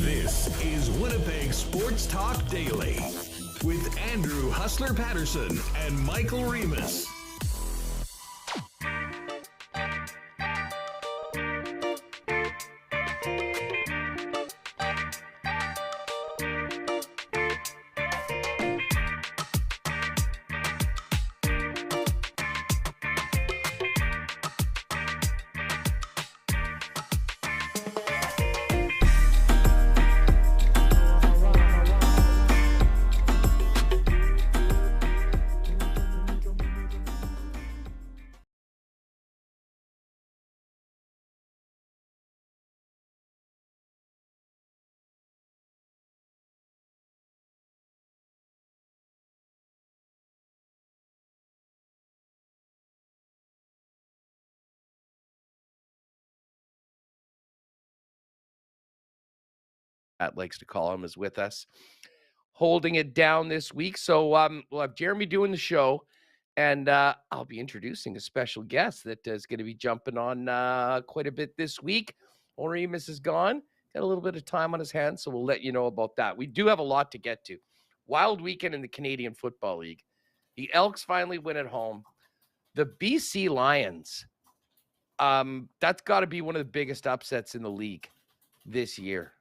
This is Winnipeg Sports Talk Daily with Andrew Hustler Paterson and Michael Remus. Likes to call him, is with us, holding it down this week. So we'll have Jeremy doing the show, and I'll be introducing a special guest that is going to be jumping on quite a bit this week. Remus is gone, got a little bit of time on his hands, so we'll let you know about that. We do have a lot to get to. Wild weekend in the Canadian Football League. The Elks finally win at home. The BC Lions, that's got to be one of the biggest upsets in the league this year.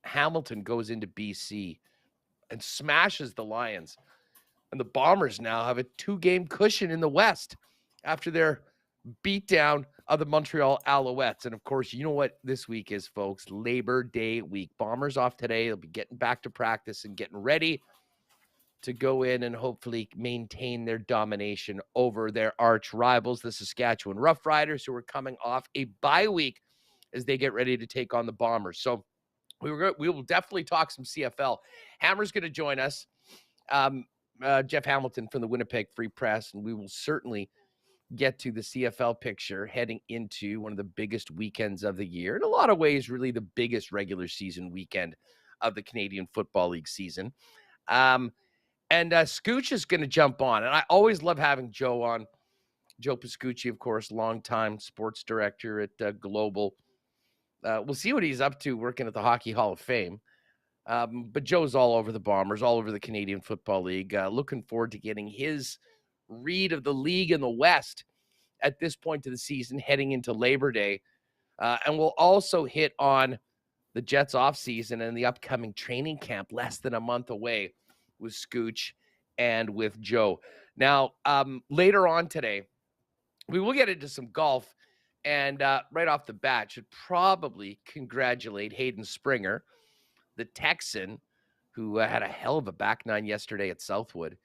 Hamilton goes into BC and smashes the Lions. And the Bombers now have a 2-game cushion in the West after their beatdown of the Montreal Alouettes. And, of course, you know what this week is, folks. Labor Day week. Bombers off today. They'll be getting back to practice and getting ready to go in and hopefully maintain their domination over their arch rivals, the Saskatchewan Roughriders, who are coming off a bye week as they get ready to take on the Bombers. So, we will definitely talk some CFL. Hammer's going to join us, Jeff Hamilton from the Winnipeg Free Press, and we will certainly get to the CFL picture heading into one of the biggest weekends of the year. In a lot of ways, really the biggest regular season weekend of the Canadian Football League season. And Scooch is going to jump on, and I always love having Joe on. Joe Pascucci, of course, longtime sports director at Global. We'll see what he's up to working at the Hockey Hall of Fame. But Joe's all over the Bombers, all over the Canadian Football League. Looking forward to getting his read of the league in the West at this point of the season, heading into Labor Day. And we'll also hit on the Jets offseason and the upcoming training camp less than a month away with Scooch and with Joe. Now, later on today, we will get into some golf. And right off the bat, should probably congratulate Hayden Springer, the Texan, who had a hell of a back nine yesterday at Southwood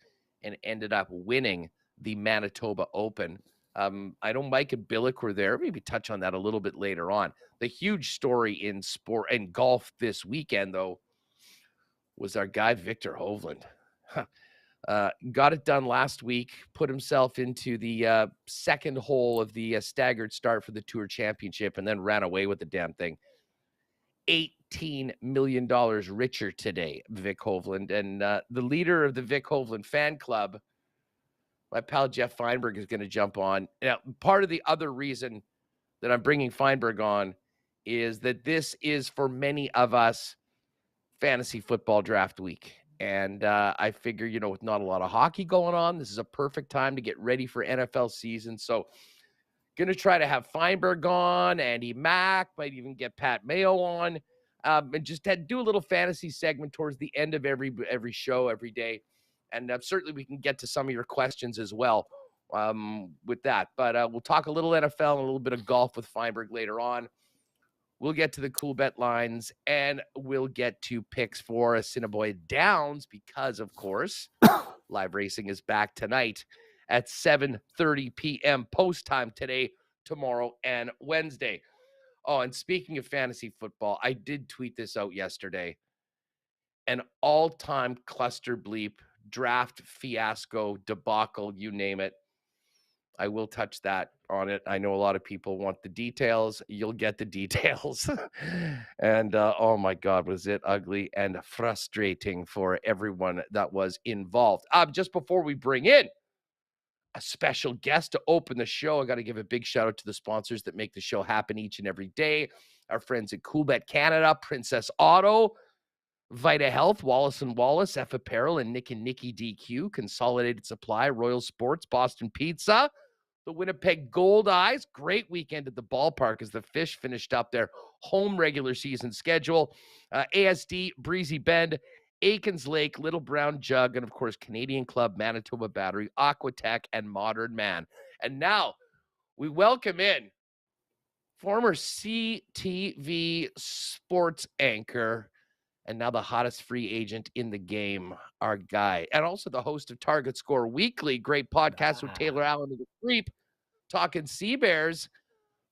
and ended up winning the Manitoba Open. I know Mike and Billick were there. Maybe touch on that a little bit later on. The huge story in sport and golf this weekend, though, was our guy Victor Hovland. Got it done last week, put himself into the second hole of the staggered start for the Tour Championship, and then ran away with the damn thing. $18 million richer today, Vic Hovland. And the leader of the Vic Hovland fan club, my pal Geoff Fienberg, is going to jump on. Now, part of the other reason that I'm bringing Fienberg on is that this is, for many of us, fantasy football draft week. And I figure, with not a lot of hockey going on, this is a perfect time to get ready for NFL season. So going to try to have Fienberg on, Andy Mack, might even get Pat Mayo on, and just do a little fantasy segment towards the end of every show every day. And certainly we can get to some of your questions as well with that. But we'll talk a little NFL and a little bit of golf with Fienberg later on. We'll get to the cool bet lines, and we'll get to picks for Assiniboia Downs because, of course, live racing is back tonight at 7:30 p.m. post time today, tomorrow, and Wednesday. Oh, and speaking of fantasy football, I did tweet this out yesterday. An all-time cluster bleep, draft fiasco, debacle, you name it. I will touch that on it. I know a lot of people want the details. You'll get the details. And oh my God, was it ugly and frustrating for everyone that was involved. Just before we bring in a special guest to open the show, I got to give a big shout out to the sponsors that make the show happen each and every day. Our friends at Coolbet Canada, Princess Auto, Vita Health, Wallace & Wallace, F Apparel, and Nick and Nicky DQ, Consolidated Supply, Royal Sports, Boston Pizza, the Winnipeg Gold Eyes. Great weekend at the ballpark as the Fish finished up their home regular season schedule. ASD, Breezy Bend, Aikens Lake, Little Brown Jug, and of course, Canadian Club, Manitoba Battery, Aquatech, and Modern Man. And now we welcome in former CTV sports anchor and now the hottest free agent in the game, our guy, and also the host of Target Score Weekly, great podcast with Taylor Allen of the Creep, talking Sea Bears,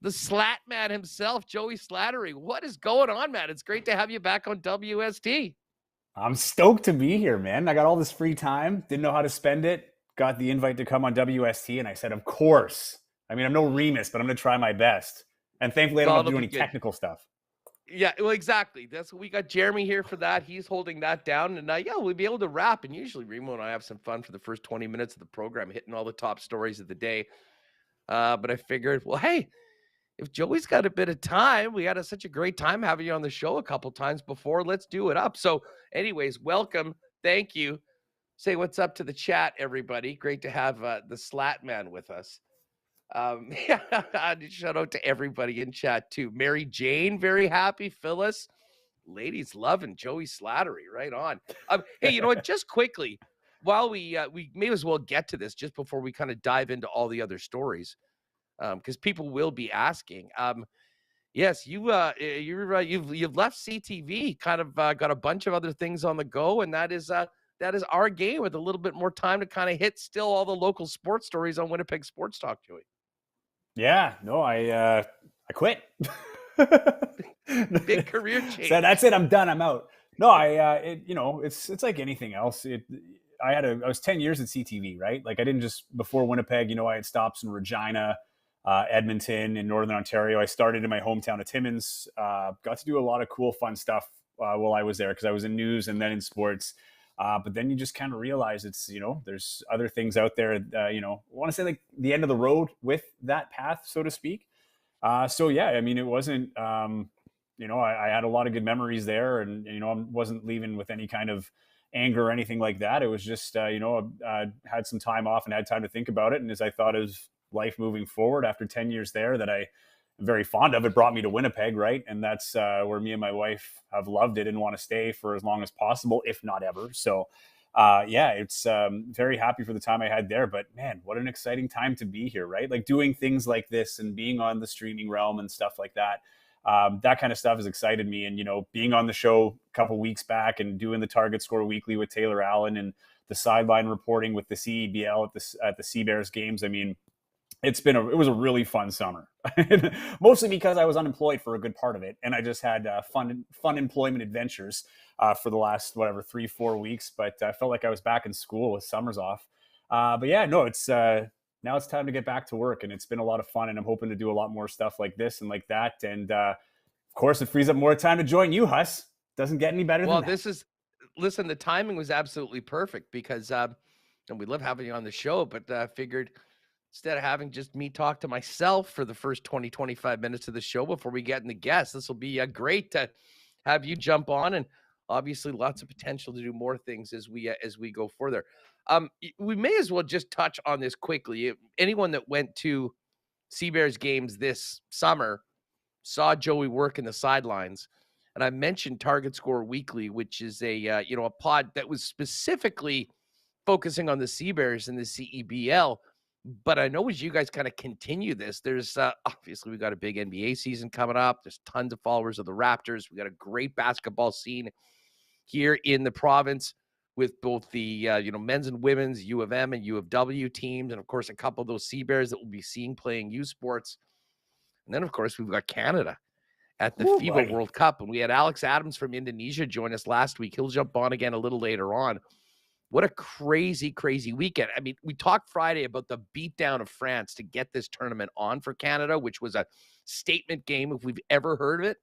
the Slat Man himself, Joey Slattery. What is going on, man? It's great to have you back on WST. I'm stoked to be here, man. I got all this free time, didn't know how to spend it, got the invite to come on WST, and I said, of course. I mean, I'm no Remus, but I'm going to try my best. And thankfully, I don't have to do any technical stuff. Yeah, well, exactly. That's what we got Jeremy here for that. He's holding that down. And yeah, we'll be able to wrap. And usually Remo and I have some fun for the first 20 minutes of the program, hitting all the top stories of the day. But I figured, well, hey, if Joey's got a bit of time, we had such a great time having you on the show a couple times before. Let's do it up. So anyways, welcome. Thank you. Say what's up to the chat, everybody. Great to have the Slat Man with us. Shout out to everybody in chat too. Mary Jane, very happy. Phyllis, ladies loving Joey Slattery, right on. Hey, you know what? Just quickly, while we may as well get to this just before we kind of dive into all the other stories, because people will be asking. Yes, you've left CTV, kind of got a bunch of other things on the go, and that is our game with a little bit more time to kind of hit still all the local sports stories on Winnipeg Sports Talk, Joey. Yeah, no, I quit. Big career change. So that's it. I'm done. I'm out. No, it's like anything else. I was 10 years at CTV, right? Like I didn't just before Winnipeg, I had stops in Regina, Edmonton, in Northern Ontario. I started in my hometown of Timmins. Got to do a lot of cool, fun stuff while I was there because I was in news and then in sports. But then you just kind of realize it's, there's other things out there, I want to say like the end of the road with that path, so to speak. So yeah, I mean, it wasn't, I had a lot of good memories there and, I wasn't leaving with any kind of anger or anything like that. It was just, I had some time off and had time to think about it. And as I thought of life moving forward after 10 years there that I'm very fond of, it brought me to Winnipeg, right? And that's where me and my wife have loved it and want to stay for as long as possible, if not ever. So it's very happy for the time I had there, but man, what an exciting time to be here, right? Like doing things like this and being on the streaming realm and stuff like that. That kind of stuff has excited me. And, being on the show a couple weeks back and doing the Target Score Weekly with Taylor Allen and the sideline reporting with the CEBL at the Sea Bears games. I mean, it was a really fun summer, mostly because I was unemployed for a good part of it. And I just had fun employment adventures for the last, 3-4 weeks. But I felt like I was back in school with summers off. But yeah, no, it's now it's time to get back to work. And it's been a lot of fun. And I'm hoping to do a lot more stuff like this and like that. And of course, it frees up more time to join you, Huss. Doesn't get any better than that. Listen, the timing was absolutely perfect because, and we love having you on the show, but figured instead of having just me talk to myself for the first 20-25 minutes of the show before we get in the guests, this will be great to have you jump on, and obviously lots of potential to do more things as we go further. We may as well just touch on this quickly. Anyone that went to Sea Bears games this summer saw Joey work in the sidelines. And I mentioned Target Score Weekly, which is a pod that was specifically focusing on the Sea Bears and the CEBL. But I know as you guys kind of continue this, there's obviously we got a big NBA season coming up. There's tons of followers of the Raptors. We got a great basketball scene here in the province. with both the men's and women's U of M and U of W teams, and of course a couple of those Sea Bears that we'll be seeing playing U Sports. And then of course we've got Canada at the FIBA World Cup, and we had Alex Adams from Indonesia join us last week. He'll jump on again a little later on. What a crazy, crazy weekend. I mean, we talked Friday about the beatdown of France to get this tournament on for Canada, which was a statement game if we've ever heard of it.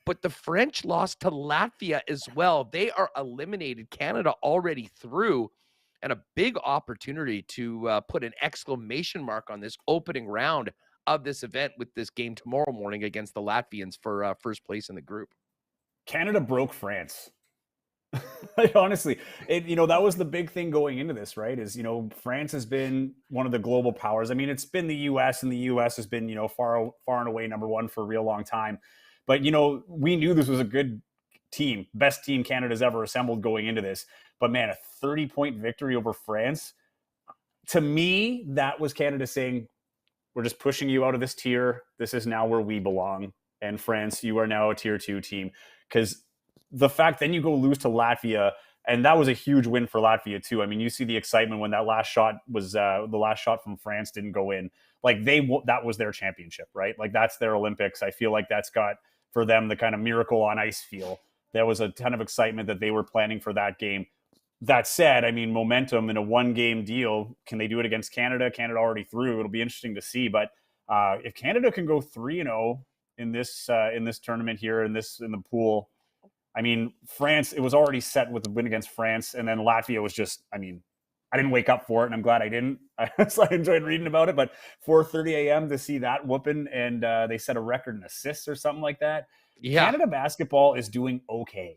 But the French lost to Latvia as well. They are eliminated. Canada already through, and a big opportunity to put an exclamation mark on this opening round of this event with this game tomorrow morning against the Latvians for first place in the group. Canada broke France. Honestly, that was the big thing going into this, right? Is, France has been one of the global powers. I mean, it's been the U.S. and the U.S. has been, far and away number one for a real long time. But, we knew this was a good team, best team Canada's ever assembled going into this. But man, a 30-point victory over France, to me, that was Canada saying, we're just pushing you out of this tier. This is now where we belong. And France, you are now a tier 2 team. Because the fact then you go lose to Latvia, and that was a huge win for Latvia too. I mean, you see the excitement when that last shot was the last shot from France didn't go in. Like that was their championship, right? Like that's their Olympics. I feel like that's got for them the kind of miracle on ice feel. There was a ton of excitement that they were planning for that game. That said, I mean, momentum in a 1-game deal. Can they do it against Canada? Canada already through. It'll be interesting to see. But if Canada can go 3-0 in this tournament here in the pool. I mean, France, it was already set with the win against France, and then Latvia was just, I mean, I didn't wake up for it, and I'm glad I didn't. So I enjoyed reading about it, but 4:30 a.m. to see that whooping, and they set a record in assists or something like that. Yeah. Canada basketball is doing okay.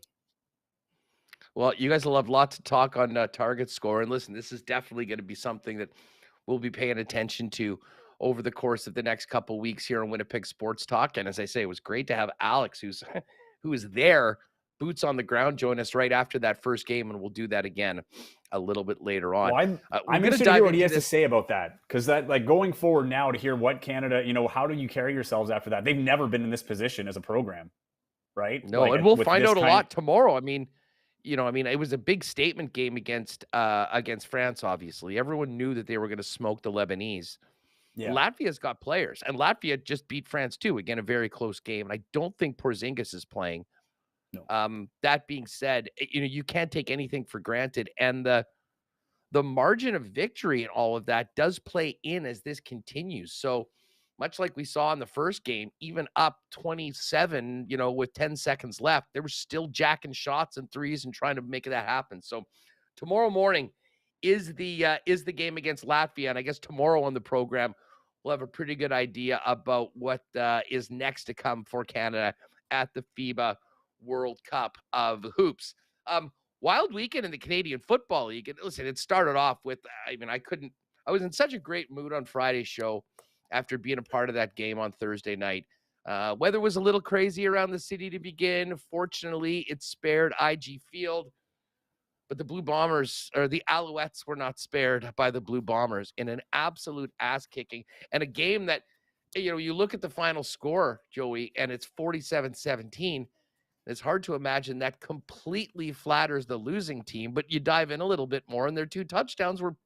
Well, you guys will have lots to talk on target score, and listen, this is definitely going to be something that we'll be paying attention to over the course of the next couple of weeks here on Winnipeg Sports Talk. And as I say, it was great to have Alex, who is there, boots on the ground, join us right after that first game, and we'll do that again a little bit later on. Well, I'm interested to hear what he has to say about that, because that, like, going forward now to hear what Canada, how do you carry yourselves after that? They've never been in this position as a program, right? No, and we'll find out a lot tomorrow. I mean, it was a big statement game against France. Obviously, everyone knew that they were going to smoke the Lebanese. Yeah. Latvia's got players, and Latvia just beat France too. Again, a very close game, and I don't think Porzingis is playing. No. That being said, you can't take anything for granted, and the margin of victory and all of that does play in as this continues. So much like we saw in the first game, even up 27, with 10 seconds left, they were still jacking shots and threes and trying to make that happen. So tomorrow morning is the game against Latvia, and I guess tomorrow on the program we'll have a pretty good idea about what is next to come for Canada at the FIBA World Cup of hoops. Wild weekend in the Canadian Football League. And listen, it started off with, I was in such a great mood on Friday's show after being a part of that game on Thursday night. Weather was a little crazy around the city to begin. Fortunately, it spared IG Field, but the Blue Bombers, or the Alouettes, were not spared by the Blue Bombers in an absolute ass kicking, and a game that, you look at the final score, Joey, and it's 47-17. It's hard to imagine that completely flatters the losing team, but you dive in a little bit more, and their 2 touchdowns were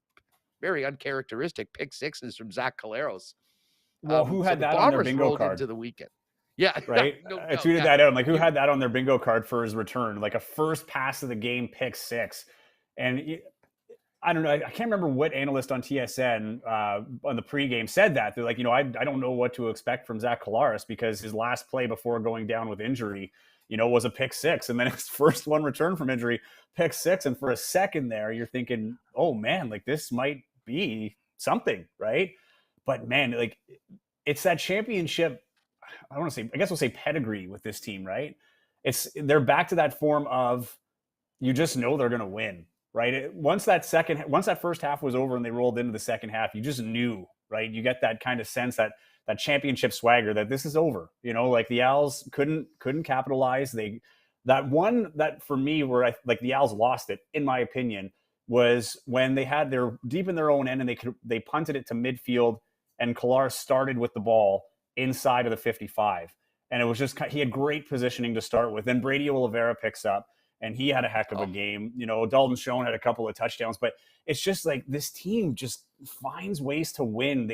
very uncharacteristic pick sixes from Zach Caleros. Well, who had that on their bingo card? Into the weekend. Yeah. Right? I tweeted that out. I'm like, who had that on their bingo card for his return? Like a first pass of the game, pick 6. And I don't know. I can't remember what analyst on TSN on the pregame said that. They're like, I don't know what to expect from Zach Caleros, because his last play before going down with injury, was a pick 6, and then his first one return from injury, pick 6. And for a second there, you're thinking, oh man, like this might be something, right? But man, like it's that championship. I guess we'll say pedigree with this team, right? They're back to that form of, you just know they're going to win, right? Once that first half was over and they rolled into the second half, you just knew, right? You get that kind of sense, that championship swagger, that this is over. Like the Owls couldn't capitalize. That for me, where the Owls lost it, in my opinion, was when they had their deep in their own end and they punted it to midfield, and Caleros started with the ball inside of the 55. And it was just, he had great positioning to start with. Then Brady Oliveira picks up, and he had a heck of a game. You know, Dalton Schoen had a couple of touchdowns, but it's just like this team just finds ways to win.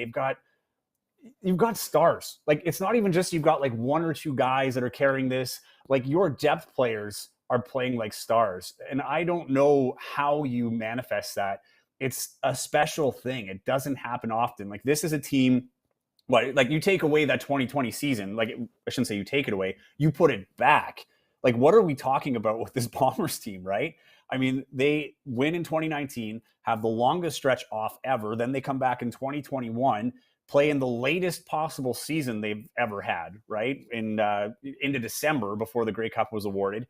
You've got stars. Like, it's not even just you've got like one or two guys that are carrying this. Like, your depth players are playing like stars. And I don't know how you manifest that. It's a special thing. It doesn't happen often. Like, this is a team, like you take away that 2020 season, like I shouldn't say you take it away, you put it back. Like, what are we talking about with this Bombers team, right? I mean, they win in 2019, have the longest stretch off ever. Then they come back in 2021, play in the latest possible season they've ever had, right? Into December before the Grey Cup was awarded.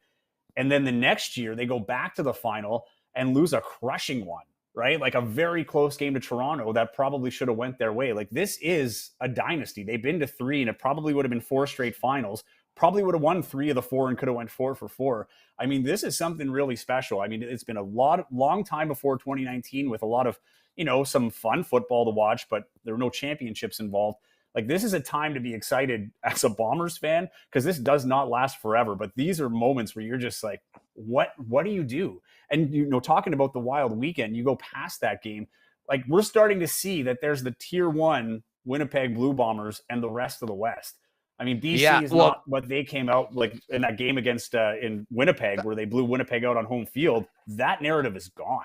And then the next year they go back to the final and lose a crushing one, right? Like a very close game to Toronto that probably should have went their way. Like, this is a dynasty. They've been to 3, and it probably would have been 4 straight finals. Probably would have won 3 of the 4 and could have went 4 for 4. I mean, this is something really special. I mean, it's been a long time before 2019 with a lot of, you know, some fun football to watch, but there were no championships involved. Like, this is a time to be excited as a Bombers fan, because this does not last forever. But these are moments where you're just like, what do you do? And, you know, talking about the Wild weekend, you go past that game, like, we're starting to see that there's the tier 1 Winnipeg Blue Bombers and the rest of the West. I mean, BC is not what they came out like in that game against in Winnipeg, where they blew Winnipeg out on home field. That narrative is gone.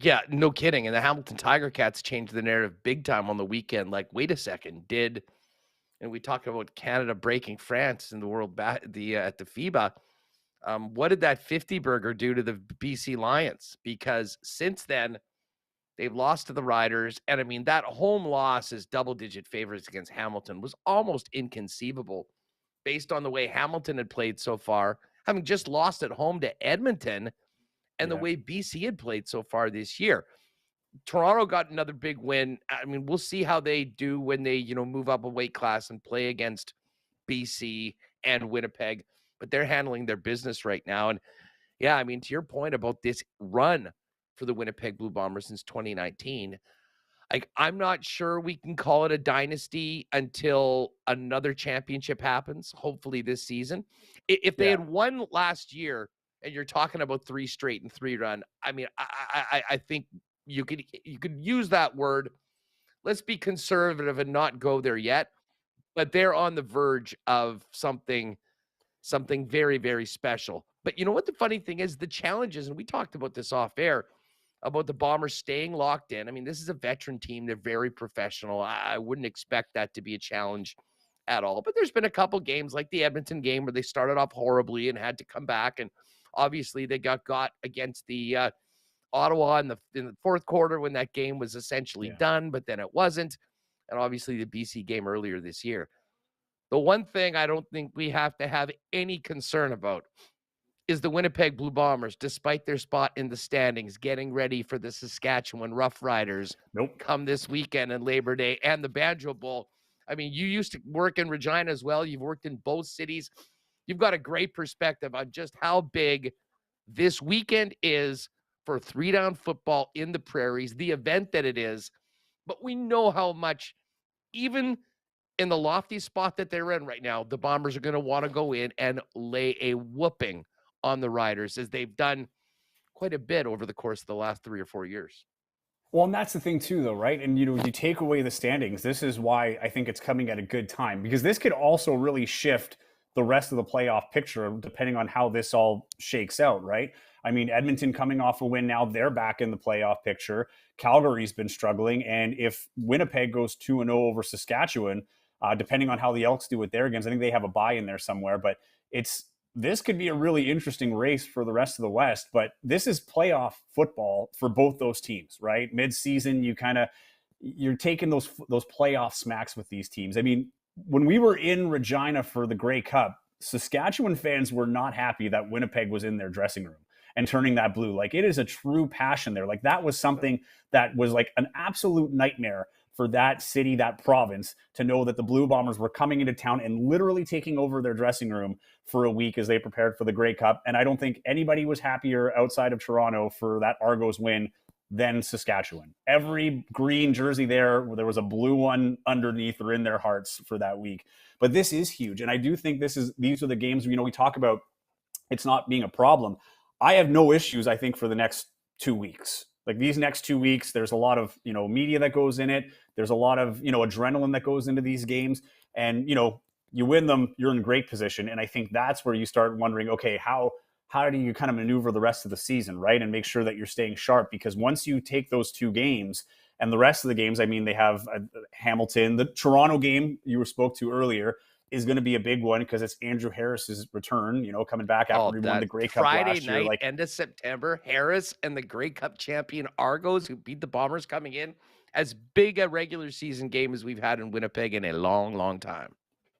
Yeah, no kidding. And the Hamilton Tiger Cats changed the narrative big time on the weekend. Like, wait a second, and we talked about Canada breaking France in the world at the FIBA. What did that 50 burger do to the BC Lions? Because since then, they've lost to the Riders. And I mean, that home loss as double-digit favorites against Hamilton was almost inconceivable based on the way Hamilton had played so far, having just lost at home to Edmonton, and the way BC had played so far this year. Toronto got another big win. I mean, we'll see how they do when they, you know, move up a weight class and play against BC and Winnipeg, but they're handling their business right now. And yeah, I mean, to your point about this run for the Winnipeg Blue Bombers since 2019, I'm not sure we can call it a dynasty until another championship happens, hopefully this season. If they had won last year, and you're talking about 3 straight and 3 run, I mean, I think you could use that word. Let's be conservative and not go there yet, but they're on the verge of something very, very special. But you know what the funny thing is? The challenges, and we talked about this off air, about the Bombers staying locked in. I mean, this is a veteran team. They're very professional. I wouldn't expect that to be a challenge at all. But there's been a couple games like the Edmonton game where they started off horribly and had to come back, and obviously they got against the Ottawa in the fourth quarter when that game was essentially done, but then it wasn't. And obviously the BC game earlier this year. The one thing I don't think we have to have any concern about is the Winnipeg Blue Bombers, despite their spot in the standings, getting ready for the Saskatchewan Roughriders come this weekend and Labor Day and the Banjo Bowl. I mean, you used to work in Regina as well. You've worked in both cities. You've got a great perspective on just how big this weekend is for 3-down football in the prairies, the event that it is. But we know how much, even in the lofty spot that they're in right now, the Bombers are going to want to go in and lay a whooping on the Riders, as they've done quite a bit over the course of the last 3 or 4 years. Well, and that's the thing too, though, right? And, you know, you take away the standings. This is why I think it's coming at a good time, because this could also really shift the rest of the playoff picture, depending on how this all shakes out, right? I mean, Edmonton coming off a win, now they're back in the playoff picture. Calgary's been struggling. And if Winnipeg goes 2-0 over Saskatchewan, depending on how the Elks do with their games, I think they have a bye in there somewhere. But this could be a really interesting race for the rest of the West. But this is playoff football for both those teams, right? Mid-season, you're taking those playoff smacks with these teams. I mean, when we were in Regina for the Grey Cup, Saskatchewan fans were not happy that Winnipeg was in their dressing room and turning that blue. Like, it is a true passion there. Like, that was something that was like an absolute nightmare for that city, that province, to know that the Blue Bombers were coming into town and literally taking over their dressing room for a week as they prepared for the Grey Cup. And I don't think anybody was happier outside of Toronto for that Argos win than Saskatchewan. Every green jersey there was a blue one underneath or in their hearts for that week. But this is huge. And I do think these are the games, you know, we talk about it's not being a problem. I have no issues, I think, for the next 2 weeks. Like these next 2 weeks, there's a lot of, media that goes in it. There's a lot of, adrenaline that goes into these games. And, you win them, you're in great position. And I think that's where you start wondering, okay, how do you kind of maneuver the rest of the season, right? And make sure that you're staying sharp, because once you take those 2 games and the rest of the games, I mean, they have Hamilton, the Toronto game you spoke to earlier is going to be a big one because it's Andrew Harris's return, coming back after he won the Grey Cup Friday last year. night, end of September, Harris and the Grey Cup champion Argos, who beat the Bombers, coming in, as big a regular season game as we've had in Winnipeg in a long, long time.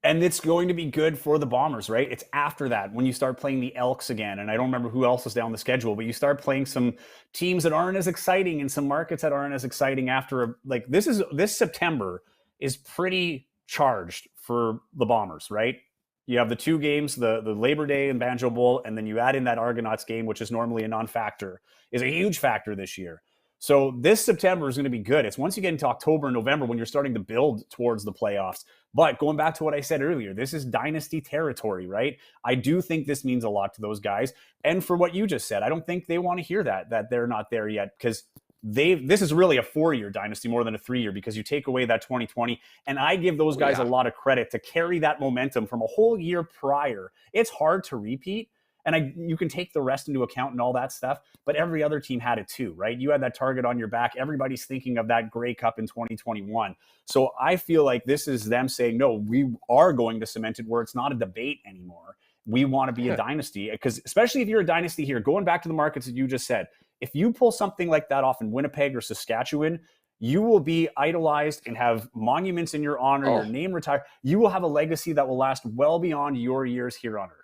And it's going to be good for the Bombers, right? It's after that when you start playing the Elks again. And I don't remember who else is down the schedule, but you start playing some teams that aren't as exciting and some markets that aren't as exciting after this September is pretty charged for the Bombers, right? You have the 2 games, the Labor Day and Banjo Bowl, and then you add in that Argonauts game, which is normally a non-factor, is a huge factor this year. So this September is going to be good. It's once you get into October and November when you're starting to build towards the playoffs. But going back to what I said earlier, this is dynasty territory, right? I do think this means a lot to those guys. And for what you just said, I don't think they want to hear that they're not there yet, because this is really a 4-year dynasty more than a 3-year, because you take away that 2020. And I give those guys a lot of credit to carry that momentum from a whole year prior. It's hard to repeat. And you can take the rest into account and all that stuff, but every other team had it too, right? You had that target on your back. Everybody's thinking of that Grey Cup in 2021. So I feel like this is them saying, no, we are going to cement it where it's not a debate anymore. We want to be a dynasty, because especially if you're a dynasty here, going back to the markets that you just said, if you pull something like that off in Winnipeg or Saskatchewan, you will be idolized and have monuments in your honor, your name retired. You will have a legacy that will last well beyond your years here on Earth.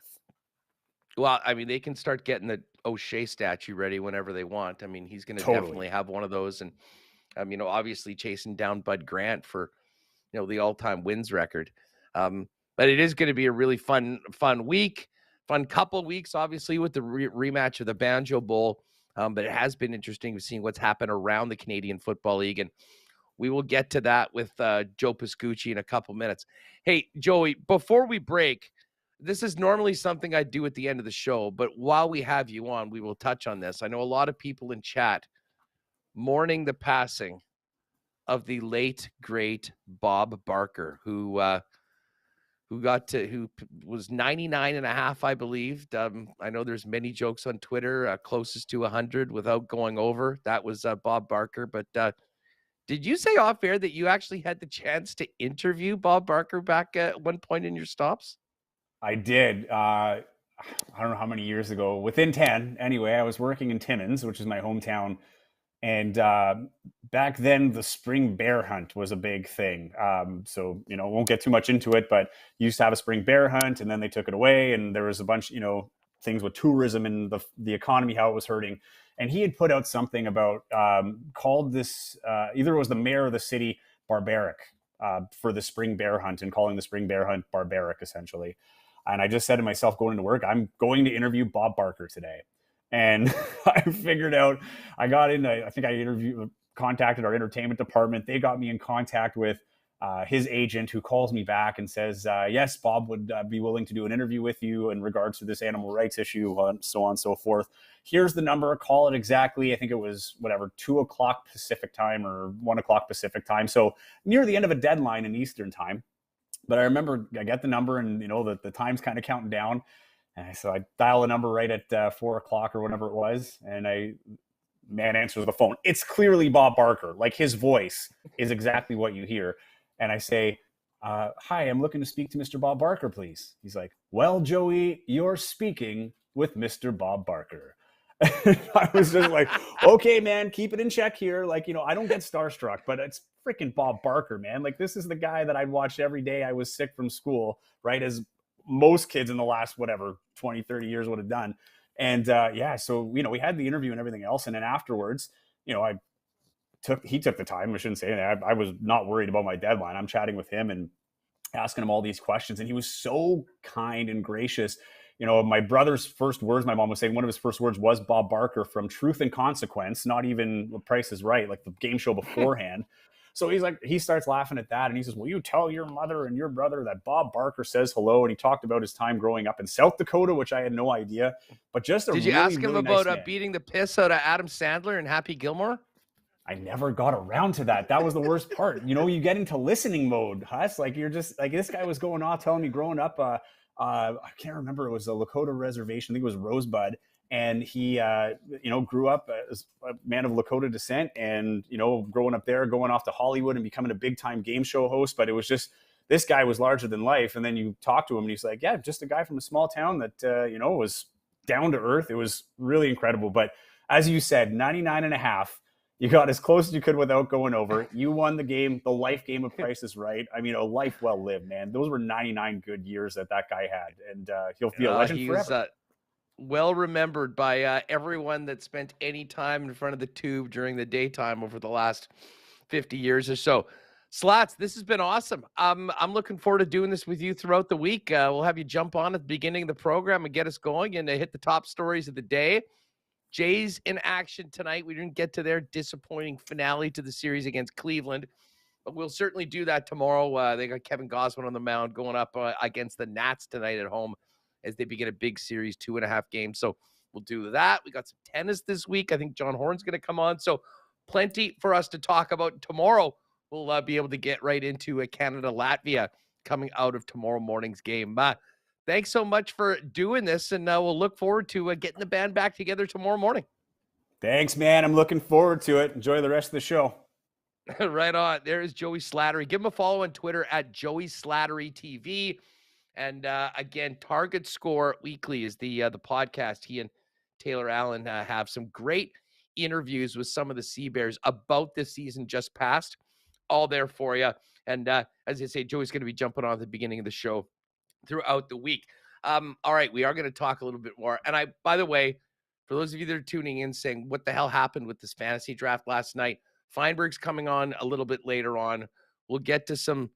Well, I mean, they can start getting the O'Shea statue ready whenever they want. I mean, he's going to definitely have one of those. And, obviously chasing down Bud Grant for, the all-time wins record. But it is going to be a really fun week, fun couple weeks, obviously, with the rematch of the Banjo Bowl. But it has been interesting seeing what's happened around the Canadian Football League. And we will get to that with Joe Pascucci in a couple minutes. Hey, Joey, before we break, this is normally something I do at the end of the show, but while we have you on, we will touch on this. I know a lot of people in chat mourning the passing of the late, great Bob Barker, who was 99 and a half, I believe. I know there's many jokes on Twitter, closest to 100 without going over. That was Bob Barker. But did you say off air that you actually had the chance to interview Bob Barker back at one point in your stops? I did. I don't know how many years ago, within 10. Anyway, I was working in Timmins, which is my hometown. And back then, the spring bear hunt was a big thing. So, won't get too much into it, but you used to have a spring bear hunt, and then they took it away. And there was a bunch, things with tourism and the economy, how it was hurting. And he had put out something about called this, either it was the mayor of the city, barbaric, for the spring bear hunt, and calling the spring bear hunt barbaric, essentially. And I just said to myself, going to work, I'm going to interview Bob Barker today. And I figured out, I got in, I think I contacted our entertainment department. They got me in contact with his agent, who calls me back and says, yes, Bob would be willing to do an interview with you in regards to this animal rights issue, so on and so forth. Here's the number, call it exactly. I think it was 2:00 Pacific time or 1:00 Pacific time. So near the end of a deadline in Eastern time. But I remember I got the number, and the time's kind of counting down. And so I dial a number right at 4:00 or whatever it was, and man answers the phone. It's clearly Bob Barker. Like, his voice is exactly what you hear. And I say, hi, I'm looking to speak to Mr. Bob Barker, please. He's like, well, Joey, you're speaking with Mr. Bob Barker. I was just like, okay, man, keep it in check here. Like, I don't get starstruck, but it's freaking Bob Barker, man. Like, this is the guy that I'd watch every day I was sick from school, right? As most kids in the last, 20, 30 years would have done. And so, we had the interview and everything else. And then afterwards, he took the time. I shouldn't say that. I was not worried about my deadline. I'm chatting with him and asking him all these questions. And he was so kind and gracious. My brother's first words, my mom was saying, one of his first words was Bob Barker from Truth and Consequence, not even The Price is Right, like the game show beforehand. So he starts laughing at that. And he says, will you tell your mother and your brother that Bob Barker says hello? And he talked about his time growing up in South Dakota, which I had no idea, but just Did you ask him about beating the piss out of Adam Sandler and Happy Gilmore? I never got around to that. That was the worst part. You get into listening mode, Huss. Like, you're just like, this guy was going off telling me growing up, I can't remember. It was a Lakota reservation. I think it was Rosebud. And he, grew up as a man of Lakota descent and, growing up there, going off to Hollywood and becoming a big time game show host. But it was just, this guy was larger than life. And then you talk to him and he's like, yeah, just a guy from a small town that, was down to earth. It was really incredible. But as you said, 99.5. You got as close as you could without going over. You won the game, the life game of Price is Right. I mean, a life well lived, man. Those were 99 good years that guy had. And he'll be a legend forever. Well remembered by everyone that spent any time in front of the tube during the daytime over the last 50 years or so. Slats, this has been awesome. I'm looking forward to doing this with you throughout the week. We'll have you jump on at the beginning of the program and get us going and hit the top stories of the day. Jays in action tonight. We didn't get to their disappointing finale to the series against Cleveland, but we'll certainly do that tomorrow. They got Kevin Gausman on the mound going up against the Nats tonight at home as they begin a big series, 2.5 games. So we'll do that. We got some tennis this week. I think John Horn's going to come on. So plenty for us to talk about tomorrow. We'll be able to get right into Canada-Latvia coming out of tomorrow morning's game. Thanks so much for doing this, and we'll look forward to getting the band back together tomorrow morning. Thanks, man. I'm looking forward to it. Enjoy the rest of the show. Right on. There is Joey Slattery. Give him a follow on Twitter at Joey Slattery TV. And again, Target Score Weekly is the podcast. He and Taylor Allen have some great interviews with some of the Sea Bears about the season just passed. All there for you. And as I say, Joey's going to be jumping on at the beginning of the show throughout the week. All right, we are going to talk a little bit more. And by the way, for those of you that are tuning in saying, what the hell happened with this fantasy draft last night? Fienberg's coming on a little bit later on. We'll get to some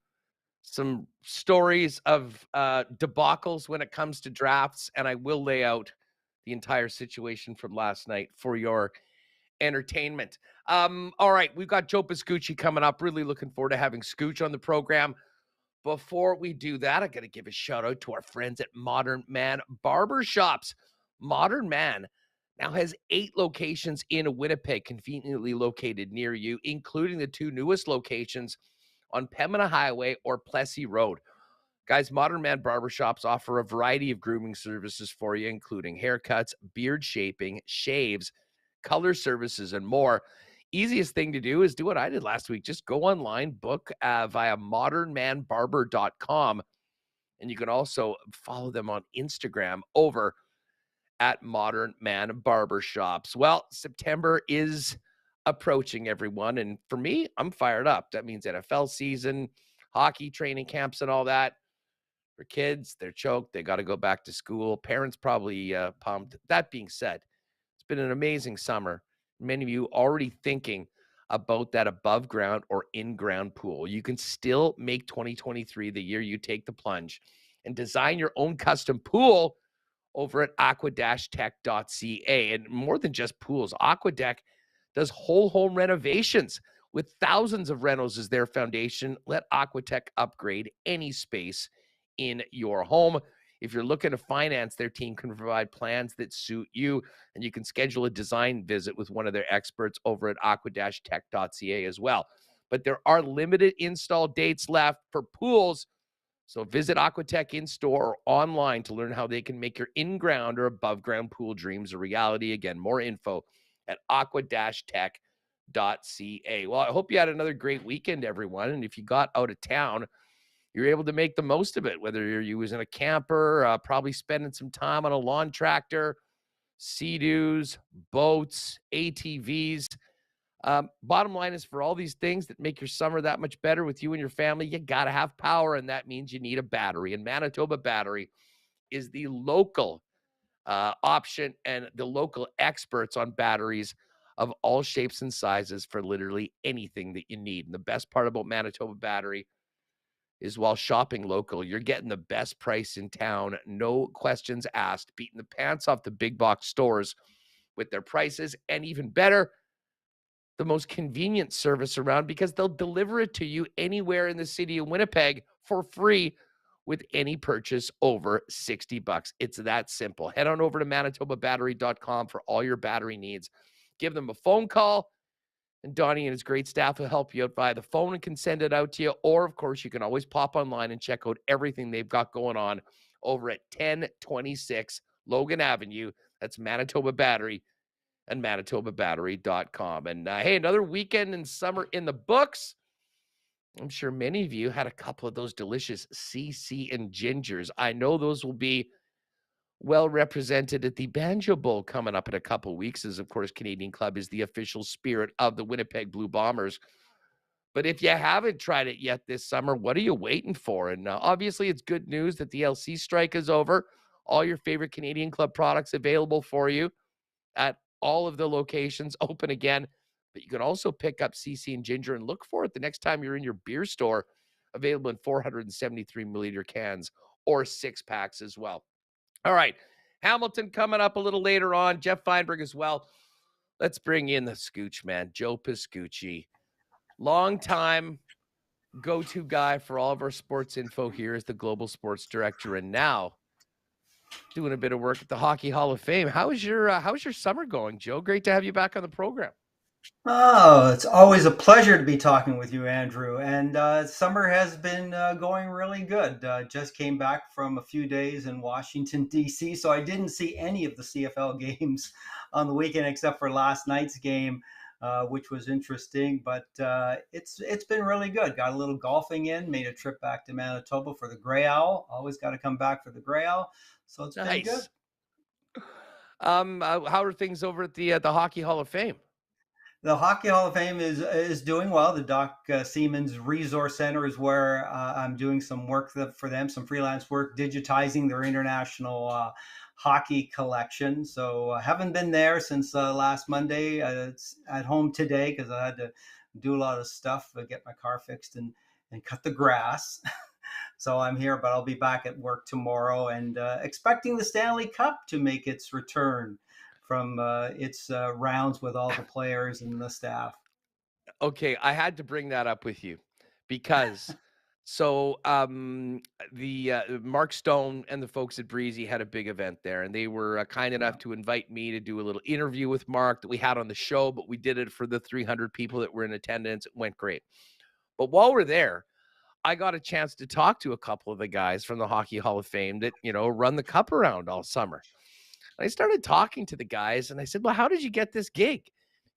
stories of debacles when it comes to drafts, and I will lay out the entire situation from last night for your entertainment. All right, we've got Joe Pascucci coming up. Really looking forward to having Scooch on the program. Before we do that, I got to give a shout out to our friends at Modern Man Barbershops. Modern Man now has 8 locations in Winnipeg, conveniently located near you, including the 2 newest locations on Pembina Highway or Plessy Road. Guys, Modern Man Barbershops offer a variety of grooming services for you, including haircuts, beard shaping, shaves, color services, and more. Easiest thing to do is do what I did last week. Just go online, book via modernmanbarber.com. And you can also follow them on Instagram over at Modern Man Barbershops. Well, September is approaching, everyone. And for me, I'm fired up. That means NFL season, hockey training camps and all that. For kids, they're choked. They got to go back to school. Parents probably pumped. That being said, it's been an amazing summer. Many of you already thinking about that above ground or in-ground pool. You can still make 2023 the year you take the plunge and design your own custom pool over at aqua-tech.ca. And more than just pools, Aquadeck does whole home renovations with thousands of rentals as their foundation. Let Aquatech upgrade any space in your home. If you're looking to finance, their team can provide plans that suit you, and you can schedule a design visit with one of their experts over at aqua-tech.ca as well. But there are limited install dates left for pools, so visit Aquatech in-store or online to learn how they can make your in-ground or above-ground pool dreams a reality. Again, more info at aqua-tech.ca. Well, I hope you had another great weekend, everyone, and if you got out of town, you're able to make the most of it, whether you're using a camper, probably spending some time on a lawn tractor, Sea-Doos, boats, ATVs. Bottom line is, for all these things that make your summer that much better with you and your family, you got to have power, and that means you need a battery. And Manitoba Battery is the local option and the local experts on batteries of all shapes and sizes for literally anything that you need. And the best part about Manitoba Battery is while shopping local, you're getting the best price in town, no questions asked, beating the pants off the big box stores with their prices. And even better, the most convenient service around because they'll deliver it to you anywhere in the city of Winnipeg for free with any purchase over $60. It's that simple. Head on over to manitobabattery.com for all your battery needs. Give them a phone call, and Donnie and his great staff will help you out via the phone and can send it out to you. Or, of course, you can always pop online and check out everything they've got going on over at 1026 Logan Avenue. That's Manitoba Battery and manitobabattery.com. And hey, another weekend in summer in the books. I'm sure many of you had a couple of those delicious CC and gingers. I know those will be well represented at the Banjo Bowl coming up in a couple of weeks, as of course Canadian Club is the official spirit of the Winnipeg Blue Bombers. But if you haven't tried it yet this summer, what are you waiting for? And obviously it's good news that the LC strike is over. All your favorite Canadian Club products available for you at all of the locations open again. But you can also pick up CC and Ginger and look for it the next time you're in your beer store, available in 473 milliliter cans or 6-packs as well. All right, Hamilton coming up a little later on. Geoff Fienberg as well. Let's bring in the Scooch man, Joe Pascucci. Long-time go-to guy for all of our sports info here as the Global Sports Director, and now doing a bit of work at the Hockey Hall of Fame. How's your summer going, Joe? Great to have you back on the program. Oh, it's always a pleasure to be talking with you, Andrew. And summer has been going really good. Just came back from a few days in Washington, D.C., so I didn't see any of the CFL games on the weekend except for last night's game, which was interesting. But it's been really good. Got a little golfing in, made a trip back to Manitoba for the Grey Owl. Always got to come back for the Grey Owl. So it's been good. How are things over at the Hockey Hall of Fame? The Hockey Hall of Fame is doing well. The Doc Siemens Resource Center is where I'm doing some work for them, some freelance work, digitizing their international hockey collection. So I haven't been there since last Monday. It's at home today because I had to do a lot of stuff, get my car fixed and cut the grass. So I'm here, but I'll be back at work tomorrow and expecting the Stanley Cup to make its return from its rounds with all the players and the staff. Okay, I had to bring that up with you because the Mark Stone and the folks at Breezy had a big event there, and they were kind enough to invite me to do a little interview with Mark that we had on the show, but we did it for the 300 people that were in attendance. It went great. But while we're there, I got a chance to talk to a couple of the guys from the Hockey Hall of Fame that, run the cup around all summer. I started talking to the guys and I said, well, how did you get this gig?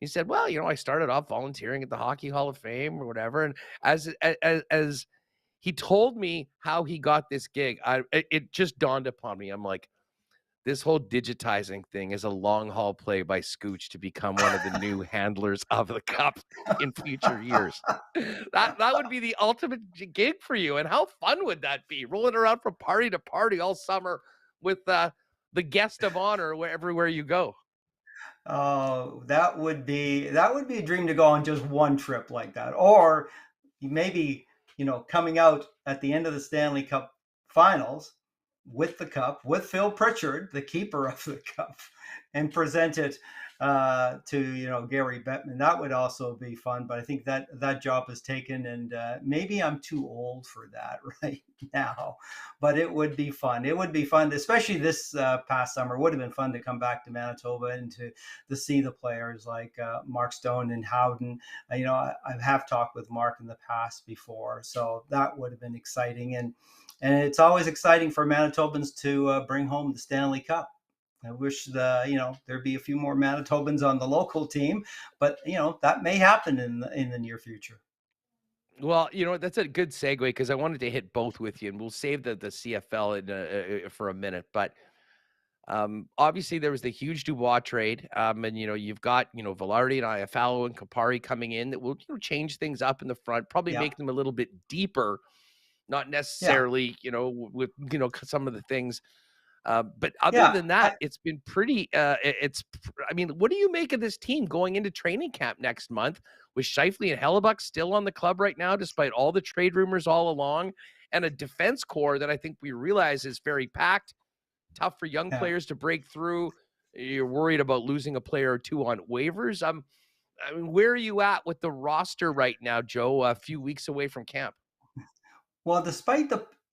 He said, well, I started off volunteering at the Hockey Hall of Fame or whatever. And as he told me how he got this gig, it just dawned upon me. I'm like, this whole digitizing thing is a long haul play by Scooch to become one of the new handlers of the cup in future years. That would be the ultimate gig for you. And how fun would that be? Rolling around from party to party all summer with the guest of honor everywhere you go. Oh, that would be a dream to go on just one trip like that. Or maybe, coming out at the end of the Stanley Cup finals with the cup, with Phil Pritchard, the keeper of the cup, and present it to Gary Bettman. That would also be fun, but I think that job is taken, and maybe I'm too old for that right now. But it would be fun. It would be fun, especially this past summer. It would have been fun to come back to Manitoba and to see the players like Mark Stone and Howden. I have talked with Mark in the past before, so that would have been exciting. And it's always exciting for Manitobans to bring home the Stanley Cup. I wish there'd be a few more Manitobans on the local team, but that may happen in the near future. Well, that's a good segue because I wanted to hit both with you, and we'll save the CFL for a minute. But obviously, there was the huge Dubois trade, and you've got Balharry and Iafallo and Kapari coming in that will change things up in the front, probably make them a little bit deeper, not necessarily with some of the things. But other than that, it's been pretty. What do you make of this team going into training camp next month with Scheifele and Hellebuck still on the club right now, despite all the trade rumors all along, and a defense core that I think we realize is very packed, tough for young players to break through. You're worried about losing a player or two on waivers. I mean, where are you at with the roster right now, Joe, a few weeks away from camp? Well, despite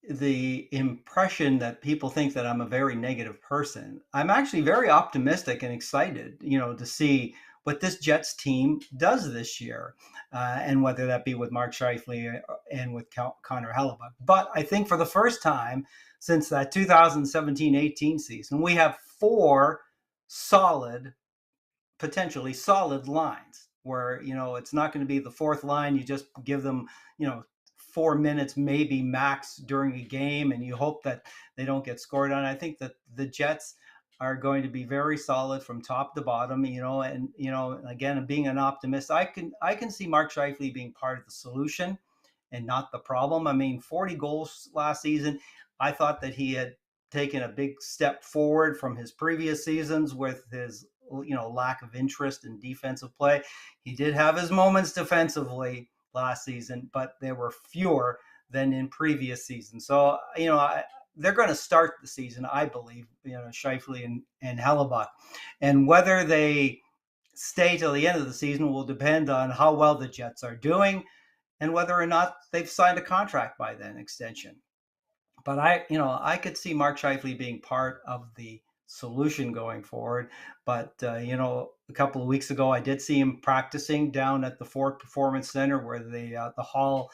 the impression that people think that I'm a very negative person, I'm actually very optimistic and excited, to see what this Jets team does this year, and whether that be with Mark Scheifele and with Connor Hellebuck. But I think for the first time since that 2017-18 season, we have four potentially solid lines where, it's not going to be the fourth line. You just give them, 4 minutes, maybe max during a game, and you hope that they don't get scored on. I think that the Jets are going to be very solid from top to bottom, and, again, being an optimist, I can see Mark Scheifele being part of the solution and not the problem. I mean, 40 goals last season. I thought that he had taken a big step forward from his previous seasons with his lack of interest in defensive play. He did have his moments defensively last season, but there were fewer than in previous seasons. So, they're going to start the season, I believe, Scheifele and Hellebuck. And whether they stay till the end of the season will depend on how well the Jets are doing and whether or not they've signed a contract by then, extension. But I could see Mark Scheifele being part of the solution going forward. But, a couple of weeks ago, I did see him practicing down at the Ford Performance Center where the Hall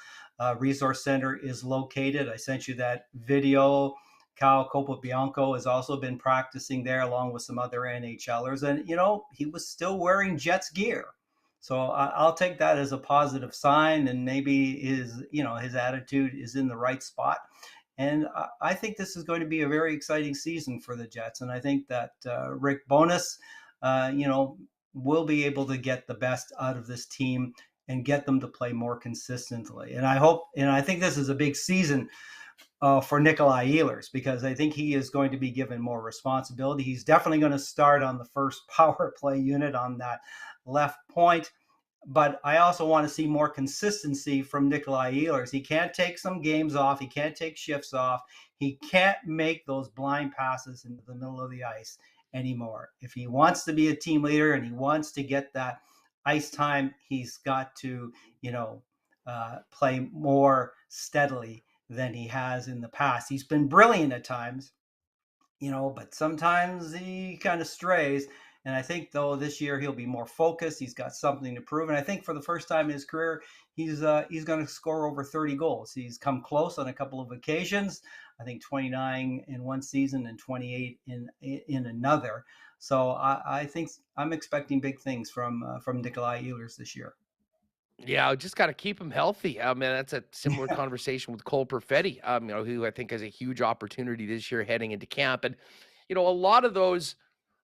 Resource Center is located. I sent you that video. Kyle Capobianco has also been practicing there along with some other NHLers. And, he was still wearing Jets gear. So I'll take that as a positive sign, and maybe his attitude is in the right spot. And I think this is going to be a very exciting season for the Jets. And I think that Rick Bowness, will be able to get the best out of this team and get them to play more consistently. And I think this is a big season for Nikolai Ehlers, because I think he is going to be given more responsibility. He's definitely going to start on the first power play unit on that left point. But I also want to see more consistency from Nikolai Ehlers. He can't take some games off. He can't take shifts off. He can't make those blind passes into the middle of the ice anymore. If he wants to be a team leader and he wants to get that ice time, he's got to, play more steadily than he has in the past. He's been brilliant at times, but sometimes he kind of strays. And I think, though, this year he'll be more focused. He's got something to prove. And I think for the first time in his career, he's going to score over 30 goals. He's come close on a couple of occasions. I think 29 in one season and 28 in another. So I think I'm expecting big things from Nikolai Ehlers this year. Yeah, just got to keep him healthy. I mean, that's a similar conversation with Cole Perfetti, who I think has a huge opportunity this year heading into camp. And, a lot of those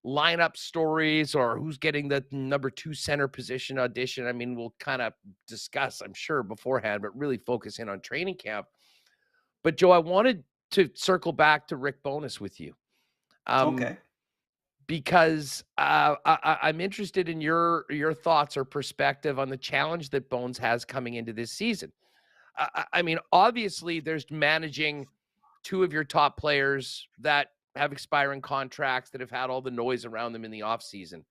lineup stories or who's getting the number 2 center position audition, I mean, we'll kind of discuss, I'm sure, beforehand, but really focus in on training camp. But, Joe, I wanted to circle back to Rick Bowness with you. Okay. Because I'm interested in your thoughts or perspective on the challenge that Bones has coming into this season. I mean, obviously, there's managing 2 of your top players that have expiring contracts that have had all the noise around them in the offseason.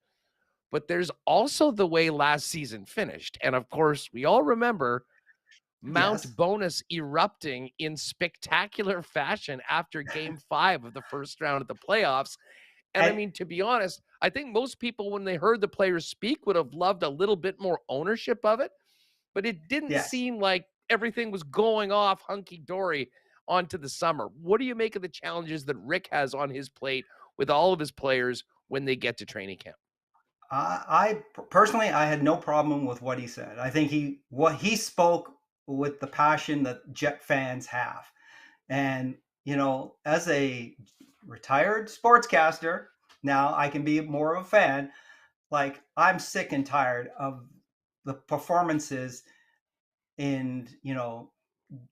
But there's also the way last season finished. And, of course, we all remember Mount Bowness erupting in spectacular fashion after Game 5 of the first round of the playoffs. And I mean, to be honest, I think most people, when they heard the players speak, would have loved a little bit more ownership of it. But it didn't seem like everything was going off hunky-dory onto the summer. What do you make of the challenges that Rick has on his plate with all of his players when they get to training camp? I personally, I had no problem with what he said. I think he spoke with the passion that Jet fans have. And, as a retired sportscaster, now I can be more of a fan. Like, I'm sick and tired of the performances in,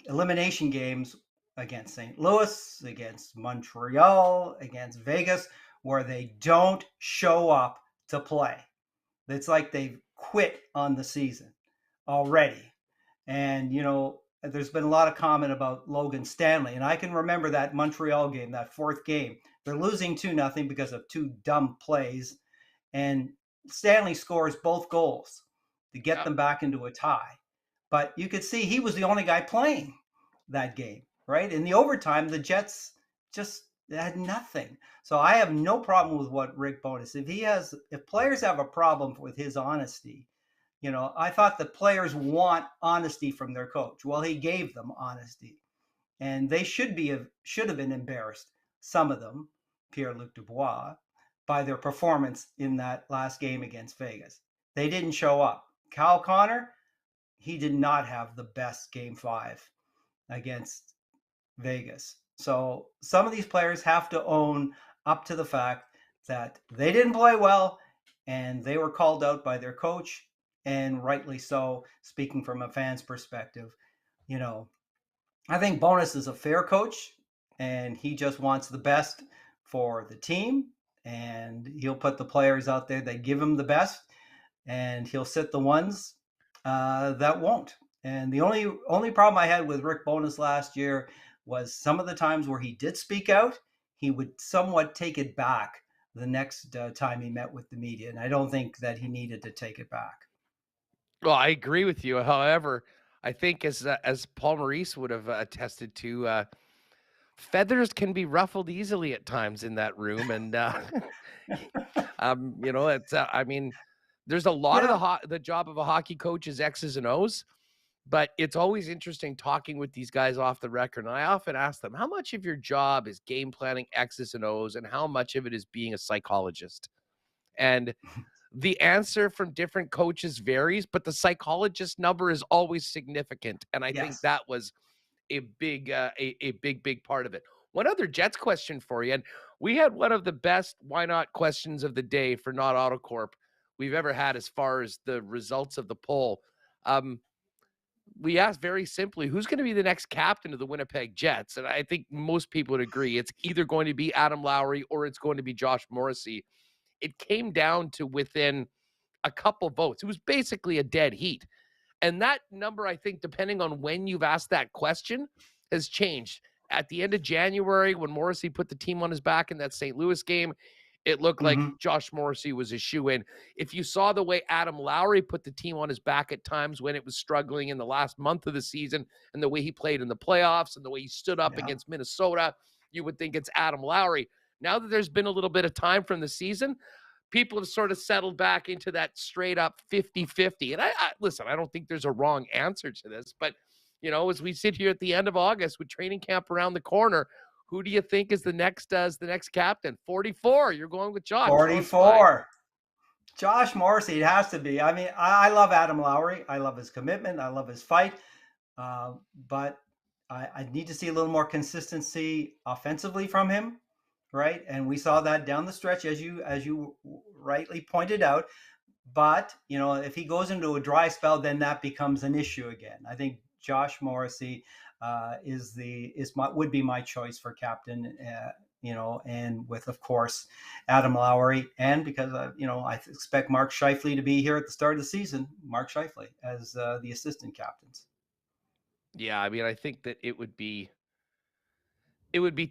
elimination games against St. Louis, against Montreal, against Vegas, where they don't show up to play. It's like they've quit on the season already. And, there's been a lot of comment about Logan Stanley. And I can remember that Montreal game, that 4th game. They're losing 2-0 because of 2 dumb plays. And Stanley scores both goals. to get them back into a tie. But you could see he was the only guy playing that game, right? In the overtime, the Jets just had nothing. So I have no problem with what Rick Bowness, if players have a problem with his honesty, I thought the players want honesty from their coach. Well, he gave them honesty, and they should have been embarrassed, some of them, Pierre-Luc Dubois, by their performance in that last game against Vegas. They didn't show up. Kyle Connor, he did not have the best game 5 against Vegas. So some of these players have to own up to the fact that they didn't play well and they were called out by their coach, and rightly so. Speaking from a fan's perspective, I think Bowness is a fair coach, and he just wants the best for the team, and he'll put the players out there that give him the best, and he'll sit the ones that won't. And the only problem I had with Rick Bowness last year was some of the times where he did speak out, he would somewhat take it back the next time he met with the media, and I don't think that he needed to take it back. Well, I agree with you. However, I think as Paul Maurice would have attested to, feathers can be ruffled easily at times in that room, and it's I mean, there's a lot of the job of a hockey coach is X's and O's, but it's always interesting talking with these guys off the record. And I often ask them, how much of your job is game planning X's and O's, and how much of it is being a psychologist? And the answer from different coaches varies, but the psychologist number is always significant. And I think that was a big part of it. One other Jets question for you, and we had one of the best why not questions of the day for Not Autocorp we've ever had as far as the results of the poll. We asked very simply, who's going to be the next captain of the Winnipeg Jets? And I think most people would agree it's either going to be Adam Lowry or it's going to be Josh Morrissey. It came down to within a couple votes. It was basically a dead heat. And that number, I think, depending on when you've asked that question, has changed. At the end of January, when Morrissey put the team on his back in that St. Louis game, it looked like Josh Morrissey was a shoo-in. If you saw the way Adam Lowry put the team on his back at times when it was struggling in the last month of the season, and the way he played in the playoffs and the way he stood up against Minnesota, you would think it's Adam Lowry. Now that there's been a little bit of time from the season, people have sort of settled back into that straight up 50-50. And I listen, I don't think there's a wrong answer to this, but as we sit here at the end of August with training camp around the corner, who do you think is the next captain? 44. You're going with Josh. 44. Josh Morrissey, it has to be. I mean, I love Adam Lowry. I love his commitment. I love his fight. But I need to see a little more consistency offensively from him, right? And we saw that down the stretch, as you rightly pointed out. But if he goes into a dry spell, then that becomes an issue again. I think Josh Morrissey would be my choice for captain. And with, of course, Adam Lowry, and because I expect Mark Scheifele to be here at the start of the season, Mark Scheifele as the assistant captains. Yeah, I mean, I think that it would be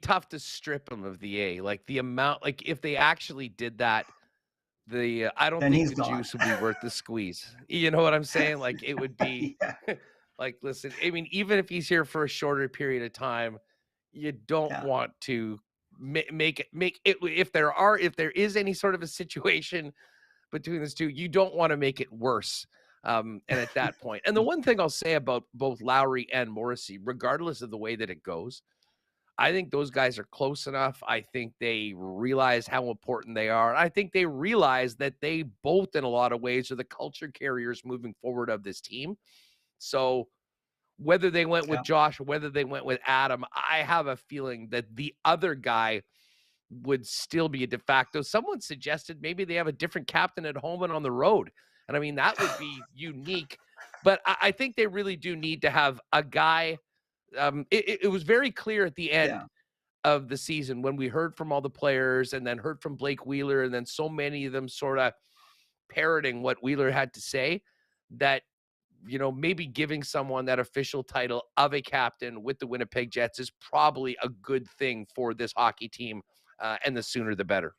tough to strip him of the A. Like the amount, like if they actually did that, I don't think the juice would be worth the squeeze. You know what I'm saying? Like it would be like, listen, I mean, even if he's here for a shorter period of time, you don't want to make it if there is any sort of a situation between these two, you don't want to make it worse. And at that point, and the one thing I'll say about both Lowry and Morrissey, regardless of the way that it goes, I think those guys are close enough. I think they realize how important they are. I think they realize that they both, in a lot of ways, are the culture carriers moving forward of this team. So whether they went with Josh or whether they went with Adam, I have a feeling that the other guy would still be a de facto. Someone suggested maybe they have a different captain at home and on the road. And I mean, that would be unique. But I think they really do need to have a guy. It was very clear at the end of the season when we heard from all the players and then heard from Blake Wheeler, and then so many of them sort of parroting what Wheeler had to say, that maybe giving someone that official title of a captain with the Winnipeg Jets is probably a good thing for this hockey team, and the sooner the better.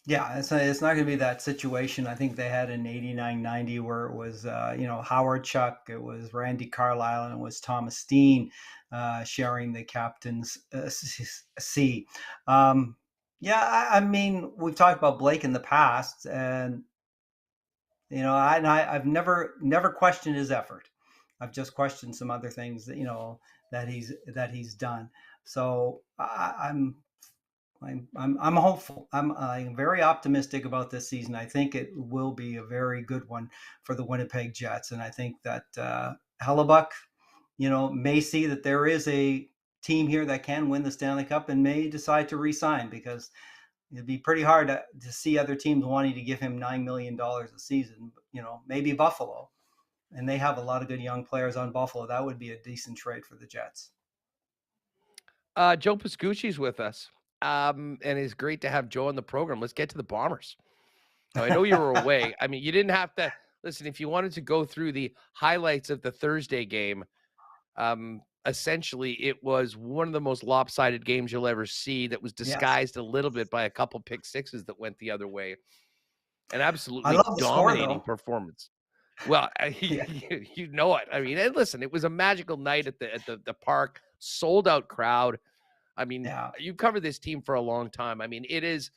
Yeah, it's not going to be that situation I think they had in 89-90 where it was, Howard Chuck, it was Randy Carlisle, and it was Thomas Steen sharing the captain's seat. Yeah, I mean, we've talked about Blake in the past, and I've never questioned his effort. I've just questioned some other things that he's done. So I'm hopeful. I'm very optimistic about this season. I think it will be a very good one for the Winnipeg Jets, and I think that Hellebuck, may see that there is a team here that can win the Stanley Cup and may decide to re-sign, because it'd be pretty hard to see other teams wanting to give him $9 million a season. Maybe Buffalo, and they have a lot of good young players on Buffalo. That would be a decent trade for the Jets. Joe Pascucci's with us, and it's great to have Joe on the program. Let's get to the Bombers. Now, I know you were away. I mean, you didn't have to listen. If you wanted to go through the highlights of the Thursday game, essentially it was one of the most lopsided games you'll ever see, that was disguised a little bit by a couple pick sixes that went the other way. An I absolutely love the score, dominating though. performance. Well, Yeah. you know it. I mean, and listen, it was a magical night at the park, sold out crowd. I mean, Yeah. you covered this team for a long time. I mean, it is.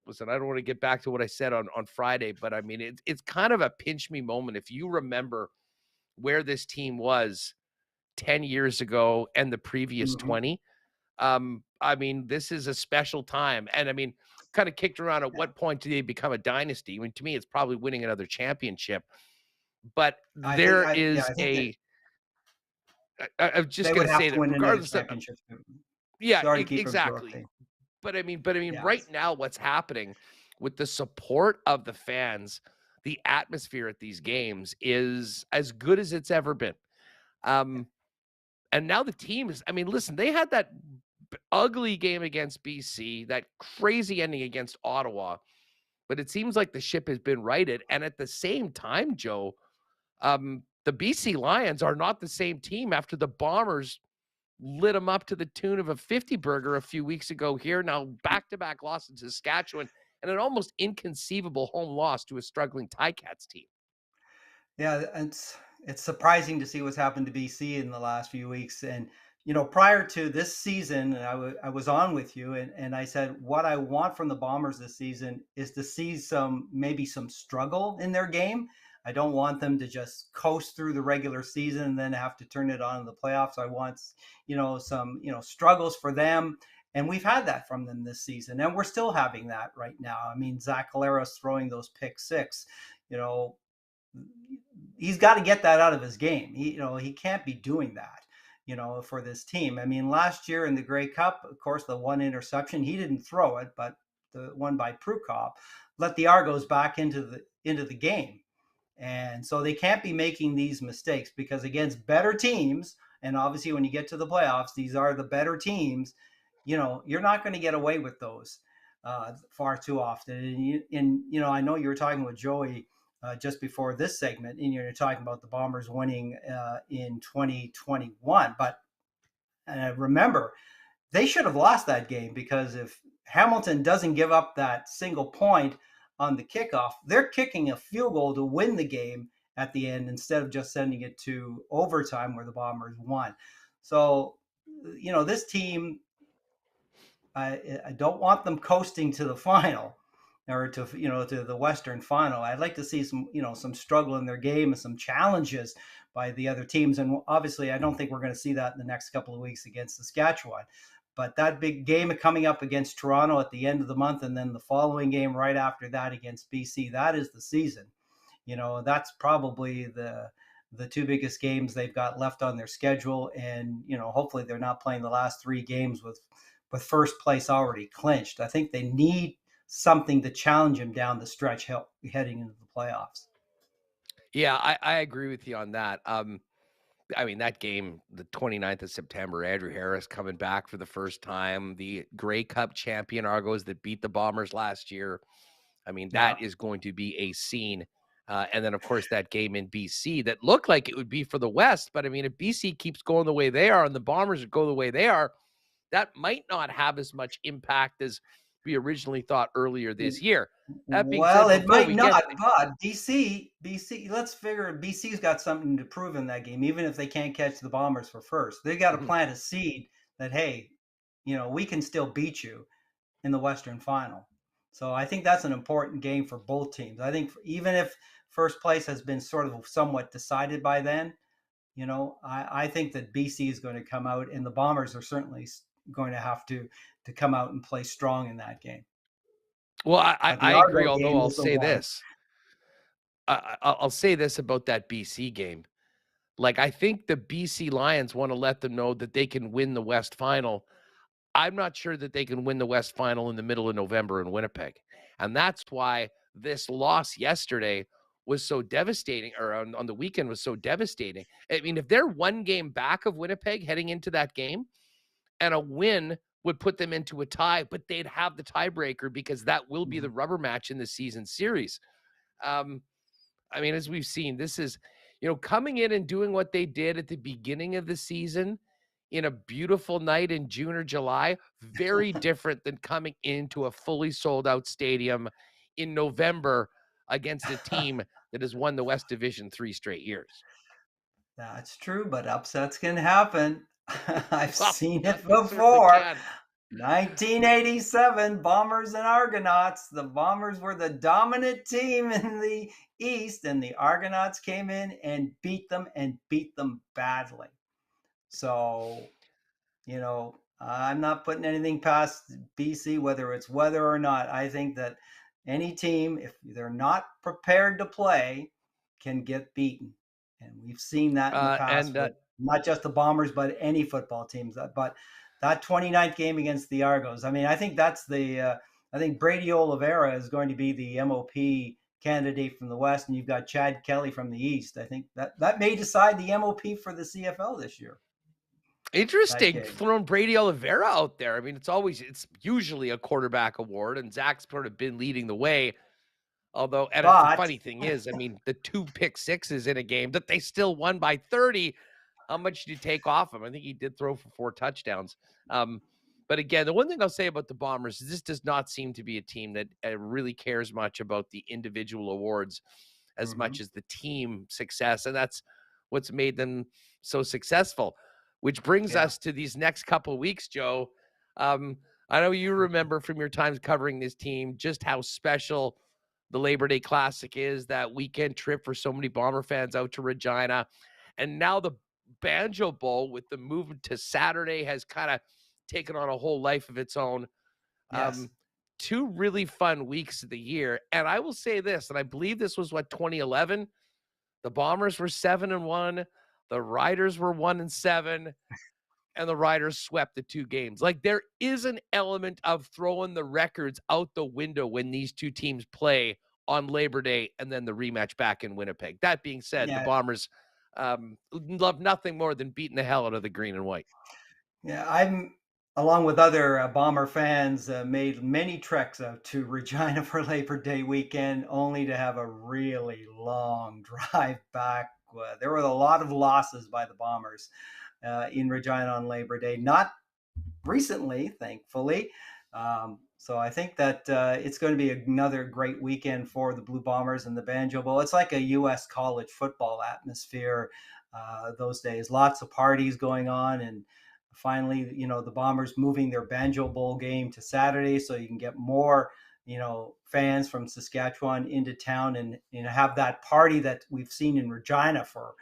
Listen, I don't want to get back to what I said on Friday, but I mean, it's kind of a pinch me moment. If you remember where this team was 10 years ago and the previous Mhm. 20, I mean, this is a special time. And I mean, kind of kicked around at what point do they become a dynasty? I mean, to me, it's probably winning another championship. But I think, there is I think that I'm just they going would to have say to that win another regardless of, championship. yeah, Sorry to keep exactly. interrupting. But I mean, Yeah. right now, what's happening with the support of the fans, the atmosphere at these games is as good as it's ever been. And now the team is, I mean, listen, they had that ugly game against BC, that crazy ending against Ottawa, but it seems like the ship has been righted. And at the same time, Joe, the BC Lions are not the same team after the Bombers lit them up to the tune of a 50 burger a few weeks ago here. Now back-to-back loss in Saskatchewan and an almost inconceivable home loss to a struggling Ticats team. Yeah, it's surprising to see what's happened to BC in the last few weeks. And prior to this season, I was on with you, and I said what I want from the Bombers this season is to see maybe some struggle in their game. I don't want them to just coast through the regular season and then have to turn it on in the playoffs. I want some struggles for them. And we've had that from them this season, and we're still having that right now. I mean, Zach Collaros throwing those pick six, he's got to get that out of his game. He can't be doing that, for this team. I mean, last year in the Grey Cup, of course, the one interception, he didn't throw it, but the one by Prukop let the Argos back into the game. And so they can't be making these mistakes, because against better teams, and obviously when you get to the playoffs, these are the better teams, you're not going to get away with those far too often. And I know you were talking with Joey just before this segment, and you're talking about the Bombers winning in 2021. But remember, they should have lost that game, because if Hamilton doesn't give up that single point on the kickoff, they're kicking a field goal to win the game at the end instead of just sending it to overtime where the Bombers won. So, this team, I don't want them coasting to the final, or to the Western final. I'd like to see some struggle in their game and some challenges by the other teams. And obviously, I don't think we're going to see that in the next couple of weeks against Saskatchewan. But that big game coming up against Toronto at the end of the month, and then the following game right after that against BC, that is the season. That's probably the two biggest games they've got left on their schedule. And, hopefully they're not playing the last three games with first place already clinched. I think they need something to challenge him down the stretch heading into the playoffs. Yeah, I agree with you on that. I mean, that game, the 29th of September, Andrew Harris coming back for the first time, the Grey Cup champion Argos that beat the Bombers last year. I mean, that is going to be a scene. And then, of course, that game in BC that looked like it would be for the West. But, I mean, if BC keeps going the way they are and the Bombers go the way they are, that might not have as much impact as we originally thought earlier this year. That being Well, said, it before might we not, get but BC, let's figure BC's got something to prove in that game, even if they can't catch the Bombers for first. They got to plant a seed that, hey, we can still beat you in the Western Final. So I think that's an important game for both teams. I think even if first place has been sort of somewhat decided by then, I think that BC is going to come out, and the Bombers are certainly going to have to come out and play strong in that game. Well, But the I agree, Argo although game I'll is the say one. this. I'll say this about that BC game. Like, I think the BC Lions want to let them know that they can win the West Final. I'm not sure that they can win the West Final in the middle of November in Winnipeg. And that's why this loss yesterday was so devastating, or on the weekend was so devastating. I mean, if they're one game back of Winnipeg heading into that game, and a win would put them into a tie, but they'd have the tiebreaker because that will be the rubber match in the season series. I mean, as we've seen, this is, coming in and doing what they did at the beginning of the season in a beautiful night in June or July, very different than coming into a fully sold out stadium in November against a team that has won the West Division 3 straight years. That's true, but upsets can happen. I've seen it They certainly before. can. 1987, Bombers and Argonauts. The Bombers were the dominant team in the East, and the Argonauts came in and beat them badly. So, I'm not putting anything past BC, whether it's weather or not. I think that any team, if they're not prepared to play, can get beaten. And we've seen that in the past with not just the Bombers, but any football teams. But that 29th game against the Argos, I mean, I think that's I think Brady Oliveira is going to be the MOP candidate from the West, and you've got Chad Kelly from the East. I think that may decide the MOP for the CFL this year. Interesting, throwing Brady Oliveira out there. I mean, it's usually a quarterback award, and Zach's sort of been leading the way. Although, and the funny thing is, I mean, the 2 pick-sixes in a game that they still won by 30. How much did you take off him? I think he did throw for 4 touchdowns. But again, the one thing I'll say about the Bombers is this does not seem to be a team that really cares much about the individual awards as much as the team success. And that's what's made them so successful, which brings us to these next couple of weeks, Joe. I know you remember from your times covering this team just how special the Labor Day Classic is, that weekend trip for so many Bomber fans out to Regina. And now the Banjo Bowl, with the movement to Saturday, has kind of taken on a whole life of its own. Yes. 2 really fun weeks of the year. And I will say this, and I believe this was 2011. The Bombers were 7-1. The Riders were 1-7. And the Riders swept the 2 games. Like, there is an element of throwing the records out the window when these 2 teams play on Labor Day and then the rematch back in Winnipeg. That being said, the Bombers love nothing more than beating the hell out of the green and white. Yeah, I'm, along with other Bomber fans, made many treks out to Regina for Labor Day weekend, only to have a really long drive back. There were a lot of losses by the Bombers in Regina on Labor Day. Not recently, thankfully. So I think that it's going to be another great weekend for the Blue Bombers and the Banjo Bowl. It's like a U.S. college football atmosphere those days. Lots of parties going on, and finally, the Bombers moving their Banjo Bowl game to Saturday so you can get more, fans from Saskatchewan into town and have that party that we've seen in Regina for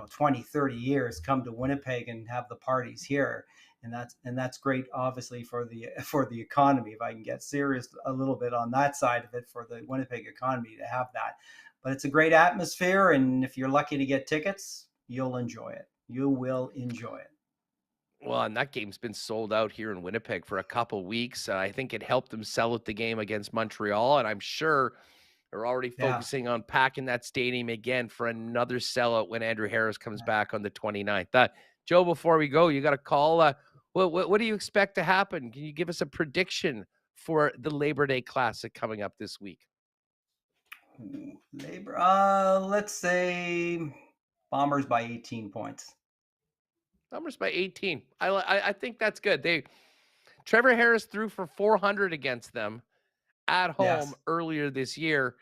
20, 30 years come to Winnipeg and have the parties here. And that's great, obviously, for the economy. If I can get serious a little bit on that side of it, for the Winnipeg economy to have that. But it's a great atmosphere, and if you're lucky to get tickets, you'll enjoy it. You will enjoy it. Well, and that game's been sold out here in Winnipeg for a couple weeks. I think it helped them sell at the game against Montreal, and I'm sure they're already focusing on packing that stadium again for another sellout when Andrew Harris comes back on the 29th. Joe, before we go, you got a call. What do you expect to happen? Can you give us a prediction for the Labor Day Classic coming up this week? Let's say Bombers by 18 points. Bombers by 18. I think that's good. Trevor Harris threw for 400 against them at home Yes. earlier this year,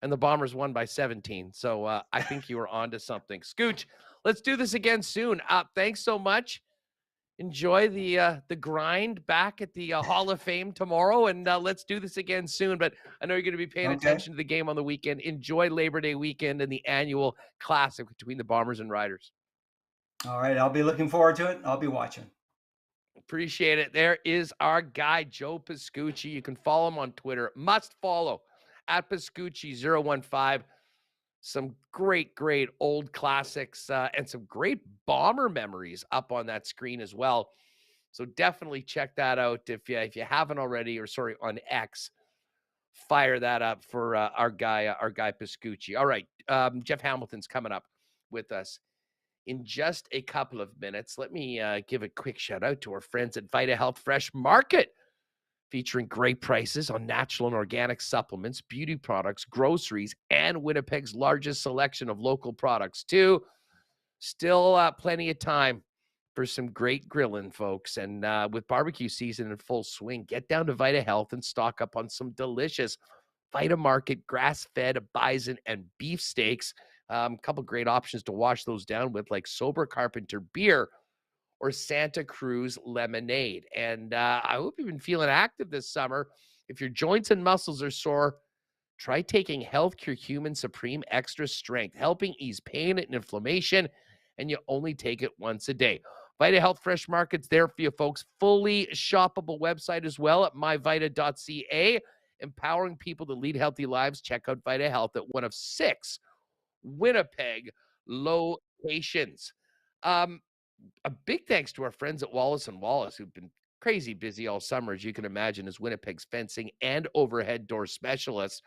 and the Bombers won by 17. So I think you were onto something. Scooch, let's do this again soon. Thanks so much. Enjoy the grind back at the Hall of Fame tomorrow, and let's do this again soon. But I know you're going to be paying attention to the game on the weekend. Enjoy Labor Day weekend and the annual classic between the Bombers and Riders. All right, I'll be looking forward to it. I'll be watching. Appreciate it. There is our guy, Joe Pascucci. You can follow him on Twitter. Must follow at Pascucci015. Some great old classics and some great Bomber memories up on that screen as well. So definitely check that out if you haven't already, or sorry, on X. Fire that up for our guy Pascucci. All right, Jeff Hamilton's coming up with us in just a couple of minutes. Let me give a quick shout out to our friends at Vita Health Fresh Market, featuring great prices on natural and organic supplements, beauty products, groceries, and Winnipeg's largest selection of local products too. Still plenty of time for some great grilling, folks. And with barbecue season in full swing, get down to Vita Health and stock up on some delicious Vita Market grass-fed bison and beef steaks. A couple great options to wash those down with, like Sober Carpenter beer or Santa Cruz lemonade. And I hope you've been feeling active this summer. If your joints and muscles are sore, try taking Healthcare Human Supreme Extra Strength, helping ease pain and inflammation, and you only take it once a day. Vita Health Fresh Market's there for you, folks. Fully shoppable website as well at myvita.ca, empowering people to lead healthy lives. Check out Vita Health at one of 6 Winnipeg locations. A big thanks to our friends at Wallace & Wallace, who've been crazy busy all summer, as you can imagine, as Winnipeg's fencing and overhead door specialists,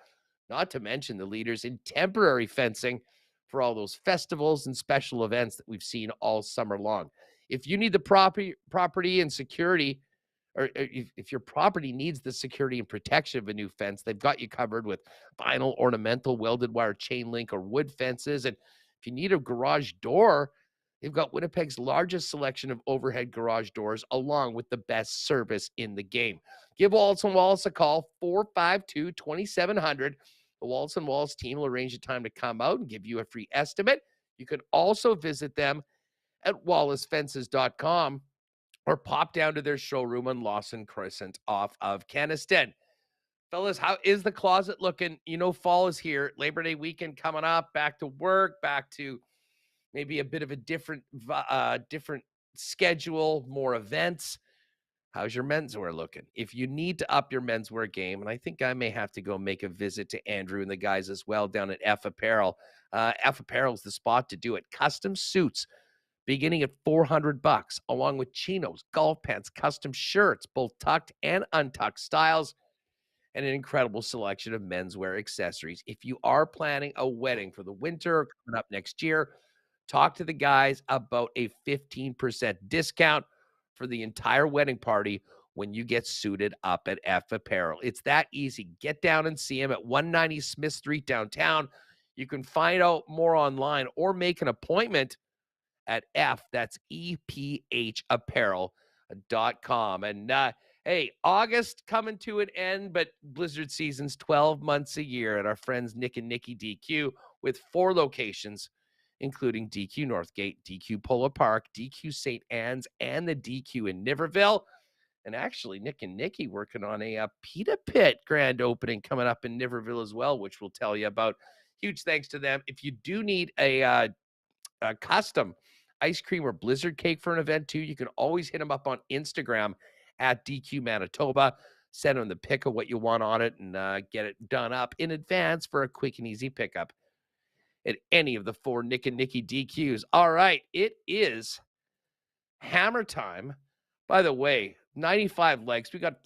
not to mention the leaders in temporary fencing for all those festivals and special events that we've seen all summer long. If you need the property and security, or if your property needs the security and protection of a new fence, they've got you covered with vinyl, ornamental, welded wire, chain link, or wood fences. And if you need a garage door, they've got Winnipeg's largest selection of overhead garage doors, along with the best service in the game. Give Wallace & Wallace a call, 452-2700. The Wallace & Wallace team will arrange a time to come out and give you a free estimate. You can also visit them at wallacefences.com or pop down to their showroom on Lawson Crescent off of Kenaston. Fellas, how is the closet looking? You know, fall is here. Labor Day weekend coming up. Back to work, back to maybe a bit of a different schedule, more events. How's your menswear looking? If you need to up your menswear game, and I think I may have to go make a visit to Andrew and the guys as well down at F Apparel. F Apparel is the spot to do it. Custom suits beginning at $400, along with chinos, golf pants, custom shirts, both tucked and untucked styles, and an incredible selection of menswear accessories. If you are planning a wedding for the winter coming up next year, talk to the guys about a 15% discount for the entire wedding party when you get suited up at F Apparel. It's that easy. Get down and see them at 190 Smith Street downtown. You can find out more online or make an appointment at that's EPHapparel.com. And hey, August coming to an end, but Blizzard season's 12 months a year at our friends Nick and Nikki DQ, with 4 locations, including DQ Northgate, DQ Polo Park, DQ St. Anne's, and the DQ in Niverville. And actually, Nick and Nikki working on a Pita Pit grand opening coming up in Niverville as well, which we'll tell you about. Huge thanks to them. If you do need a custom ice cream or blizzard cake for an event too, you can always hit them up on Instagram at DQ Manitoba. Send them the pic of what you want on it and get it done up in advance for a quick and easy pickup at any of the 4 Nick and Nikki DQs. All right, it is hammer time. By the way, 95 likes. We got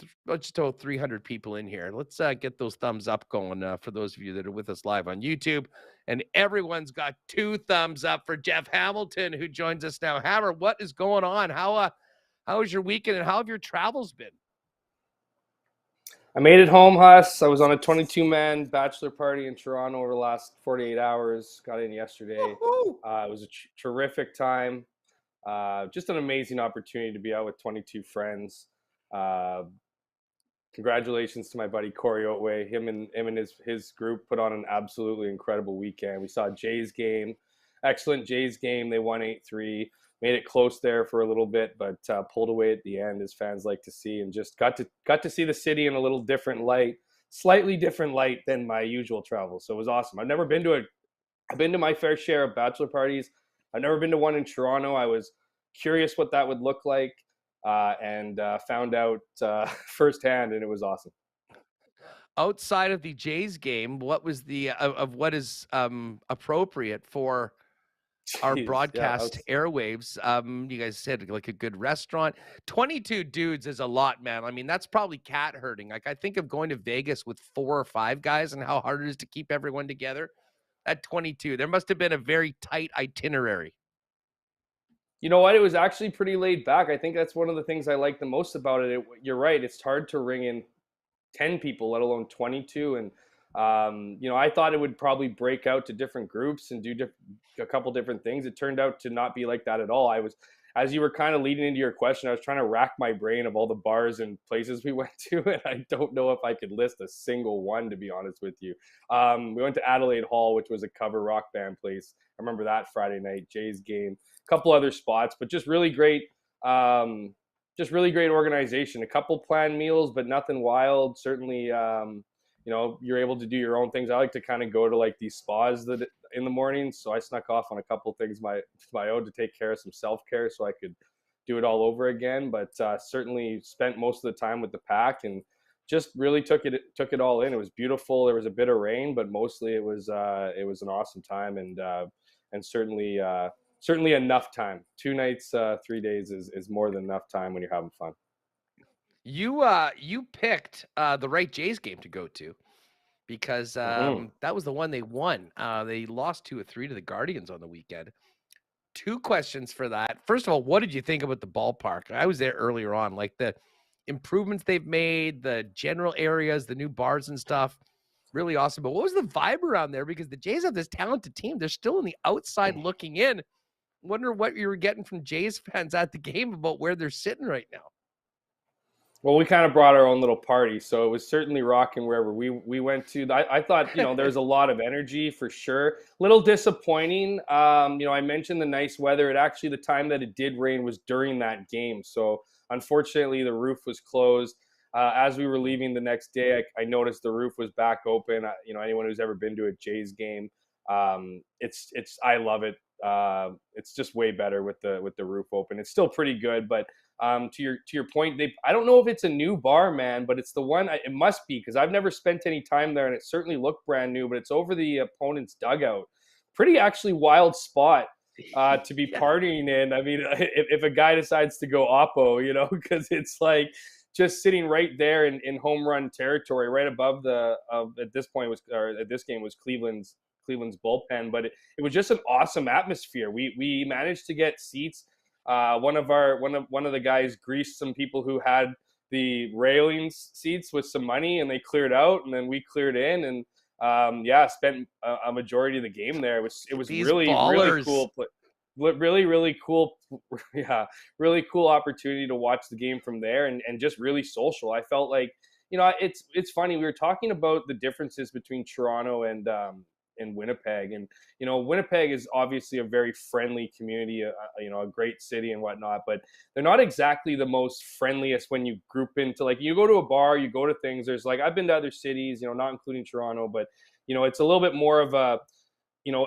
just over 300 people in here. Let's get those thumbs up going for those of you that are with us live on YouTube. And everyone's got 2 thumbs up for Jeff Hamilton, who joins us now. Hammer, what is going on? How was your weekend and how have your travels been? I made it home, Huss. I was on a 22-man bachelor party in Toronto over the last 48 hours. Got in yesterday. It was a terrific time. Just an amazing opportunity to be out with 22 friends. Congratulations to my buddy Corey Otway. Him and his group put on an absolutely incredible weekend. We saw Jays game, excellent Jays game. They won 8-3, made it close there for a little bit, but pulled away at the end, as fans like to see, and just got to see the city in a little different light, slightly different light than my usual travel. So it was awesome. I've been to my fair share of bachelor parties. I've never been to one in Toronto. I was curious what that would look like. And found out firsthand, and it was awesome. Outside of the Jays game, what was the of what is appropriate for our broadcast airwaves? You guys said like a good restaurant. 22 dudes is a lot, man. I mean, that's probably cat herding. Like, I think of going to Vegas with 4 or 5 guys and how hard it is to keep everyone together. At 22, there must have been a very tight itinerary. You know what? It was actually pretty laid back. I think that's one of the things I like the most about it. You're right. It's hard to ring in 10 people, let alone 22. And, I thought it would probably break out to different groups and do a couple different things. It turned out to not be like that at all. As you were kind of leading into your question, I was trying to rack my brain of all the bars and places we went to, and I don't know if I could list a single one, to be honest with you. We went to Adelaide Hall, which was a cover rock band place. I remember that Friday night, Jays game. Couple other spots, but just really great organization. A couple planned meals, but nothing wild. Certainly, you're able to do your own things. I like to kind of go to like these spas in the morning, so I snuck off on a couple things my own to take care of some self-care, so I could do it all over again. But certainly spent most of the time with the pack and just really took it all in. It was beautiful. There was a bit of rain, but mostly it was an awesome time, and certainly enough time. 2 nights, 3 days is more than enough time when you're having fun. You picked the right Jays game to go to because that was the one they won. They lost 2-3 to the Guardians on the weekend. 2 questions for that. First of all, what did you think about the ballpark? I was there earlier on, like the improvements they've made, the general areas, the new bars and stuff. Really awesome. But what was the vibe around there? Because the Jays have this talented team. They're still on the outside looking in. Wonder what you were getting from Jays fans at the game about where they're sitting right now. Well, we kind of brought our own little party, so it was certainly rocking wherever we went to. I thought, there's a lot of energy for sure. Little disappointing. I mentioned the nice weather. The time that it did rain was during that game. So unfortunately, the roof was closed. As we were leaving the next day, I noticed the roof was back open. Anyone who's ever been to a Jays game, I love it. It's just way better with the roof open. It's still pretty good, but to your point, I don't know if it's a new bar, man, but it's the one. It must be, because I've never spent any time there, and it certainly looked brand new. But it's over the opponent's dugout. Pretty actually wild spot to be partying in. I mean, if a guy decides to go oppo, because it's like just sitting right there in home run territory, right above at this game was Cleveland's bullpen. But it was just an awesome atmosphere. We managed to get seats. One of the guys greased some people who had the railings seats with some money, and they cleared out, and then we cleared in, and spent a majority of the game there. It was really cool. Really cool. Yeah, really cool opportunity to watch the game from there, and just really social. I felt like, it's funny. We were talking about the differences between Toronto and Winnipeg, and Winnipeg is obviously a very friendly community, a great city and whatnot, but they're not exactly the most friendliest when you group into, like, you go to a bar, you go to things. There's like, I've been to other cities, not including Toronto, but it's a little bit more of a,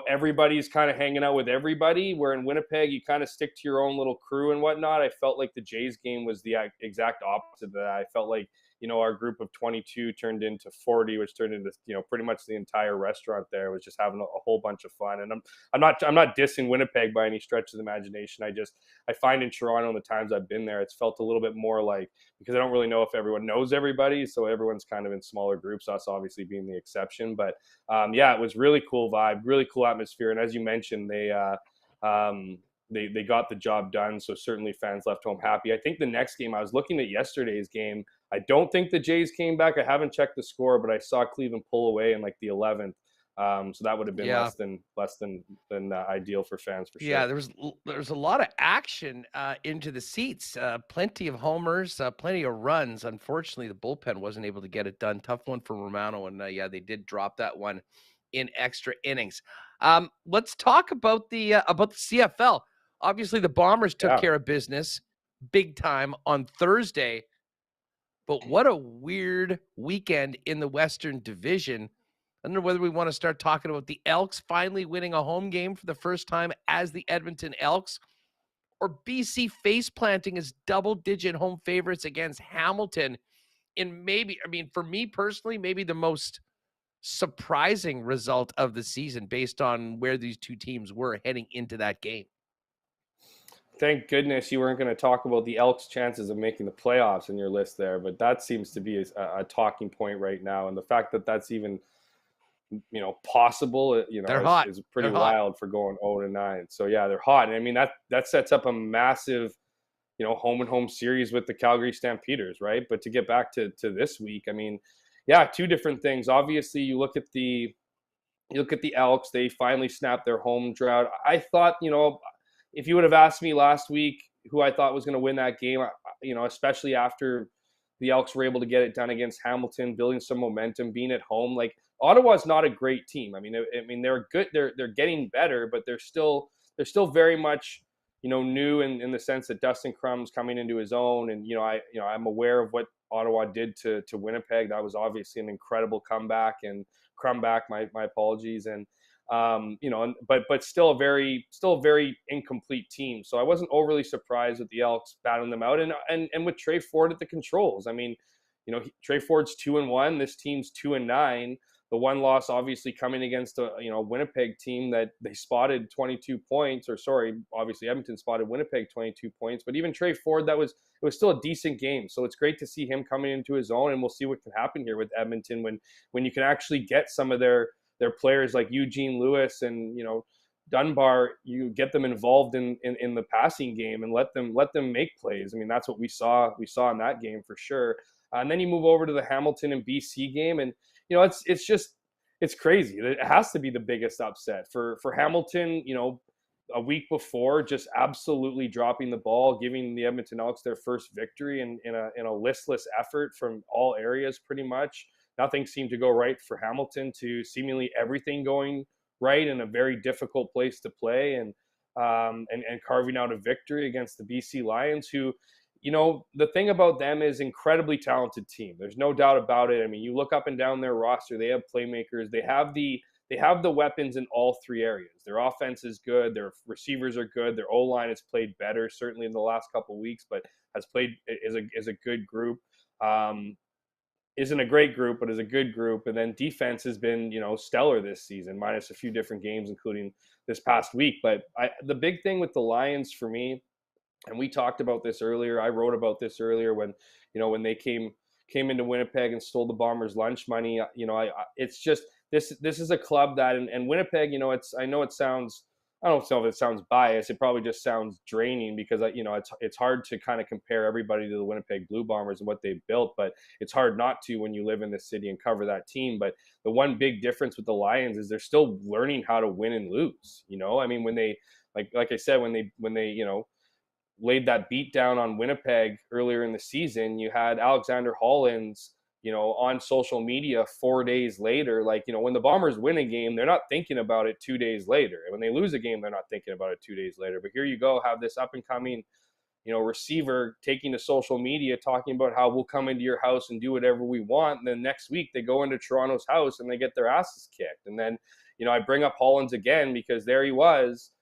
everybody's kind of hanging out with everybody, where in Winnipeg, you kind of stick to your own little crew and whatnot. I felt like the Jays game was the exact opposite of that. I felt like, our group of 22 turned into 40, which turned into, pretty much the entire restaurant there was just having a whole bunch of fun. And I'm not dissing Winnipeg by any stretch of the imagination. I find in Toronto, in the times I've been there, it's felt a little bit more like, because I don't really know if everyone knows everybody, so everyone's kind of in smaller groups, us obviously being the exception. But it was really cool vibe, really cool atmosphere. And as you mentioned, they got the job done, so certainly fans left home happy. I think the next game, I was looking at yesterday's game, I don't think the Jays came back. I haven't checked the score, but I saw Cleveland pull away in like the 11th. So that would have been Yeah. less than ideal for fans for sure. Yeah, there's a lot of action into the seats. Plenty of homers, plenty of runs. Unfortunately, the bullpen wasn't able to get it done. Tough one for Romano, and yeah, they did drop that one in extra innings. Let's talk about the CFL. Obviously, the Bombers took care of business big time on Thursday, but what a weird weekend in the Western Division. I don't know whether we want to start talking about the Elks finally winning a home game for the first time as the Edmonton Elks, or BC face planting as double-digit home favorites against Hamilton in maybe, I mean, for me personally, maybe the most surprising result of the season based on where these two teams were heading into that game. Thank goodness you weren't going to talk about the Elks' chances of making the playoffs in your list there, but that seems to be a talking point right now. And the fact that that's even, possible, is pretty wild for going 0-9. So yeah, they're hot. And I mean, that sets up a massive, home and home series with the Calgary Stampeders, right? But to get back to this week, I mean, yeah, two different things. Obviously, you look at the Elks, they finally snapped their home drought. I thought, if you would have asked me last week who I thought was going to win that game, especially after the Elks were able to get it done against Hamilton, building some momentum, being at home, like Ottawa's not a great team. I mean, they're good. They're getting better, but they're still very much, new in the sense that Dustin Crum's coming into his own. And, I'm aware of what Ottawa did to Winnipeg. That was obviously an incredible comeback, and Crumback, my apologies. And, but still a very incomplete team. So I wasn't overly surprised with the Elks battling them out, and with Trey Ford at the controls. I mean, Trey Ford's 2-1. This team's 2-9. The one loss obviously coming against a Winnipeg team that they spotted 22 points, obviously Edmonton spotted Winnipeg 22 points. But even Trey Ford, it was still a decent game. So it's great to see him coming into his own, and we'll see what can happen here with Edmonton when you can actually get some of their players like Eugene Lewis and Dunbar, you get them involved in the passing game and let them make plays. I mean, that's what we saw in that game for sure. And then you move over to the Hamilton and BC game, and it's crazy. It has to be the biggest upset for Hamilton. A week before, just absolutely dropping the ball, giving the Edmonton Elks their first victory in a listless effort from all areas, pretty much. Nothing seemed to go right for Hamilton, to seemingly everything going right in a very difficult place to play, and carving out a victory against the BC Lions, who, the thing about them is incredibly talented team. There's no doubt about it. I mean, you look up and down their roster, they have playmakers, they have the weapons in all three areas. Their offense is good, their receivers are good, their O-line has played better, certainly in the last couple of weeks, but is a good group. Isn't a great group, but is a good group. And then defense has been, stellar this season, minus a few different games, including this past week. But the big thing with the Lions for me, and we talked about this earlier, I wrote about this earlier when they came into Winnipeg and stole the Bombers' lunch money. It's just this is a club that, and Winnipeg, I know it sounds, I don't know if it sounds biased. It probably just sounds draining because, it's hard to kind of compare everybody to the Winnipeg Blue Bombers and what they've built, but it's hard not to when you live in this city and cover that team. But the one big difference with the Lions is they're still learning how to win and lose. I mean, when they, like I said, when they laid that beat down on Winnipeg earlier in the season, you had Alexander Hollins, on social media 4 days later. When the Bombers win a game, they're not thinking about it 2 days later. And when they lose a game, they're not thinking about it 2 days later. But here you go, have this up and coming, receiver taking to social media, talking about how we'll come into your house and do whatever we want. And then next week they go into Toronto's house and they get their asses kicked. And then, I bring up Hollins again because there he was,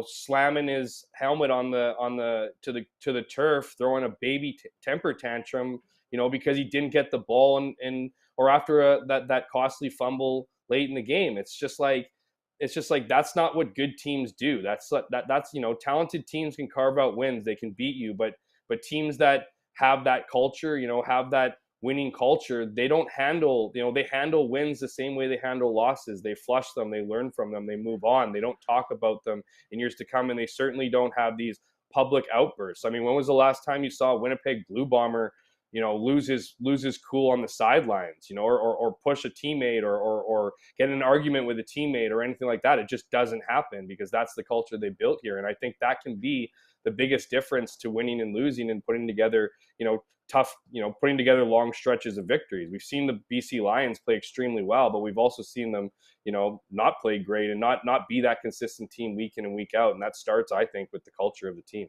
slamming his helmet to the turf, throwing a baby temper tantrum, because he didn't get the ball or after that costly fumble late in the game. It's just like that's not what good teams do. That's talented teams can carve out wins, they can beat you, but teams that have that culture, have that winning culture, they don't handle, they handle wins the same way they handle losses. They flush them, they learn from them, they move on. They don't talk about them in years to come, and they certainly don't have these public outbursts. I mean, when was the last time you saw a Winnipeg Blue Bomber, loses cool on the sidelines, or push a teammate or get in an argument with a teammate or anything like that. It just doesn't happen because that's the culture they built here. And I think that can be the biggest difference to winning and losing and putting together, tough, putting together long stretches of victories. We've seen the BC Lions play extremely well, but we've also seen them, not play great and not be that consistent team week in and week out. And that starts, I think, with the culture of the team.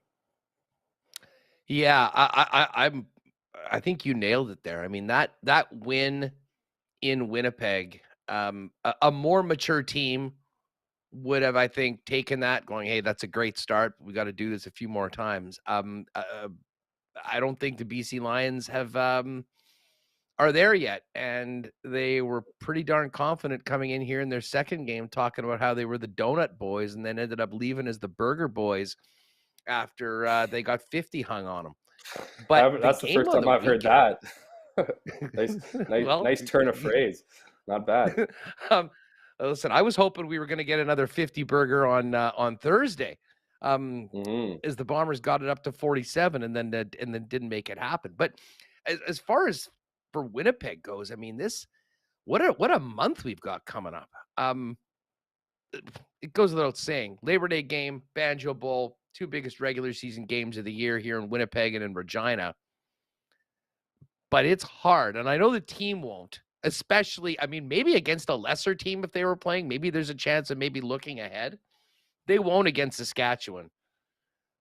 Yeah, I think you nailed it there. I mean, that win in Winnipeg, a more mature team would have, I think, taken that going, hey, that's a great start. We got to do this a few more times. I don't think the BC Lions have are there yet. And they were pretty darn confident coming in here in their second game, talking about how they were the donut boys and then ended up leaving as the burger boys after they got 50 hung on them. But that's the first time I've heard that. Nice turn of phrase. Not bad. Listen, I was hoping we were going to get another 50 burger on Thursday, as the Bombers got it up to 47 and then didn't make it happen. But as far as for Winnipeg goes, I mean, what a month we've got coming up. It goes without saying, Labor Day game, Banjo Bowl, 2 biggest regular season games of the year here in Winnipeg and in Regina. But it's hard, and I know the team won't, especially, I mean, maybe against a lesser team if they were playing. Maybe there's a chance of maybe looking ahead. They won't against Saskatchewan.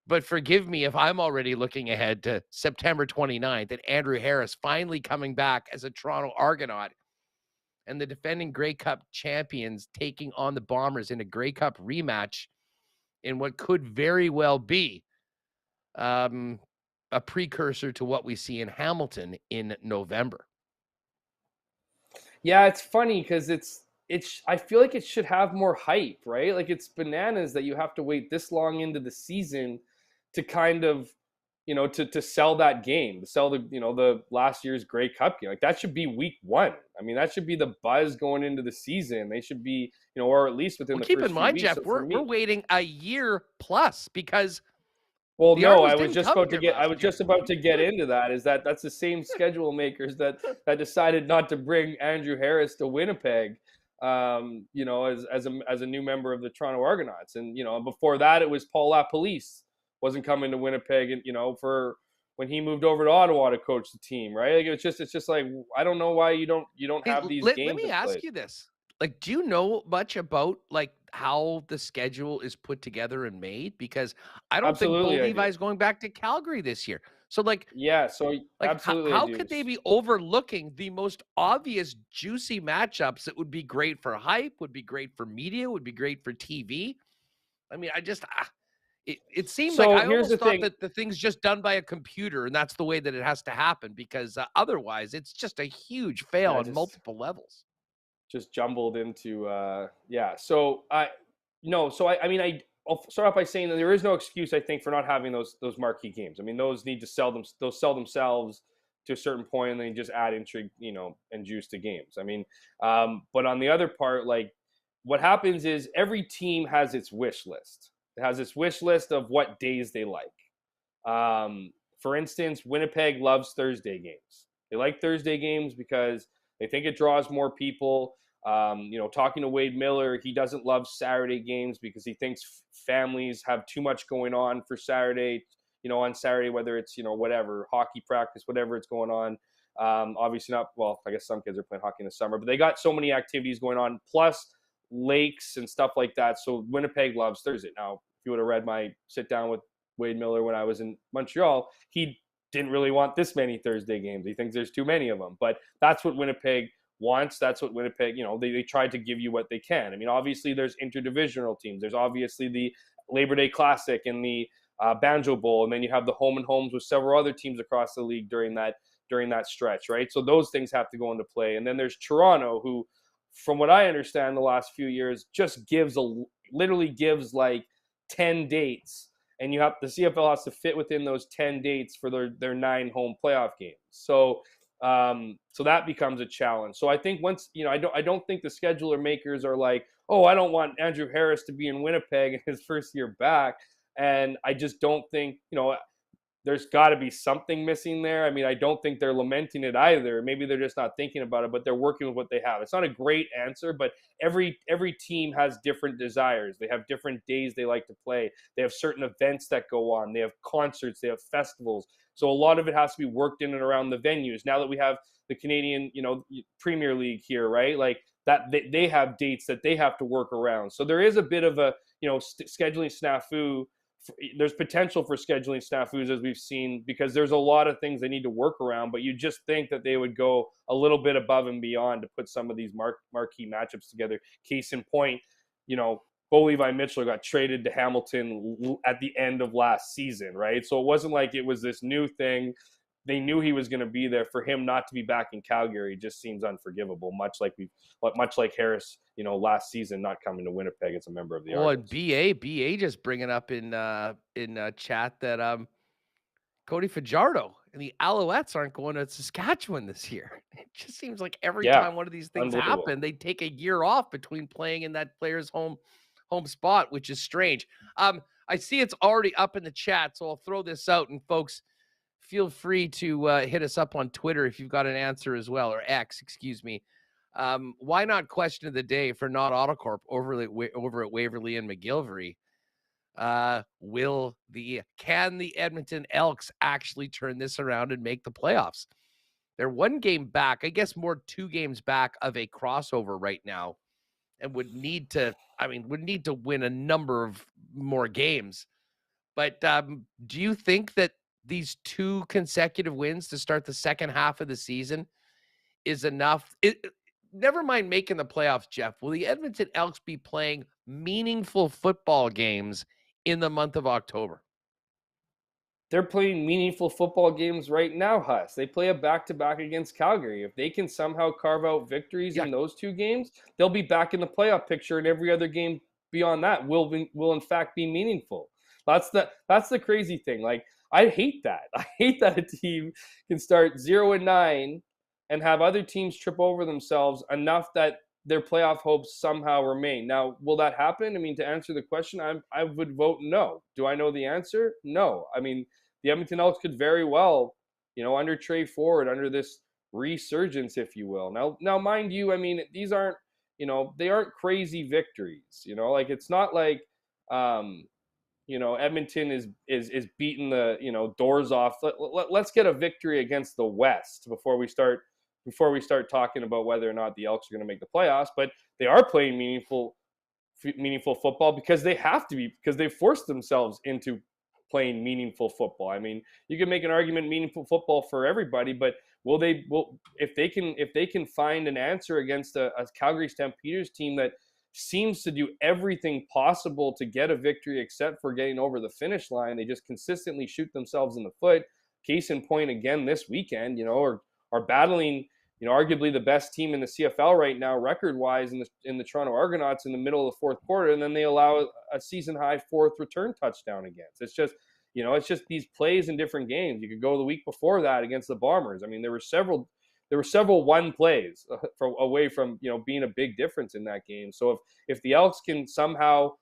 But forgive me if I'm already looking ahead to September 29th and Andrew Harris finally coming back as a Toronto Argonaut and the defending Grey Cup champions taking on the Bombers in a Grey Cup rematch in what could very well be a precursor to what we see in Hamilton in November. Yeah, it's funny because I feel like it should have more hype, right? Like, it's bananas that you have to wait this long into the season to kind of, to sell that game, to sell the last year's Grey Cup game. Like, that should be week 1. I mean, that should be the buzz going into the season. They should be, or at least within the keep first in mind, few weeks. Jeff, we're waiting a year plus because. Well, no, I was just about to get into that. That's the same schedule makers that decided not to bring Andrew Harris to Winnipeg, as a new member of the Toronto Argonauts. And, before that, it was Paul LaPolice wasn't coming to Winnipeg, and, for when he moved over to Ottawa to coach the team, right? Like, it's just like, I don't know why you don't have these games. Let me ask you this. Like, do you know much about like how the schedule is put together and made? Because I don't think Bo Levi is going back to Calgary this year. So absolutely. How could they be overlooking the most obvious juicy matchups that would be great for hype, would be great for media, would be great for TV? I mean, it seemed like I almost thought that the thing's just done by a computer and that's the way that it has to happen because otherwise it's just a huge fail on multiple levels. Just jumbled into I'll start off by saying that there is no excuse, I think, for not having those marquee games. I mean, those need to sell themselves to a certain point and then just add intrigue, and juice to games. I mean, but on the other part, like, what happens is every team has its wish list. It has its wish list of what days they like. For instance, Winnipeg loves Thursday games. They like Thursday games because they think it draws more people. Talking to Wade Miller, he doesn't love Saturday games because he thinks families have too much going on for Saturday, on Saturday, whether it's, whatever, hockey practice, whatever it's going on. Obviously not, well, I guess some kids are playing hockey in the summer, but they got so many activities going on, plus lakes and stuff like that. So Winnipeg loves Thursday. Now, if you would have read my sit down with Wade Miller when I was in Montreal, he didn't really want this many Thursday games. He thinks there's too many of them, but that's what Winnipeg wants. That's what Winnipeg, they tried to give you what they can. I mean, obviously there's interdivisional teams. There's obviously the Labor Day Classic and the Banjo Bowl, and then you have the home and homes with several other teams across the league during that stretch, right? So those things have to go into play. And then there's Toronto, who, from what I understand, the last few years just literally gives like 10 dates, and the CFL has to fit within those 10 dates for their 9 home playoff games. So that becomes a challenge. So I think once, I don't think the scheduler makers are like, oh, I don't want Andrew Harris to be in Winnipeg in his first year back. And I just don't think, there's got to be something missing there. I mean, I don't think they're lamenting it either. Maybe they're just not thinking about it, but they're working with what they have. It's not a great answer, but every team has different desires. They have different days they like to play. They have certain events that go on. They have concerts. They have festivals. So a lot of it has to be worked in and around the venues. Now that we have the Canadian, Premier League here, right? Like that, they have dates that they have to work around. So there is a bit of a, scheduling snafu. There's potential for scheduling snafus, as we've seen, because there's a lot of things they need to work around, but you just think that they would go a little bit above and beyond to put some of these marquee matchups together. Case in point, Bo Levi Mitchell got traded to Hamilton at the end of last season, right? So it wasn't like it was this new thing. They knew he was going to be there. For him not to be back in Calgary just seems unforgivable, much like Harris, last season not coming to Winnipeg as a member of the Argos. And BA just bringing up in chat that Cody Fajardo and the Alouettes aren't going to Saskatchewan this year. It just seems like every time one of these things happen, they take a year off between playing in that player's home spot, which is strange. I see it's already up in the chat, so I'll throw this out, and folks, feel free to hit us up on Twitter if you've got an answer as well, or X, excuse me. Why not question of the day for Not Autocorp over at Waverly and McGillivray? Can the Edmonton Elks actually turn this around and make the playoffs? They're one game back, I guess more 2 games back of a crossover right now, and would need to win a number of more games. But do you think that these 2 consecutive wins to start the second half of the season is enough? Never mind making the playoffs, Geoff. Will the Edmonton Elks be playing meaningful football games in the month of October? They're playing meaningful football games right now, Huss. They play a back-to-back against Calgary. If they can somehow carve out victories in those 2 games, they'll be back in the playoff picture, and every other game beyond that will in fact be meaningful. That's the crazy thing. Like, I hate that. I hate that a team can start 0-9 and have other teams trip over themselves enough that their playoff hopes somehow remain. Now, will that happen? I mean, to answer the question, I would vote no. Do I know the answer? No. I mean, the Edmonton Elks could very well, under Trey Ford, under this resurgence, if you will. Now, mind you, I mean, these aren't, they aren't crazy victories. Like, it's not like, Edmonton is beating the doors off. Let's get a victory against the West before we start talking about whether or not the Elks are going to make the playoffs. But they are playing meaningful football because they have to be, because they forced themselves into playing meaningful football. I mean, you can make an argument meaningful football for everybody, but if they can find an answer against a Calgary Stampeders team that seems to do everything possible to get a victory except for getting over the finish line, they just consistently shoot themselves in the foot. Case in point again this weekend, are battling, arguably the best team in the CFL right now, record-wise, in the Toronto Argonauts in the middle of the fourth quarter, and then they allow a season-high 4th return touchdown against. It's just, these plays in different games. You could go the week before that against the Bombers. I mean, there were several one plays away from being a big difference in that game. So if the Elks can somehow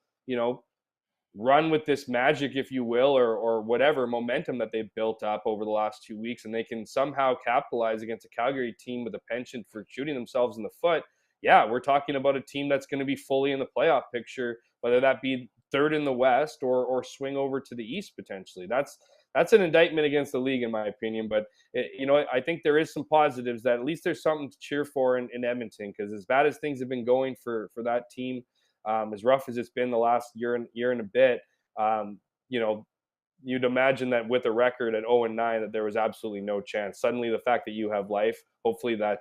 run with this magic, if you will, or whatever momentum that they've built up over the last 2 weeks, and they can somehow capitalize against a Calgary team with a penchant for shooting themselves in the foot, we're talking about a team that's going to be fully in the playoff picture, whether that be 3rd in the West or swing over to the East potentially. That's an indictment against the league, in my opinion. But I think there is some positives that at least there's something to cheer for in Edmonton, because as bad as things have been going for that team, as rough as it's been the last year and a bit, you'd imagine that with a record at 0-9, that there was absolutely no chance. Suddenly, the fact that you have life, hopefully that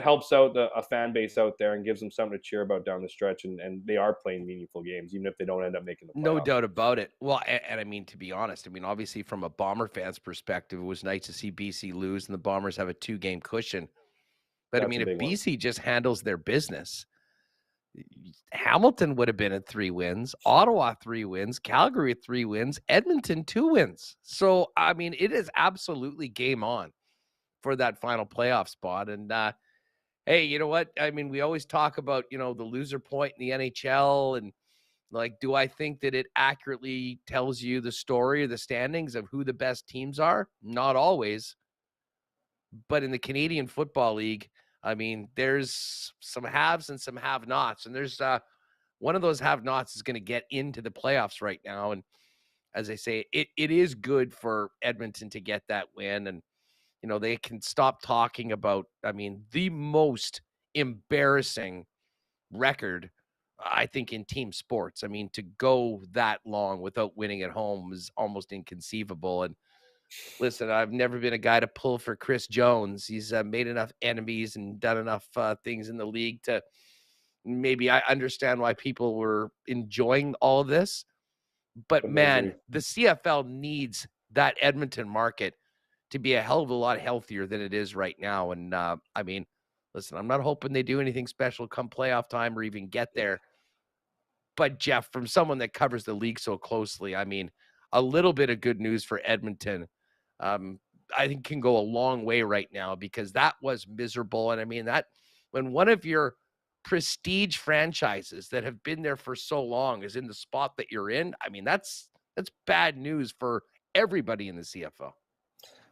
helps out a fan base out there and gives them something to cheer about down the stretch. And they are playing meaningful games, even if they don't end up making the playoffs. No doubt about it. Well, and I mean, to be honest, obviously from a Bomber fan's perspective, it was nice to see BC lose and the Bombers have a 2-game cushion. But if BC just handles their business, Hamilton would have been at 3 wins, Ottawa 3 wins, Calgary 3 wins, Edmonton 2 wins. So, it is absolutely game on for that final playoff spot. And hey, you know what? We always talk about, the loser point in the NHL and Like, do I think that it accurately tells you the story or the standings of who the best teams are? Not always. But in the Canadian Football League, I mean, there's some haves and some have-nots. And there's one of those have-nots is going to get into the playoffs right now. And as I say, it is good for Edmonton to get that win. And, you know, they can stop talking about, I mean, the most embarrassing record, I think, in team sports. I mean, to go that long without winning at home is almost inconceivable. And listen, I've never been a guy to pull for Chris Jones. He's made enough enemies and done enough things in the league to maybe I understand why people were enjoying all of this. But man, the CFL needs that Edmonton market to be a hell of a lot healthier than it is right now. And I mean, listen, I'm not hoping they do anything special come playoff time or even get there. But Geoff, from someone that covers the league so closely, I mean, a little bit of good news for Edmonton, I think can go a long way right now, because that was miserable. And I mean, that when one of your prestige franchises that have been there for so long is in the spot that you're in, I mean, that's bad news for everybody in the CFL.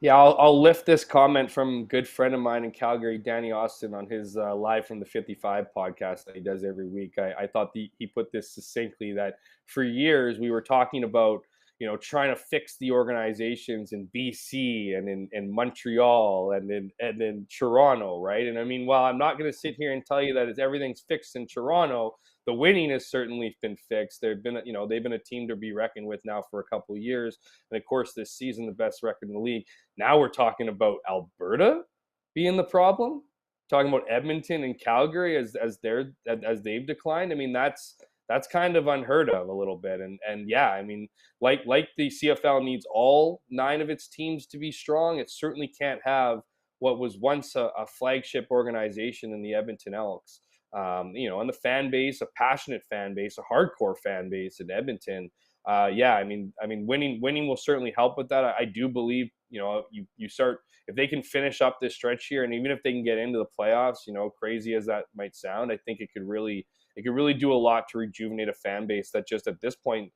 Yeah, I'll lift this comment from a good friend of mine in Calgary, Danny Austin, on his Live from the 55 podcast that he does every week. I thought he put this succinctly, that for years we were talking about, you know, trying to fix the organizations in BC and in Montreal and in Toronto, right? And I mean, while I'm not going to sit here and tell you that everything's fixed in Toronto, the winning has certainly been fixed. They've been a team to be reckoned with now for a couple of years, and of course this season the best record in the league. Now we're talking about Alberta being the problem, talking about Edmonton and Calgary as they've declined. I mean, that's kind of unheard of a little bit. And yeah, I mean, like the CFL needs all 9 of its teams to be strong, it certainly can't have what was once a flagship organization in the Edmonton Elks. You know, and the fan base, a passionate fan base, a hardcore fan base in Edmonton. Yeah, I mean, winning will certainly help with that. I do believe, you know, you start, if they can finish up this stretch here, and even if they can get into the playoffs, you know, crazy as that might sound, I think it could really do a lot to rejuvenate a fan base that just at this point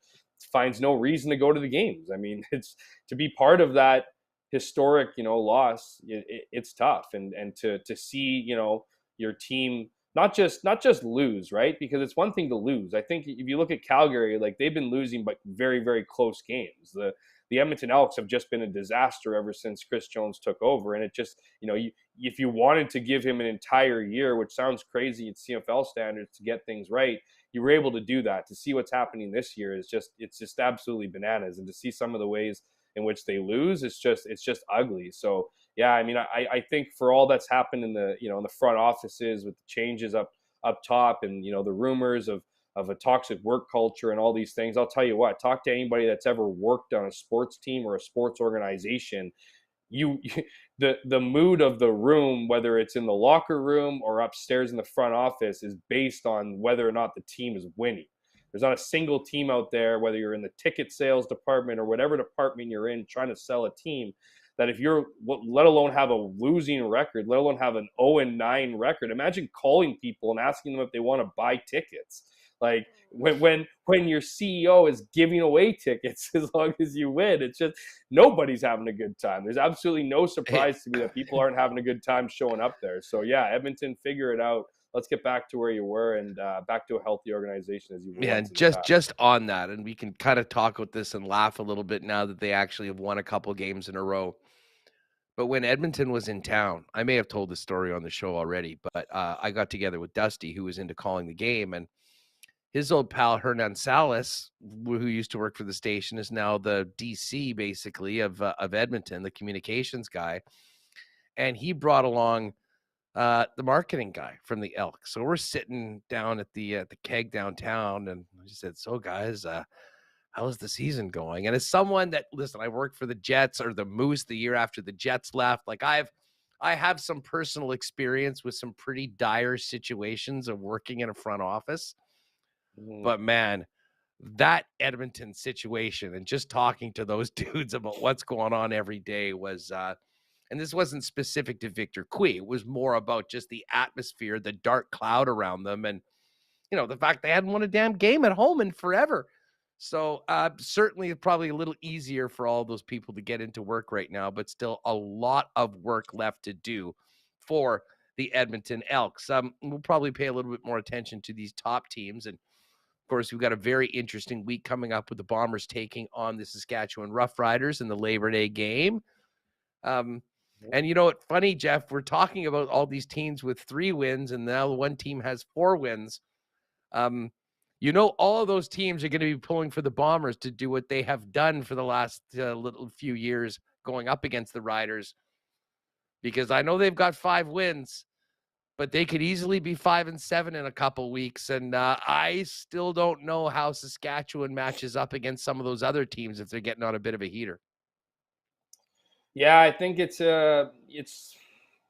finds no reason to go to the games. I mean, it's to be part of that historic, you know, loss. It's tough, and to see, you know, your team not just lose, right? Because it's one thing to lose. I think if you look at Calgary, like, they've been losing but very, very close games. The Edmonton Elks have just been a disaster ever since Chris Jones took over. And it just, you know, if you wanted to give him an entire year, which sounds crazy at CFL standards, to get things right, you were able to do that. To see what's happening this year it's just absolutely bananas. And to see some of the ways in which they lose, it's just ugly. So yeah, I mean, I think for all that's happened in the, you know, in the front offices with the changes up top, and, you know, the rumors of a toxic work culture and all these things, I'll tell you what, talk to anybody that's ever worked on a sports team or a sports organization. The mood of the room, whether it's in the locker room or upstairs in the front office, is based on whether or not the team is winning. There's not a single team out there, whether you're in the ticket sales department or whatever department you're in, trying to sell a team, that if you're, let alone have a losing record, let alone have an 0-9 record, imagine calling people and asking them if they want to buy tickets. Like, when your CEO is giving away tickets as long as you win, it's just, nobody's having a good time. There's absolutely no surprise to me that people aren't having a good time showing up there. So yeah, Edmonton, figure it out. Let's get back to where you were, and back to a healthy organization as you were. Yeah, and just on that, and we can kind of talk about this and laugh a little bit now that they actually have won a couple games in a row. But when Edmonton was in town, I may have told the story on the show already, but I got together with Dusty, who was into calling the game, and his old pal Hernan Salas, who used to work for the station, is now the DC basically of Edmonton, the communications guy, and he brought along the marketing guy from the Elks. So we're sitting down at the keg downtown, and he said, "So guys, how's the season going?" And as someone that, listen, I worked for the Jets or the Moose the year after the Jets left, like I have some personal experience with some pretty dire situations of working in a front office. But man, that Edmonton situation and just talking to those dudes about what's going on every day was, and this wasn't specific to Victor Cui. It was more about just the atmosphere, the dark cloud around them. And the fact they hadn't won a damn game at home in forever. So certainly probably a little easier for all those people to get into work right now, but still a lot of work left to do for the Edmonton Elks. We'll probably pay a little bit more attention to these top teams. And of course, we've got a very interesting week coming up with the Bombers taking on the Saskatchewan Roughriders in the Labor Day game. And you know what, funny, Geoff, we're talking about all these teams with 3 wins, and now one team has 4 wins. All of those teams are going to be pulling for the Bombers to do what they have done for the last little few years going up against the Riders, because I know they've got 5 wins, but they could easily be 5-7 in a couple weeks. And I still don't know how Saskatchewan matches up against some of those other teams if they're getting on a bit of a heater. Yeah, I think it's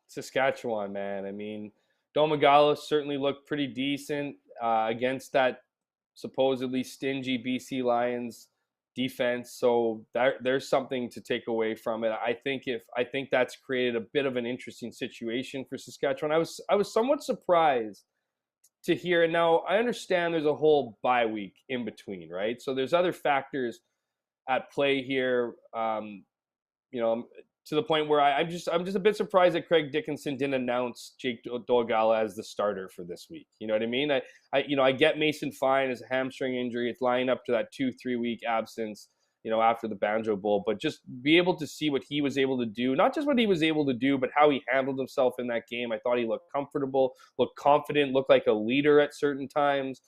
Saskatchewan, man. I mean, Domagala certainly looked pretty decent against that supposedly stingy BC Lions defense. So there's something to take away from it. I think that's created a bit of an interesting situation for Saskatchewan. I was somewhat surprised to hear. And now I understand there's a whole bye week in between, right? So there's other factors at play here. To the point where I'm just a bit surprised that Craig Dickinson didn't announce Jake Dolegala as the starter for this week. You know what I mean? I get Mason Fine as a hamstring injury. It's lining up to that 2-3 week absence, after the Banjo Bowl, but just be able to see what he was able to do, not just what he was able to do, but how he handled himself in that game. I thought he looked comfortable, looked confident, looked like a leader at certain times.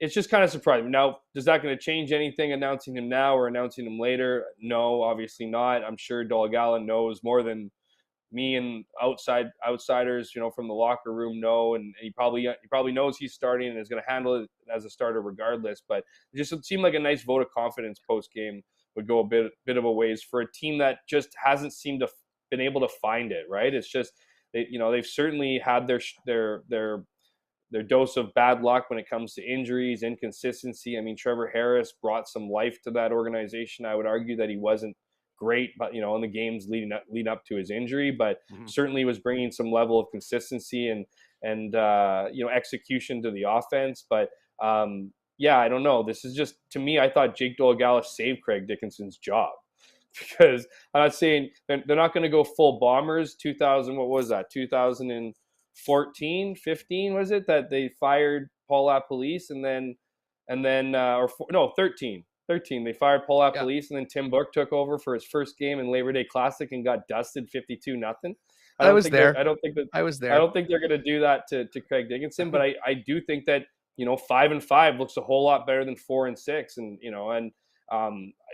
It's just kind of surprising. Now, is that going to change anything announcing him now or announcing him later? No, obviously not. I'm sure Dolegala knows more than me and outsiders, from the locker room know, and he probably knows he's starting and is going to handle it as a starter regardless. But it seemed like a nice vote of confidence post game would go a bit of a ways for a team that just hasn't seemed to been able to find it. Right? It's just they've certainly had their dose of bad luck when it comes to injuries, inconsistency. I mean, Trevor Harris brought some life to that organization. I would argue that he wasn't great, but in the games leading up to his injury, but certainly was bringing some level of consistency and execution to the offense. But I don't know. This is just, to me, I thought Jake Dolegala saved Craig Dickinson's job, because I'm not saying they're not going to go full Bombers. 2014, 15 was it that they fired Paul LaPolice, and then 13 they fired Paul LaPolice, and then Tim Book took over for his first game in Labor Day Classic and got dusted 52-0. I was there. I don't think they're going to do that to Craig Dickinson, but I do think that 5-5 looks a whole lot better than 4-6, and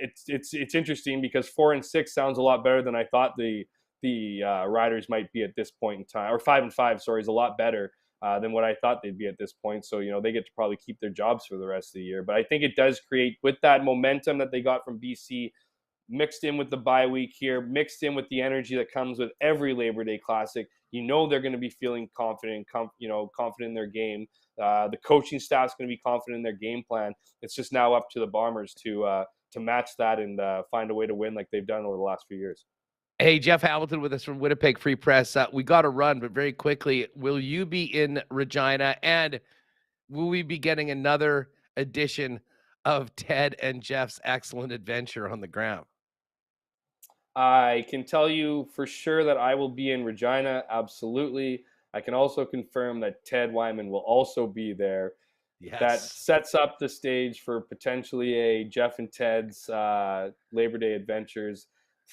it's interesting because 4-6 sounds a lot better than I thought the Riders might be at this point in time, or 5-5, sorry, is a lot better than what I thought they'd be at this point. So, they get to probably keep their jobs for the rest of the year. But I think it does create, with that momentum that they got from BC, mixed in with the bye week here, mixed in with the energy that comes with every Labor Day Classic, they're going to be feeling confident in their game. The coaching staff's going to be confident in their game plan. It's just now up to the Bombers to match that and find a way to win like they've done over the last few years. Hey, Jeff Hamilton with us from Winnipeg Free Press. We got to run, but very quickly, will you be in Regina, and will we be getting another edition of Ted and Jeff's excellent adventure on the ground? I can tell you for sure that I will be in Regina. Absolutely. I can also confirm that Ted Wyman will also be there. Yes. That sets up the stage for potentially a Jeff and Ted's Labor Day Adventures.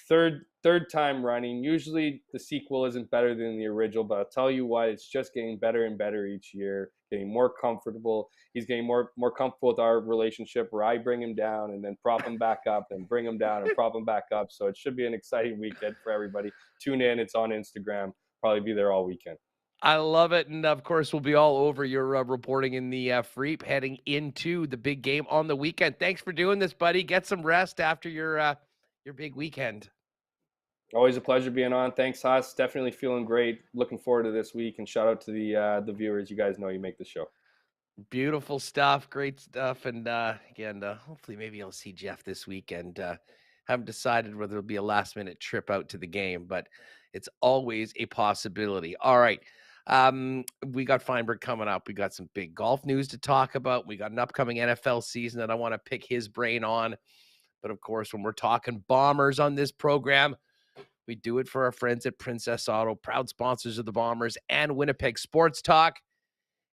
Third time running. Usually the sequel isn't better than the original, but I'll tell you what, it's just getting better and better each year, getting more comfortable. He's getting more comfortable with our relationship, where I bring him down and then prop him back up, and bring him down and prop him back up. So it should be an exciting weekend for everybody. Tune in. It's on Instagram. Probably be there all weekend. I love it. And of course, we'll be all over your reporting in the Freep heading into the big game on the weekend. Thanks for doing this, buddy. Get some rest after your big weekend. Always a pleasure being on. Thanks, Haas. Definitely feeling great. Looking forward to this week, and shout out to the viewers. You guys know you make the show. Beautiful stuff. Great stuff. And again, hopefully maybe I'll see Jeff this weekend. Haven't decided whether it'll be a last minute trip out to the game, but it's always a possibility. All right. We got Fienberg coming up. We got some big golf news to talk about. We got an upcoming NFL season that I want to pick his brain on. But of course, when we're talking Bombers on this program, we do it for our friends at Princess Auto, proud sponsors of the Bombers and Winnipeg Sports Talk,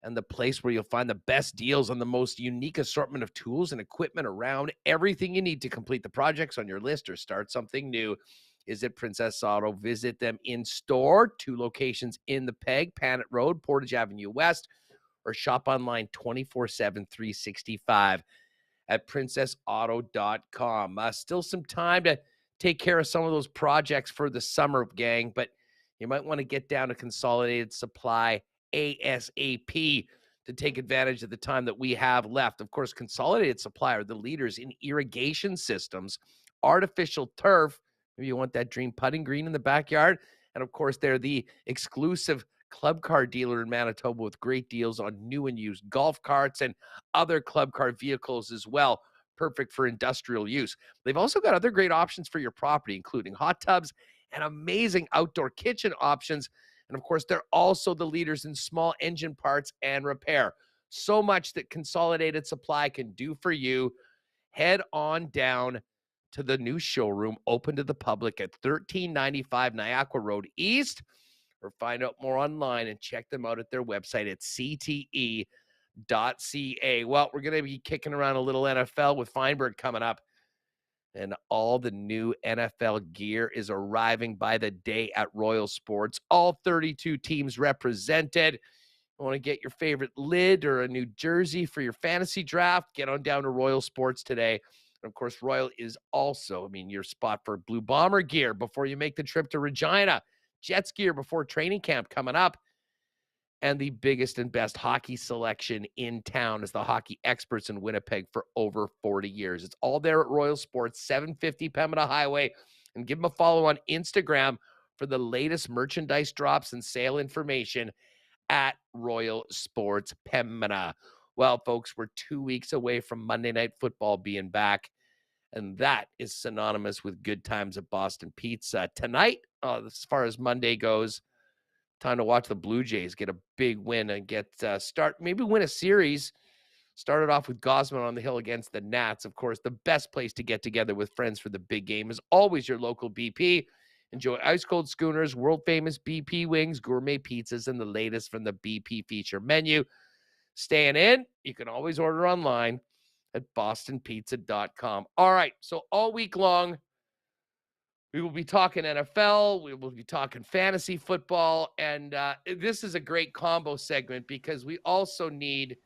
and the place where you'll find the best deals on the most unique assortment of tools and equipment around. Everything you need to complete the projects on your list or start something new is at Princess Auto. Visit them in store, 2 locations in the Peg, Panet Road, Portage Avenue West, or shop online 24/7, 365 at princessauto.com. Still some time to take care of some of those projects for the summer, gang, but you might want to get down to Consolidated Supply ASAP to take advantage of the time that we have left. Of course, Consolidated Supply are the leaders in irrigation systems, artificial turf. Maybe you want that dream putting green in the backyard. And of course, they're the exclusive club car dealer in Manitoba with great deals on new and used golf carts and other club car vehicles as well. Perfect for industrial use. They've also got other great options for your property, including hot tubs and amazing outdoor kitchen options. And of course, they're also the leaders in small engine parts and repair. So much that Consolidated Supply can do for you. Head on down to the new showroom open to the public at 1395 Niagara Road East, or find out more online and check them out at their website at cte.ca. Well, we're going to be kicking around a little NFL with Fienberg coming up, and all the new NFL gear is arriving by the day at Royal Sports. All 32 teams represented. You want to get your favorite lid or a new jersey for your fantasy draft? Get on down to Royal Sports today. And of course, Royal is also, your spot for Blue Bomber gear before you make the trip to Regina. Jets gear before training camp coming up. And the biggest and best hockey selection in town as the hockey experts in Winnipeg for over 40 years. It's all there at Royal Sports, 750 Pembina Highway. And give them a follow on Instagram for the latest merchandise drops and sale information at Royal Sports Pembina. Well, folks, we're 2 weeks away from Monday Night Football being back, and that is synonymous with good times at Boston Pizza. Tonight, as far as Monday goes, time to watch the Blue Jays get a big win and maybe win a series. Started off with Gosman on the hill against the Nats. Of course, the best place to get together with friends for the big game is always your local BP. Enjoy ice-cold schooners, world-famous BP wings, gourmet pizzas, and the latest from the BP feature menu. Staying in, you can always order online at bostonpizza.com. All right, so all week long, we will be talking NFL, we will be talking fantasy football, and this is a great combo segment because we also need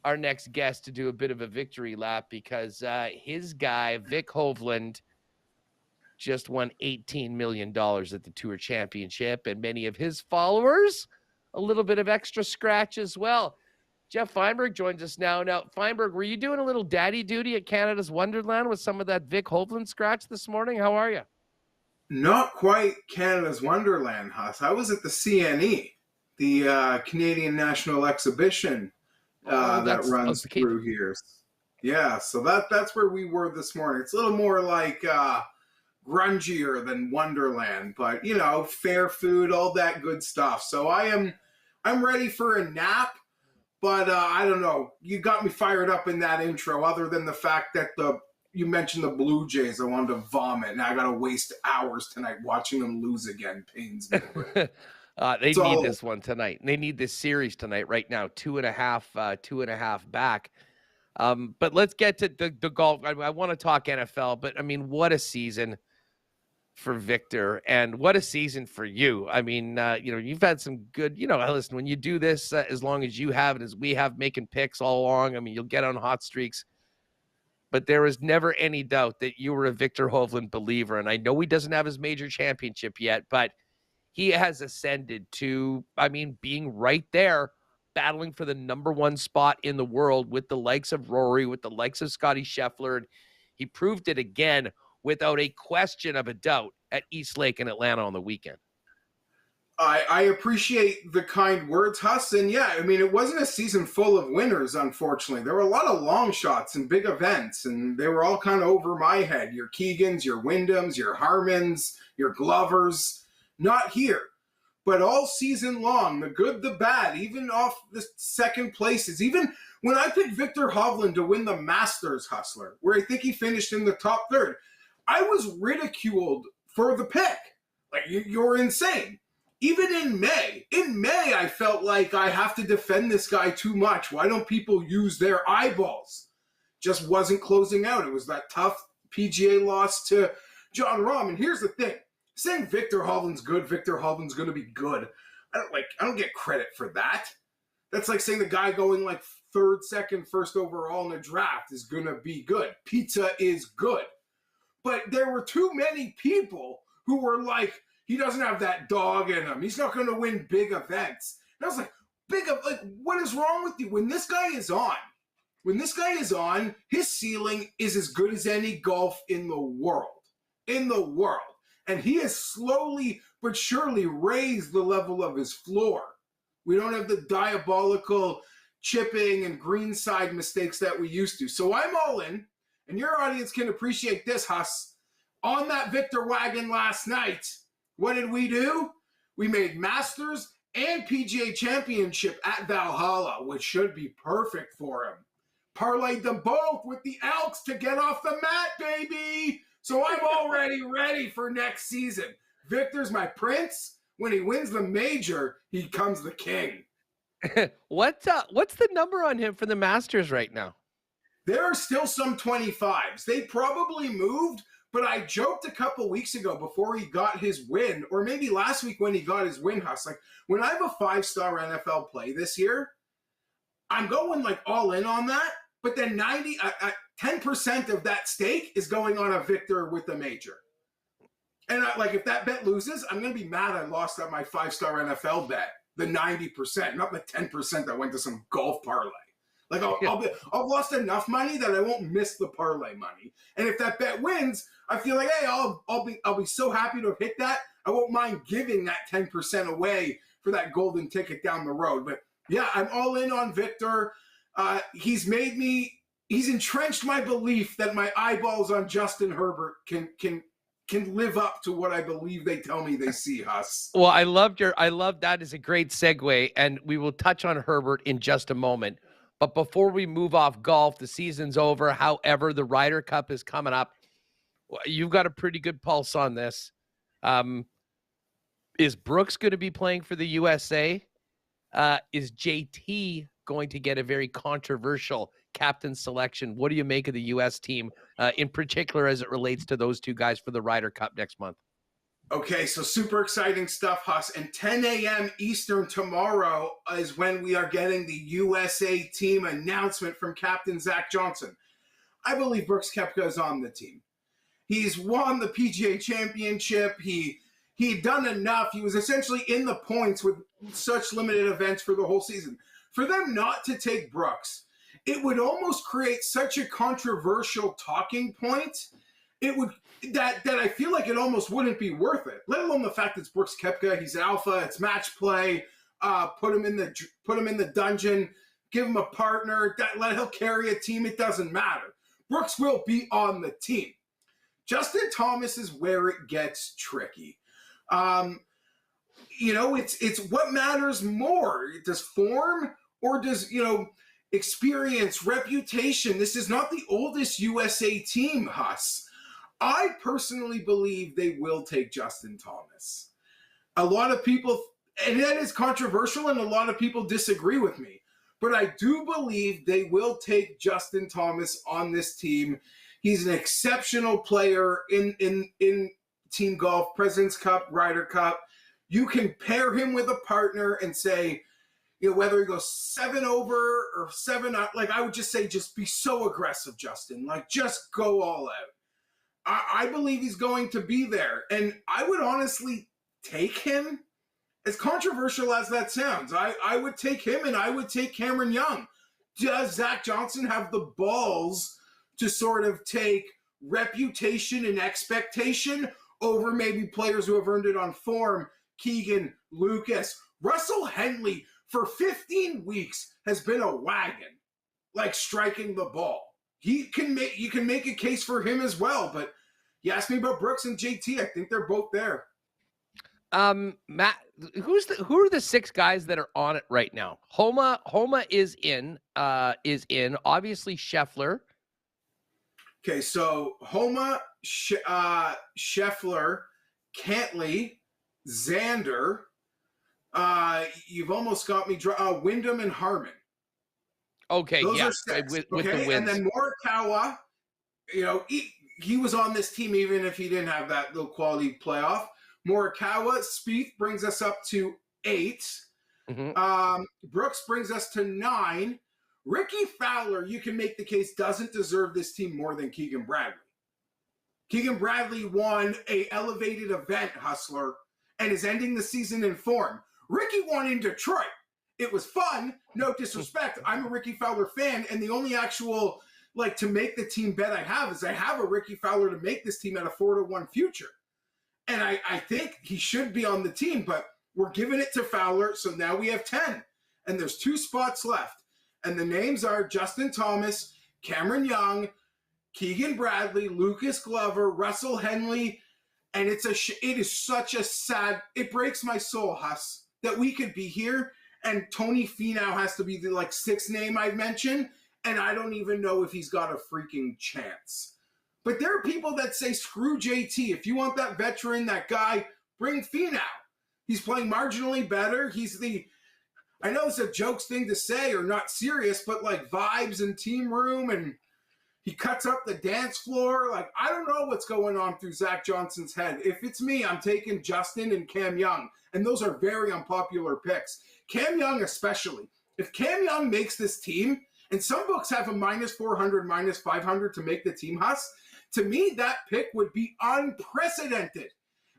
our next guest to do a bit of a victory lap because his guy, Vic Hovland, just won $18 million at the Tour Championship, and many of his followers, a little bit of extra scratch as well. Geoff Fienberg joins us now. Now, Fienberg, were you doing a little daddy duty at Canada's Wonderland with some of that Vic Hovland scratch this morning? How are you? Not quite Canada's Wonderland, Huss. I was at the CNE, the Canadian National Exhibition that runs through here. Yeah, so that's where we were this morning. It's a little more like grungier than Wonderland, but fair food, all that good stuff. So I'm ready for a nap. But I don't know. You got me fired up in that intro, other than the fact that you mentioned the Blue Jays. I wanted to vomit, and I got to waste hours tonight watching them lose again. Pains me. They need this one tonight. They need this series tonight right now, 2.5 back. But let's get to the golf. I want to talk NFL, but, what a season for Victor, and what a season for you. You've had some good, listen, when you do this, as long as you have it, as we have, making picks all along, you'll get on hot streaks, but there was never any doubt that you were a Victor Hovland believer. And I know he doesn't have his major championship yet, but he has ascended to, being right there, battling for the number one spot in the world with the likes of Rory, with the likes of Scotty Scheffler. And he proved it again without a question of a doubt at East Lake in Atlanta on the weekend. I appreciate the kind words, Huss. And yeah, it wasn't a season full of winners, unfortunately. There were a lot of long shots and big events, and they were all kind of over my head. Your Keegans, your Wyndhams, your Harmons, your Glovers. Not here. But all season long, the good, the bad, even off the second places, even when I picked Victor Hovland to win the Masters, Hustler, where I think he finished in the top third, I was ridiculed for the pick. Like, you're insane. Even in May, I felt like I have to defend this guy too much. Why don't people use their eyeballs? Just wasn't closing out. It was that tough PGA loss to John Rahm. And here's the thing. Saying Victor Hovland's good, Victor Hovland's going to be good. I don't get credit for that. That's like saying the guy going like third, second, first overall in a draft is going to be good. Pizza is good. But there were too many people who were like, he doesn't have that dog in him. He's not going to win big events. And I was like, what is wrong with you? When this guy is on, his ceiling is as good as any golf in the world. And he has slowly but surely raised the level of his floor. We don't have the diabolical chipping and greenside mistakes that we used to. So I'm all in, and your audience can appreciate this, Huss. On that Victor wagon last night, what did we do? We made Masters and PGA Championship at Valhalla, which should be perfect for him. Parlayed them both with the Elks to get off the mat, baby. So I'm already ready for next season. Victor's my prince. When he wins the major, he becomes the king. What's the number on him for the Masters right now? There are still some 25s. They probably moved, but I joked a couple weeks ago before he got his win, or maybe last week when he got his win, Huss, like, when I have a 5-star NFL play this year, I'm going like all in on that, but then 10% of that stake is going on a Victor with a major. And if that bet loses, I'm going to be mad I lost at my 5-star NFL bet, the 90%, not the 10% that went to some golf parlay. Like I've lost enough money that I won't miss the parlay money. And if that bet wins, I feel like, hey, I'll be so happy to have hit that. I won't mind giving that 10% away for that golden ticket down the road. But yeah, I'm all in on Victor. He's entrenched my belief that my eyeballs on Justin Herbert can live up to what I believe they tell me they see, Huss. Well, I love that is a great segue, and we will touch on Herbert in just a moment. But before we move off golf, the season's over. However, the Ryder Cup is coming up. You've got a pretty good pulse on this. Is Brooks going to be playing for the USA? Is JT going to get a very controversial captain selection? What do you make of the U.S. team, in particular as it relates to those two guys for the Ryder Cup next month? Okay, so super exciting stuff, Huss. And 10 a.m. Eastern tomorrow is when we are getting the USA team announcement from Captain Zach Johnson. I believe Brooks Koepka is on the team. He's won the PGA Championship. He'd done enough. He was essentially in the points with such limited events for the whole season. For them not to take Brooks, it would almost create such a controversial talking point. It would that I feel like it almost wouldn't be worth it. Let alone the fact that it's Brooks Koepka, he's alpha, it's match play. Put him in the dungeon, give him a partner. Let he'll carry a team. It doesn't matter. Brooks will be on the team. Justin Thomas is where it gets tricky. It's what matters more. Does form or does experience, reputation? This is not the oldest USA team, Huss. I personally believe they will take Justin Thomas. A lot of people, and that is controversial, and a lot of people disagree with me, but I do believe they will take Justin Thomas on this team. He's an exceptional player in team golf, President's Cup, Ryder Cup. You can pair him with a partner and say, whether he goes 7 over or 7 up, I would just say, just be so aggressive, Justin. Just go all out. I believe he's going to be there. And I would honestly take him, as controversial as that sounds. I would take him, and I would take Cameron Young. Does Zach Johnson have the balls to sort of take reputation and expectation over maybe players who have earned it on form? Keegan, Lucas, Russell Henley for 15 weeks has been a wagon, striking the ball. You can make a case for him as well, but you asked me about Brooks and JT. I think they're both there. Matt, who are the 6 guys that are on it right now? Homa is in. Obviously Scheffler. Okay, so Homa, Scheffler, Cantley, Xander. You've almost got me. Wyndham and Harmon. Okay, those yeah, are 6. with the wins. And then Morikawa. He was on this team even if he didn't have that little quality playoff. Morikawa, Spieth brings us up to 8. Mm-hmm. Brooks brings us to 9. Ricky Fowler, you can make the case, doesn't deserve this team more than Keegan Bradley. Keegan Bradley won a elevated event, Hustler, and is ending the season in form. Ricky won in Detroit. It was fun. No disrespect. I'm a Ricky Fowler fan, and the only actual, to make the team bet I have is I have a Ricky Fowler to make this team at a 4-1 future. And I think he should be on the team, but we're giving it to Fowler, so now we have 10. And there's 2 spots left. And the names are Justin Thomas, Cameron Young, Keegan Bradley, Lucas Glover, Russell Henley. And it is such a sad, it breaks my soul, Huss, that we could be here and Tony Finau has to be the 6th name I've mentioned. And I don't even know if he's got a freaking chance. But there are people that say, screw JT. If you want that veteran, that guy, bring Finau. He's playing marginally better. I know it's a jokes thing to say or not serious, but vibes and team room, and he cuts up the dance floor. I don't know what's going on through Zach Johnson's head. If it's me, I'm taking Justin and Cam Young, and those are very unpopular picks. Cam Young especially. If Cam Young makes this team, and some books have a -400, -500 to make the team, Huss, to me, that pick would be unprecedented.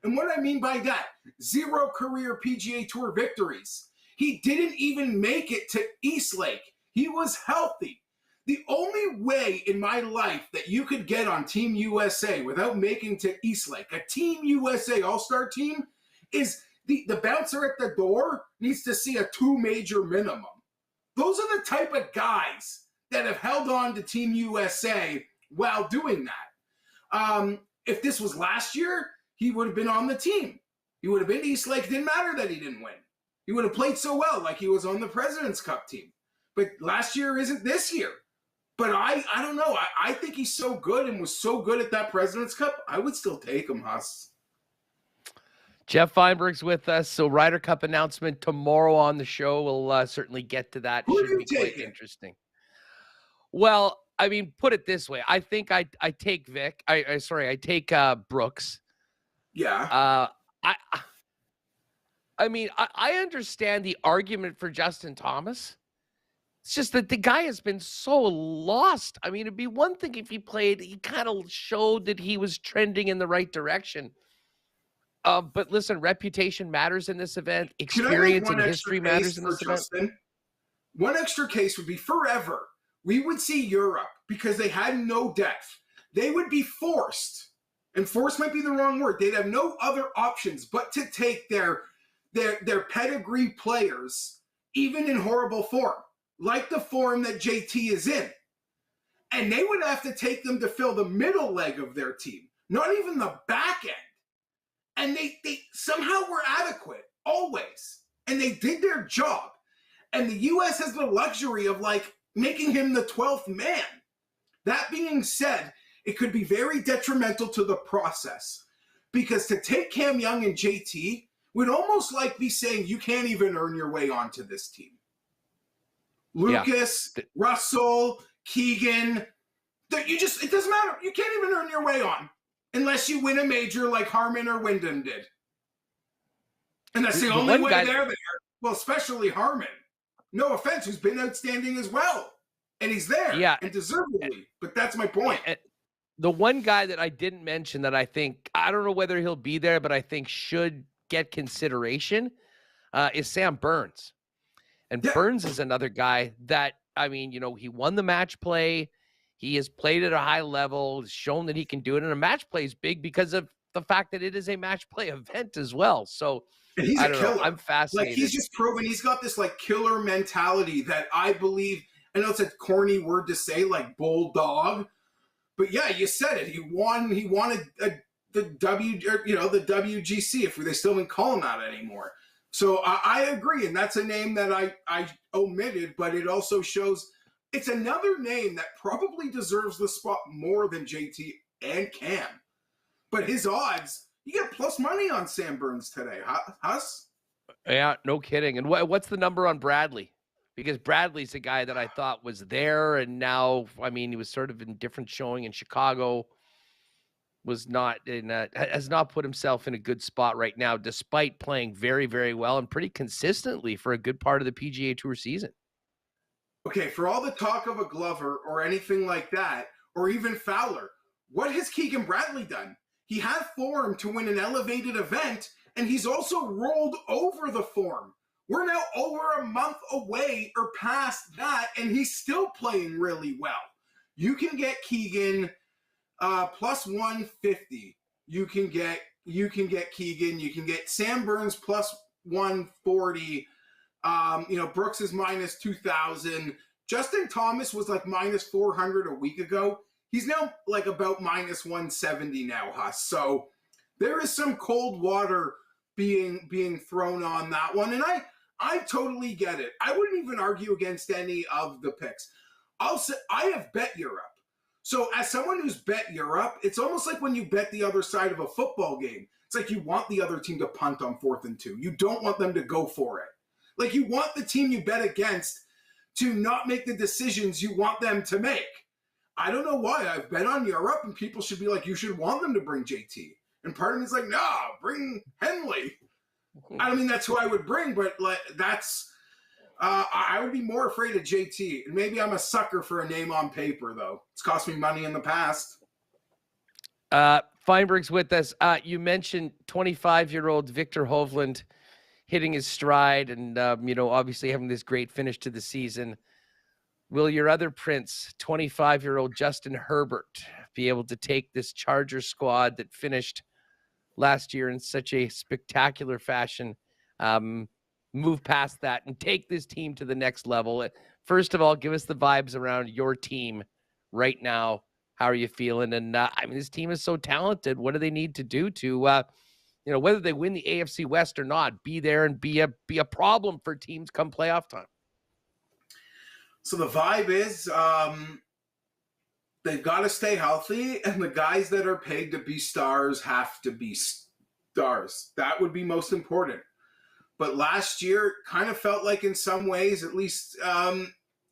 And what I mean by that, 0 career PGA Tour victories. He didn't even make it to Eastlake. He was healthy. The only way in my life that you could get on Team USA without making to Eastlake, a Team USA All-Star team, is the bouncer at the door needs to see a 2 major minimum. Those are the type of guys that have held on to Team USA while doing that. If this was last year, he would have been on the team. He would have been to Eastlake. It didn't matter that he didn't win. He would have played so well like he was on the President's Cup team. But last year isn't this year. But I don't know. I think he's so good and was so good at that President's Cup, I would still take him, Huss. Geoff Fienberg's with us. So Ryder Cup announcement tomorrow on the show. We'll certainly get to that. Who Should be quite interesting. Well, I mean, put it this way. I think I take Vic. I take Brooks. Yeah. I mean, I understand the argument for Justin Thomas. It's just that the guy has been so lost. I mean, it'd be one thing if he kind of showed that he was trending in the right direction. But listen, reputation matters in this event. Experience and history matters in this event. Justin? One extra case would be forever. We would see Europe because they had no depth. They would be forced, and forced might be the wrong word. They'd have no other options but to take their pedigree players, even in horrible form, like the form that JT is in. And they would have to take them to fill the middle leg of their team, not even the back end. And they somehow were adequate, always. And they did their job. And the U.S. has the luxury of making him the 12th man. That being said, it could be very detrimental to the process. Because to take Cam Young and JT would almost be saying you can't even earn your way onto this team. Lucas, Russell, Keegan, it doesn't matter. You can't even earn your way on unless you win a major like Harmon or Wyndham did. And that's the only way they're there. Well, especially Harmon. No offense, who's been outstanding as well. And he's there, and deservedly. But that's my point. The one guy that I didn't mention that I think, I don't know whether he'll be there, but I think should get consideration is Sam Burns. And Burns is another guy that, I mean, he won the match play. He has played at a high level, shown that he can do it. And a match play is big because of the fact that it is a match play event as well. So and he's I a don't killer. know. I'm fascinated. He's just proven he's got this killer mentality that I believe. I know it's a corny word to say, bulldog. But yeah, you said it. He won the WGC, if they still don't call him that anymore. So I agree, and that's a name that I omitted, but it also shows it's another name that probably deserves the spot more than JT and Cam. But his odds, you get plus money on Sam Burns today, Huss? Yeah, no kidding. And what's the number on Bradley? Because Bradley's a guy that I thought was there, and now, I mean, he was sort of in different showing in Chicago, has not put himself in a good spot right now, despite playing very, very well and pretty consistently for a good part of the PGA Tour season. Okay, for all the talk of a Glover or anything like that, or even Fowler, what has Keegan Bradley done? He had form to win an elevated event, and he's also rolled over the form. We're now over a month away or past that, and he's still playing really well. You can get Keegan plus 150. You can get Keegan. You can get Sam Burns plus 140. Brooks is minus 2,000. Justin Thomas was like minus 400 a week ago. He's now like about minus 170 now, Huss. So there is some cold water being thrown on that one, and I totally get it. I wouldn't even argue against any of the picks. I'll say I have bet Europe. So as someone who's bet Europe, it's almost like when you bet the other side of a football game. It's like you want the other team to punt on 4th and 2. You don't want them to go for it. Like you want the team you bet against to not make the decisions you want them to make. I don't know why. I've bet on Europe, and people should be like, you should want them to bring JT. And part of me is like, no, bring Henley. I don't mean that's who I would bring, but like that's I would be more afraid of JT. And maybe I'm a sucker for a name on paper, though. It's cost me money in the past. Fienberg's with us. You mentioned 25-year-old Victor Hovland hitting his stride and, obviously having this great finish to the season. Will your other prince, 25-year-old Justin Herbert, be able to take this Chargers squad that finished last year in such a spectacular fashion, move past that and take this team to the next level? First of all, give us the vibes around your team right now. How are you feeling? And this team is so talented. What do they need to do to, whether they win the AFC West or not, be there and be a problem for teams come playoff time? So the vibe is they've got to stay healthy, and the guys that are paid to be stars have to be stars. That would be most important. But last year kind of felt like in some ways, at least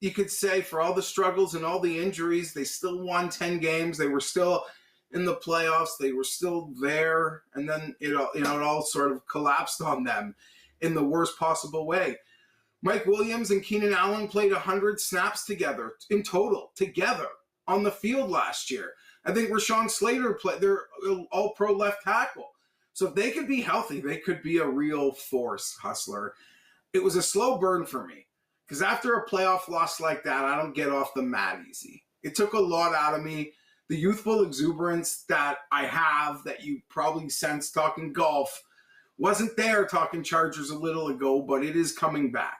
you could say, for all the struggles and all the injuries, they still won 10 games. They were still in the playoffs. They were still there. And then it all sort of collapsed on them in the worst possible way. Mike Williams and Keenan Allen played 100 snaps together on the field last year. I think Rashawn Slater played, they're all-pro left tackle. So if they could be healthy, they could be a real force, Hustler. It was a slow burn for me because after a playoff loss like that, I don't get off the mat easy. It took a lot out of me. The youthful exuberance that I have, that you probably sense talking golf, wasn't there talking Chargers a little ago, but it is coming back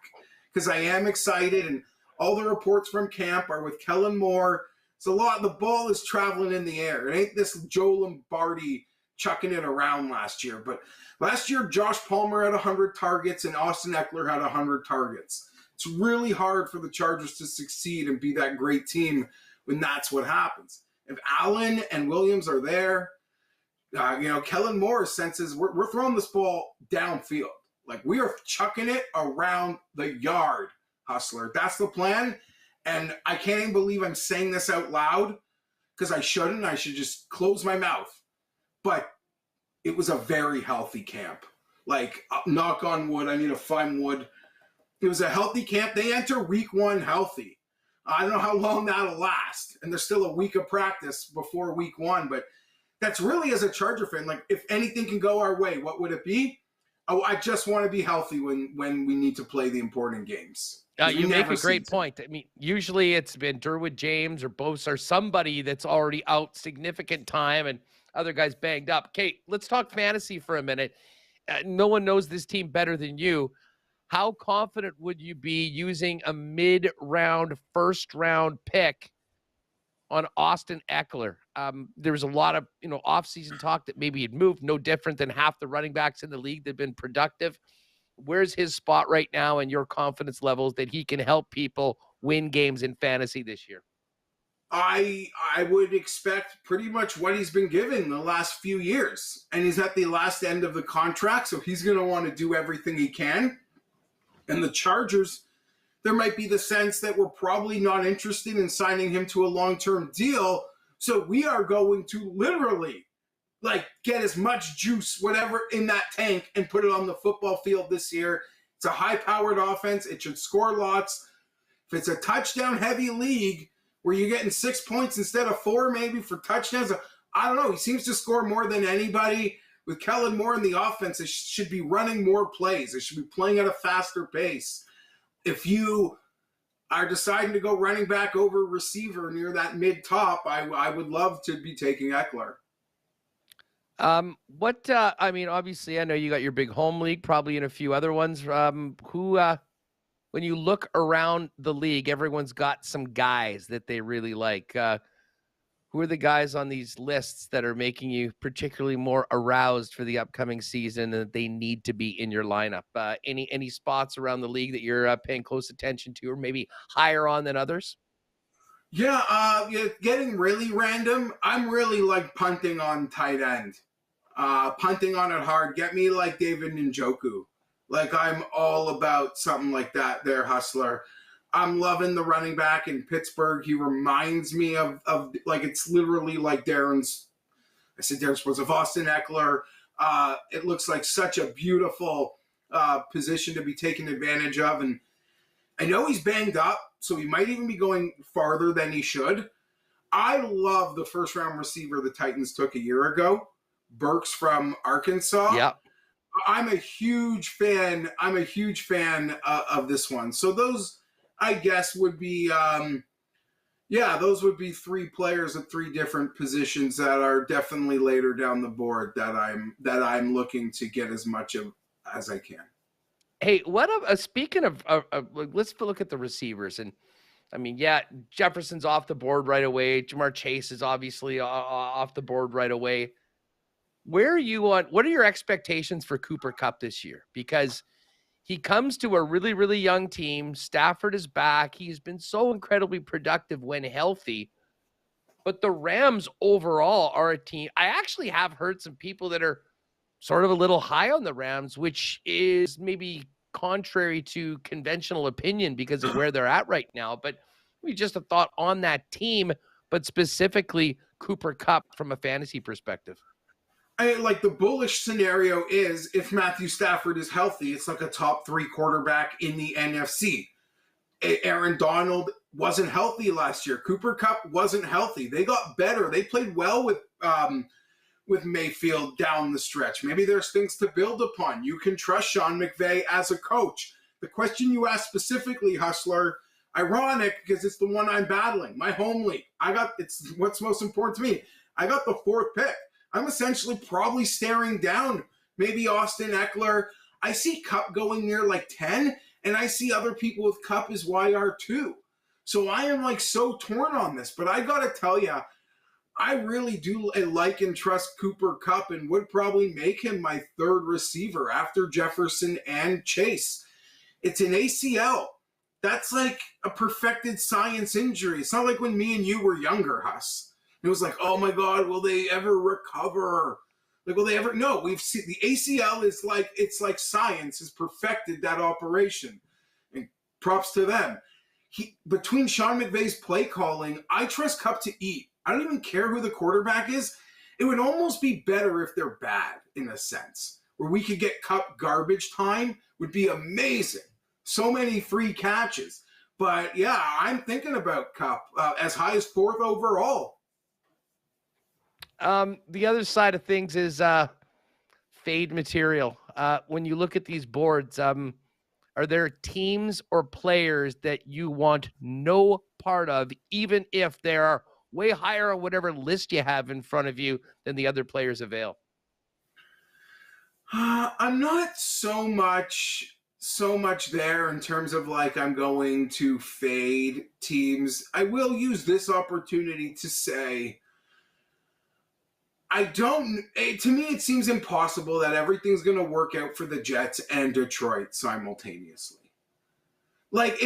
because I am excited, and all the reports from camp are with Kellen Moore. It's a lot. The ball is traveling in the air. It ain't this Joe Lombardi chucking it around last year. But last year, Josh Palmer had 100 targets and Austin Eckler had 100 targets. It's really hard for the Chargers to succeed and be that great team when that's what happens. If Allen and Williams are there, Kellen Moore senses we're throwing this ball downfield. Like we are chucking it around the yard, Hustler. That's the plan. And I can't even believe I'm saying this out loud because I shouldn't. I should just close my mouth. But it was a very healthy camp. Like, knock on wood. I need to find wood. It was a healthy camp. They enter week 1 healthy. I don't know how long that'll last. And there's still a week of practice before week 1. But that's really, as a Charger fan, like, if anything can go our way, what would it be? Oh, I just want to be healthy when we need to play the important games. You make a great point. I mean, usually it's been Derwin James or Bosa or somebody that's already out significant time and other guys banged up. Okay, let's talk fantasy for a minute. No one knows this team better than you. How confident would you be using a mid-round, first-round pick on Austin Eckler. There was a lot of, off-season talk that maybe he'd moved, no different than half the running backs in the league that have been productive. Where's his spot right now and your confidence levels that he can help people win games in fantasy this year? I would expect pretty much what he's been given the last few years. And he's at the last end of the contract, so he's going to want to do everything he can. And the Chargers, there might be the sense that we're probably not interested in signing him to a long-term deal. So we are going to literally get as much juice, whatever, in that tank and put it on the football field this year. It's a high-powered offense. It should score lots. If it's a touchdown-heavy league where you're getting 6 points instead of 4 maybe for touchdowns, I don't know. He seems to score more than anybody. With Kellen Moore in the offense, they should be running more plays. They should be playing at a faster pace. If you are deciding to go running back over receiver near that mid-top, I would love to be taking Eckler. Obviously, I know you got your big home league, probably in a few other ones. When you look around the league, everyone's got some guys that they really like. Who are the guys on these lists that are making you particularly more aroused for the upcoming season and that they need to be in your lineup? Any spots around the league that you're paying close attention to or maybe higher on than others? Yeah, getting really random. I'm really punting on tight end. Punting on it hard. Get me David Njoku. I'm all about something like that there, Hustler. I'm loving the running back in Pittsburgh. He reminds me of it's literally like Darren Sports of Austin Eckler. It looks like such a beautiful position to be taken advantage of. And I know he's banged up, so he might even be going farther than he should. I love the first-round receiver the Titans took a year ago, Burks from Arkansas. Yeah. I'm a huge fan of this one. So those, I guess, would be those would be 3 players at 3 different positions that are definitely later down the board that I'm looking to get as much of as I can. Hey, speaking of let's look at the receivers. And Jefferson's off the board right away. Jamar Chase is obviously off the board right away. Where are you on? What are your expectations for Cooper Kupp this year? Because he comes to a really, really young team. Stafford is back. He's been so incredibly productive when healthy. But the Rams overall are a team. I actually have heard some people that are sort of a little high on the Rams, which is maybe contrary to conventional opinion because of where they're at right now. But we just a thought on that team, but specifically Cooper Kupp from a fantasy perspective. The bullish scenario is if Matthew Stafford is healthy, it's like a top 3 quarterback in the NFC. Aaron Donald wasn't healthy last year. Cooper Kupp wasn't healthy. They got better. They played well with Mayfield down the stretch. Maybe there's things to build upon. You can trust Sean McVay as a coach. The question you asked specifically, Hustler, ironic because it's the one I'm battling. My home league. It's what's most important to me. I got the 4th pick. I'm essentially probably staring down maybe Austin Eckler. I see Kupp going near 10, and I see other people with Kupp as YR2. So I am so torn on this. But I got to tell you, I really do like and trust Cooper Kupp and would probably make him my 3rd receiver after Jefferson and Chase. It's an ACL. That's a perfected science injury. It's not like when me and you were younger, Huss. It was oh my God, will they ever recover? Will they ever? No, we've seen the ACL is it's like science has perfected that operation. And props to them. Between Sean McVay's play calling, I trust Kupp to eat. I don't even care who the quarterback is. It would almost be better if they're bad in a sense, where we could get Kupp garbage time would be amazing. So many free catches. But yeah, I'm thinking about Kupp as high as 4th overall. The other side of things is fade material. When you look at these boards, are there teams or players that you want no part of, even if they are way higher on whatever list you have in front of you than the other players avail? I'm not so much so much there in terms of like I'm going to fade teams. I will use this opportunity to say to me it seems impossible that everything's going to work out for the Jets and Detroit simultaneously. Like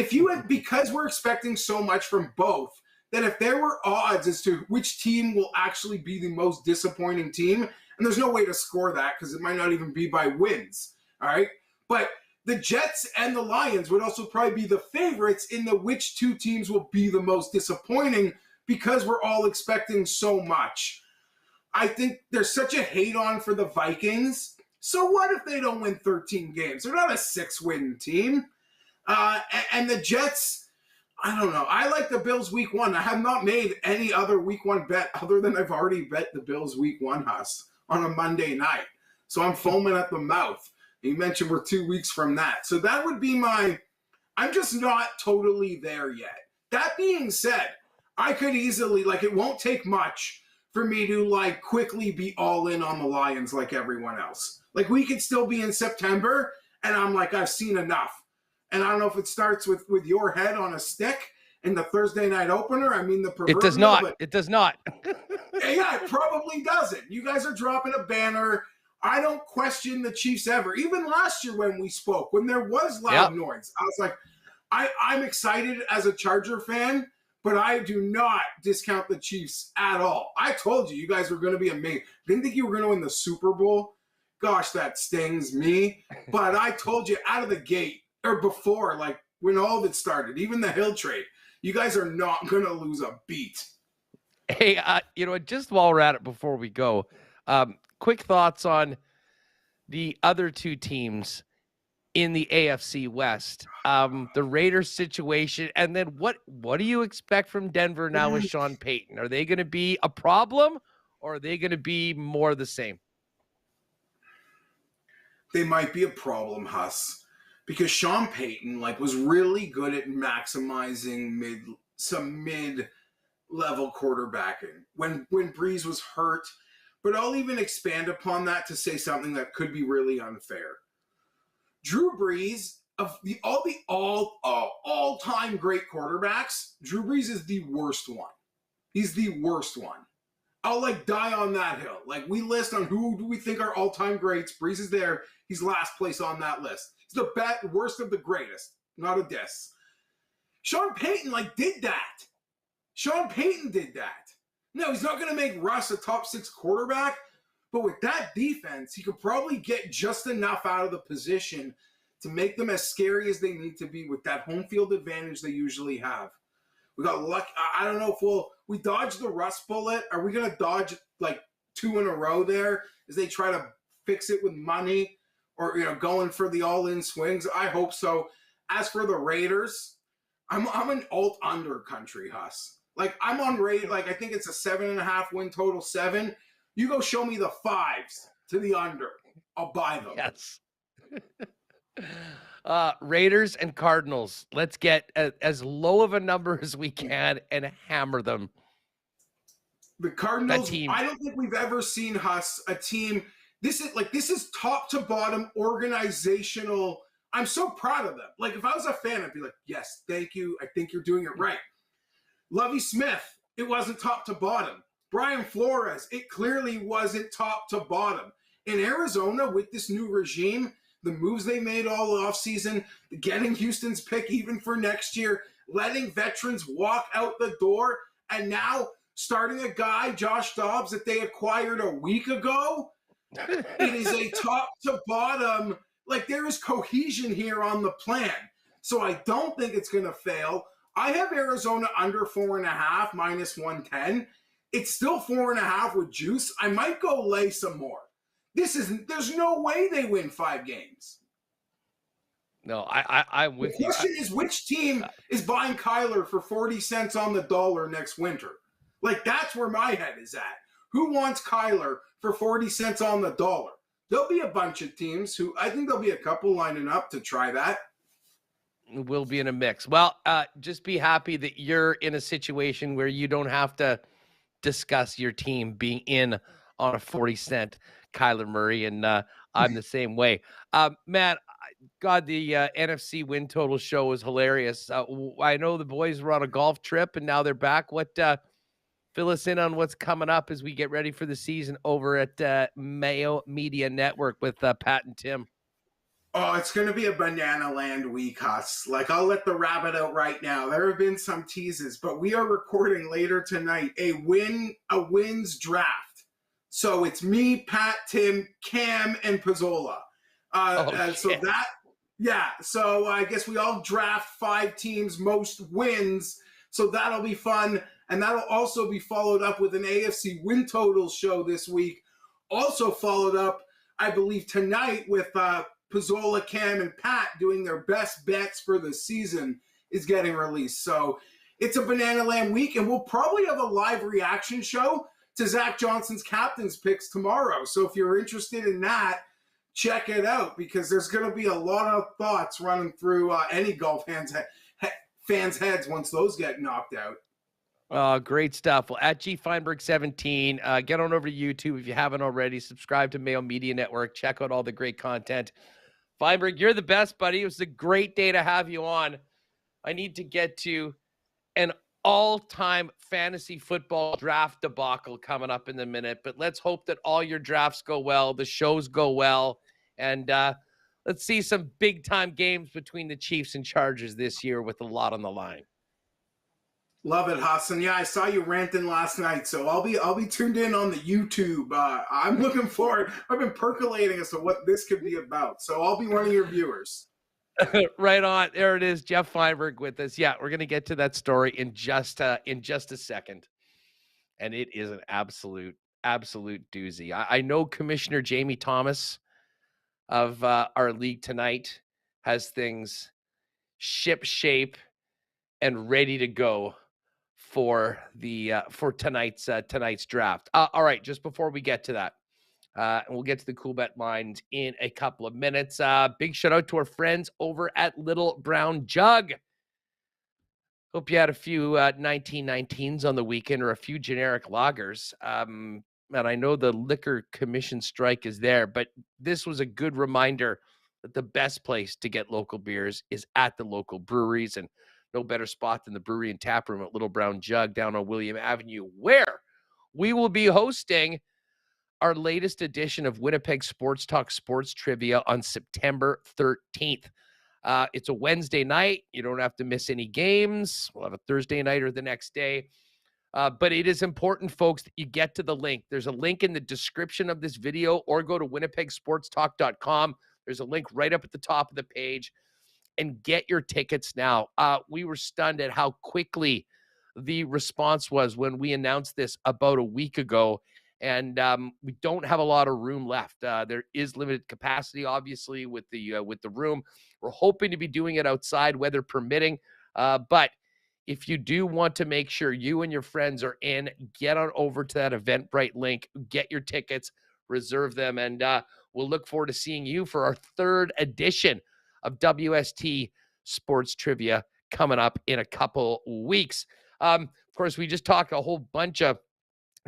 because we're expecting so much from both, that if there were odds as to which team will actually be the most disappointing team, and there's no way to score that because it might not even be by wins, all right? But the Jets and the Lions would also probably be the favorites in the which two teams will be the most disappointing because we're all expecting so much. I think there's such a hate on for the Vikings. So what if they don't win 13 games? They're not a 6-win team. And the Jets, I don't know. I like the Bills week 1. I have not made any other week 1 bet other than I've already bet the Bills week 1, Huss, on a Monday night. So I'm foaming at the mouth. You mentioned we're 2 weeks from that. So that would be I'm just not totally there yet. That being said, I could easily, it won't take much for me to, quickly be all in on the Lions like everyone else. We could still be in September, and I'm I've seen enough. And I don't know if it starts with your head on a stick in the Thursday night opener. I mean, the proverbial. It does not. It does not. Yeah, it probably doesn't. You guys are dropping a banner. I don't question the Chiefs ever. Even last year when we spoke, when there was loud noise, I was like, I'm excited as a Charger fan, but I do not discount the Chiefs at all. I told you guys were going to be amazing. Didn't think you were going to win the Super Bowl. Gosh, that stings me. But I told you out of the gate, or before, when all of it started, even the Hill trade, you guys are not going to lose a beat. Hey, just while we're at it, before we go, quick thoughts on the other two teams in the AFC West, the Raiders situation, and then what do you expect from Denver now with Sean Payton? Are they going to be a problem, or are they going to be more of the same? They might be a problem, Huss. Because Sean Payton was really good at maximizing some mid-level quarterbacking when Breeze was hurt. But I'll even expand upon that to say something that could be really unfair. Drew Brees, of the all-time great quarterbacks, Drew Brees is the worst one. He's the worst one. I'll die on that hill. We list on who do we think are all-time greats. Brees is there. He's last place on that list. He's the worst of the greatest. Not a diss. Sean Payton did that. Sean Payton did that. No, he's not going to make Russ a top 6 quarterback, but with that defense, he could probably get just enough out of the position to make them as scary as they need to be with that home field advantage they usually have. We got luck. I don't know if we dodged the Russ bullet. Are we going to dodge 2 in a row there as they try to fix it with money or going for the all-in swings? I hope so. As for the Raiders, I'm an alt under country, Huss. I'm on Raiders. I think it's a 7.5 win total, 7. You go show me the 5s to the under. I'll buy them. Yes. Raiders and Cardinals. Let's get as low of a number as we can and hammer them. The Cardinals, I don't think we've ever seen, Huss, a team. This is top to bottom organizational. I'm so proud of them. If I was a fan, I'd be like, yes, thank you. I think you're doing it right. Lovie Smith, it wasn't top to bottom. Brian Flores, it clearly wasn't top to bottom. In Arizona, with this new regime, the moves they made all offseason, getting Houston's pick even for next year, letting veterans walk out the door, and now starting a guy, Josh Dobbs, that they acquired a week ago. It is a top to bottom. There is cohesion here on the plan. So I don't think it's going to fail. I have Arizona under 4.5, minus 110. It's still 4.5 with juice. I might go lay some more. There's no way they win 5 games. No, I'm with you. The question is, which team is buying Kyler for 40 cents on the dollar next winter? That's where my head is at. Who wants Kyler for 40 cents on the dollar? There'll be a bunch of teams who, I think there'll be a couple lining up to try that. We'll be in a mix. Well, just be happy that you're in a situation where you don't have to discuss your team being in on a 40-cent Kyler Murray, and I'm the same way. Man, God, the NFC win total show was hilarious. I know the boys were on a golf trip and now they're back. What fill us in on what's coming up as we get ready for the season over at Mayo Media Network with Pat and Tim. Oh, it's going to be a banana land week, Huss. Like, I'll let the rabbit out right now. There have been some teases, but we are recording later tonight a wins draft. So it's me, Pat, Tim, Cam, and Pizzola. So I guess we all draft 5 teams, most wins. So that'll be fun. And that'll also be followed up with an AFC win total show this week. Also followed up, I believe, tonight with Pizzola, Cam, and Pat doing their best bets for the season is getting released. So it's a Banana Land week, and we'll probably have a live reaction show to Zach Johnson's captain's picks tomorrow. So if you're interested in that, check it out, because there's going to be a lot of thoughts running through any golf fans' heads once those get knocked out. Great stuff. Well, at Geoff Fienberg 17, get on over to YouTube if you haven't already. Subscribe to Mayo Media Network. Check out all the great content. Fienberg, you're the best, buddy. It was a great day to have you on. I need to get to an all-time fantasy football draft debacle coming up in a minute, but let's hope that all your drafts go well, the shows go well, and let's see some big-time games between the Chiefs and Chargers this year with a lot on the line. Love it, Hassan. Yeah, I saw you ranting last night, so I'll be tuned in on the YouTube. I'm looking forward. I've been percolating as to what this could be about, so I'll be one of your viewers. Right on. There it is, Geoff Fienberg with us. Yeah, we're gonna get to that story in just a second, and it is an absolute doozy. I know Commissioner Jamie Thomas of our league tonight has things ship shape and ready to go for the for tonight's draft. All right, just before we get to that, and we'll get to the Cool Bet Lines in a couple of minutes. Big shout out to our friends over at Little Brown Jug. Hope you had a few 1919s on the weekend or a few generic lagers. And I know the liquor commission strike is there, but this was a good reminder that the best place to get local beers is at the local breweries, and no better spot than the brewery and tap room at Little Brown Jug down on William Avenue, where we will be hosting our latest edition of Winnipeg Sports Talk Sports Trivia on September 13th. It's a Wednesday night. You don't have to miss any games. We'll have a Thursday night or the next day. But it is important, folks, that you get to the link. There's a link in the description of this video, or go to winnipegsportstalk.com. There's a link right up at the top of the page, and get your tickets now. We were stunned at how quickly the response was when we announced this about a week ago. And we don't have a lot of room left. There is limited capacity, obviously, with the room. We're hoping to be doing it outside, weather permitting. But if you do want to make sure you and your friends are in, get on over to that Eventbrite link, get your tickets, reserve them, and we'll look forward to seeing you for our 3rd edition of WST Sports Trivia coming up in a couple weeks. Of course, we just talked a whole bunch of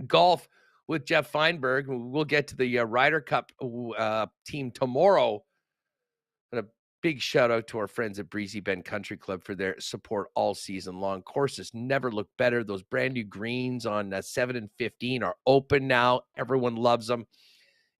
golf with Geoff Fienberg. We'll get to the Ryder Cup team tomorrow. And a big shout out to our friends at Breezy Bend Country Club for their support all season long. Courses never look better. Those brand new greens on 7 and 15 are open now. Everyone loves them.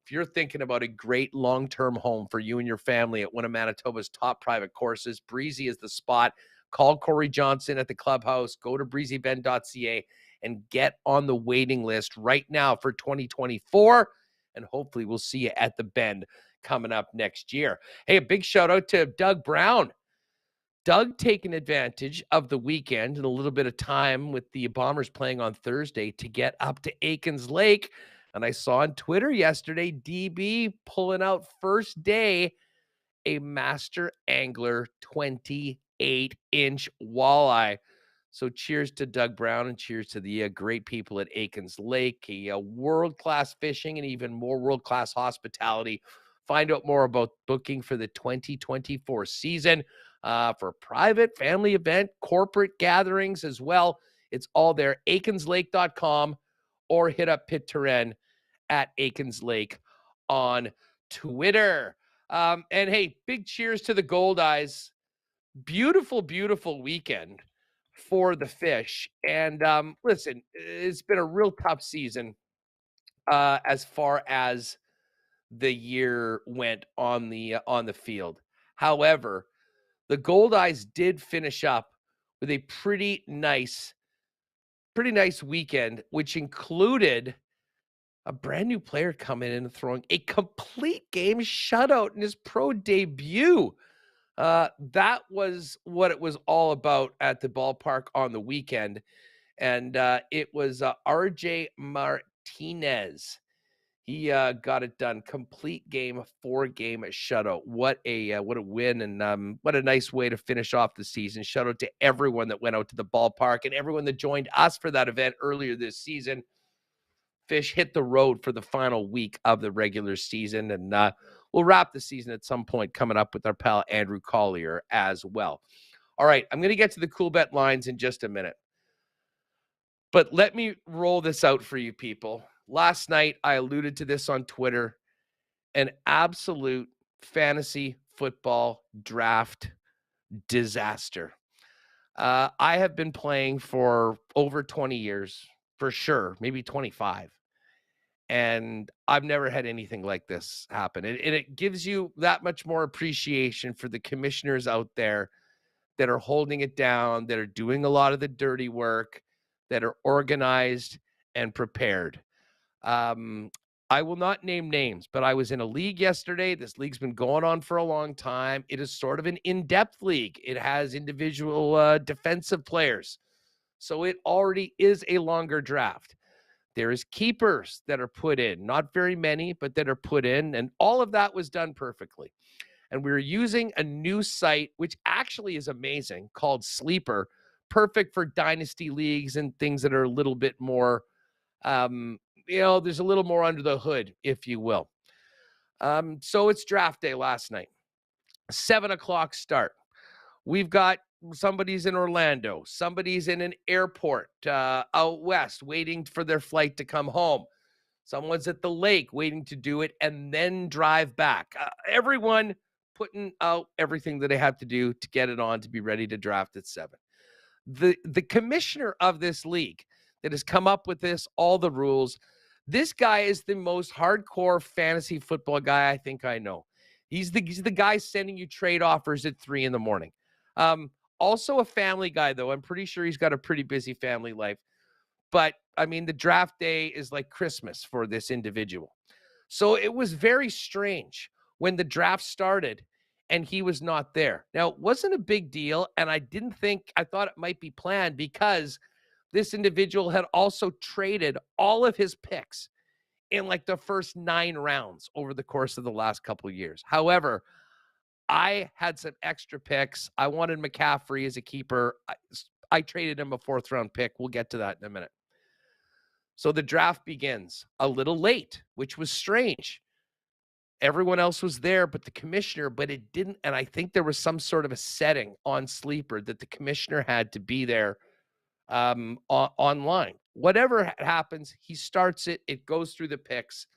If you're thinking about a great long-term home for you and your family at one of Manitoba's top private courses, Breezy is the spot. Call Corey Johnson at the clubhouse. Go to breezybend.ca and get on the waiting list right now for 2024. And hopefully we'll see you at the Bend coming up next year. Hey, a big shout out to Doug Brown. Doug taking advantage of the weekend and a little bit of time with the Bombers playing on Thursday to get up to Aitken's Lake. And I saw on Twitter yesterday, DB pulling out first day a Master Angler 28-inch walleye. So cheers to Doug Brown, and cheers to the great people at Aitken's Lake, world-class fishing and even more world-class hospitality. Find out more about booking for the 2024 season for a private family event, corporate gatherings as well. It's all there, aikenslake.com, or hit up Pit Terren at Aitken's Lake on Twitter. And hey, big cheers to the Gold Eyes. Beautiful, beautiful weekend for the Fish. And listen, it's been a real tough season as far as the year went on the field. However, the Gold Eyes did finish up with a pretty nice weekend, which included a brand new player coming in and throwing a complete game shutout in his pro debut. That was what it was all about at the ballpark on the weekend. And it was RJ Martinez. He got it done. Complete game, 4-game shutout. What a win, and what a nice way to finish off the season. Shout out to everyone that went out to the ballpark and everyone that joined us for that event earlier this season. Fish hit the road for the final week of the regular season, and we'll wrap the season at some point coming up with our pal Andrew Collier as well. All right, I'm going to get to the Cool Bet lines in just a minute. But let me roll this out for you people. Last night, I alluded to this on Twitter, an absolute fantasy football draft disaster. I have been playing for over 20 years, for sure, maybe 25. And I've never had anything like this happen. And it gives you that much more appreciation for the commissioners out there that are holding it down, that are doing a lot of the dirty work, that are organized and prepared. I will not name names, but I was in a league yesterday. This league's been going on for a long time. It is sort of an in-depth league. It has individual defensive players. So it already is a longer draft. There is keepers that are put in, not very many, but that are put in. And all of that was done perfectly. And we were using a new site, which actually is amazing, called Sleeper, perfect for dynasty leagues and things that are a little bit more, there's a little more under the hood, if you will. So it's draft day last night, 7:00 start. We've got somebody's in Orlando, somebody's in an airport out west waiting for their flight to come home. Someone's at the lake waiting to do it and then drive back. Everyone putting out everything that they have to do to get it on to be ready to draft at 7. The commissioner of this league that has come up with this, all the rules, this guy is the most hardcore fantasy football guy I think I know. He's the guy sending you trade offers at 3 a.m. Also a family guy, though. I'm pretty sure he's got a pretty busy family life. But, I mean, the draft day is like Christmas for this individual. So it was very strange when the draft started and he was not there. Now, it wasn't a big deal, and I thought it might be planned because this individual had also traded all of his picks in like the first 9 rounds over the course of the last couple of years. However, I had some extra picks. I wanted McCaffrey as a keeper. I traded him a 4th-round pick. We'll get to that in a minute. So the draft begins a little late, which was strange. Everyone else was there but the commissioner, but it didn't. And I think there was some sort of a setting on Sleeper that the commissioner had to be there online. Whatever happens, he starts it. It goes through the picks.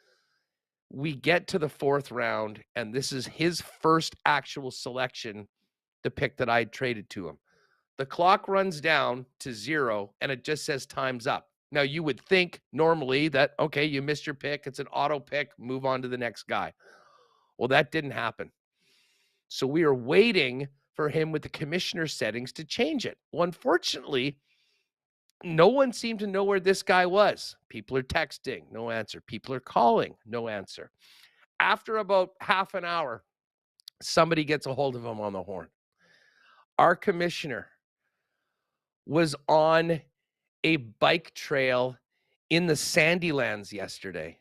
We get to the 4th round, and this is his first actual selection, the pick that I traded to him. The clock runs down to 0, and it just says time's up. Now, you would think normally that, okay, you missed your pick. It's an auto pick. Move on to the next guy. Well, that didn't happen. So we are waiting for him with the commissioner settings to change it. Well, unfortunately, no one seemed to know where this guy was. People are texting, no answer. People are calling, no answer. After about half an hour, somebody gets a hold of him on the horn. Our commissioner was on a bike trail in the Sandylands yesterday.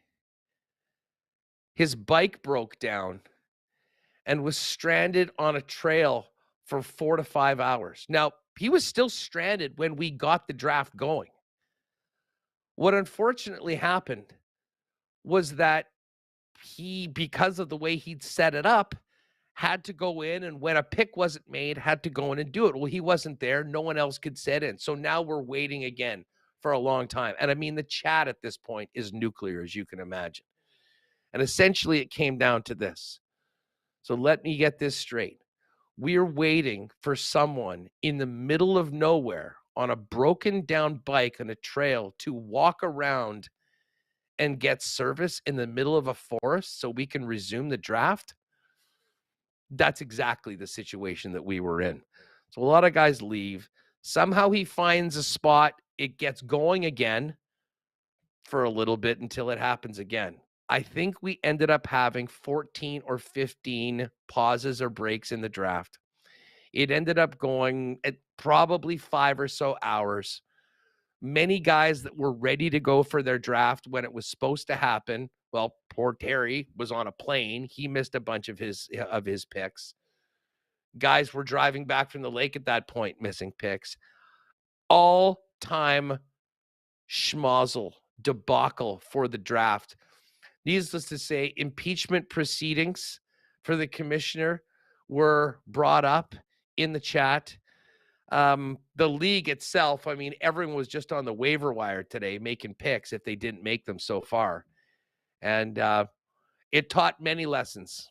His bike broke down and was stranded on a trail for 4 to 5 hours. Now, he was still stranded when we got the draft going. What unfortunately happened was that he, because of the way he'd set it up, had to go in, and when a pick wasn't made, had to go in and do it. Well, he wasn't there. No one else could set in. So now we're waiting again for a long time. And I mean, the chat at this point is nuclear, as you can imagine. And essentially it came down to this. So let me get this straight. We're waiting for someone in the middle of nowhere on a broken down bike on a trail to walk around and get service in the middle of a forest so we can resume the draft. That's exactly the situation that we were in. So a lot of guys leave. Somehow he finds a spot. It gets going again for a little bit until it happens again. I think we ended up having 14 or 15 pauses or breaks in the draft. It ended up going at probably 5 or so hours. Many guys that were ready to go for their draft when it was supposed to happen. Well, poor Terry was on a plane. He missed a bunch of his picks. Guys were driving back from the lake at that point, missing picks. All-time schmozzle, debacle for the draft. Needless to say, impeachment proceedings for the commissioner were brought up in the chat. The league itself, I mean, everyone was just on the waiver wire today making picks if they didn't make them so far. And it taught many lessons.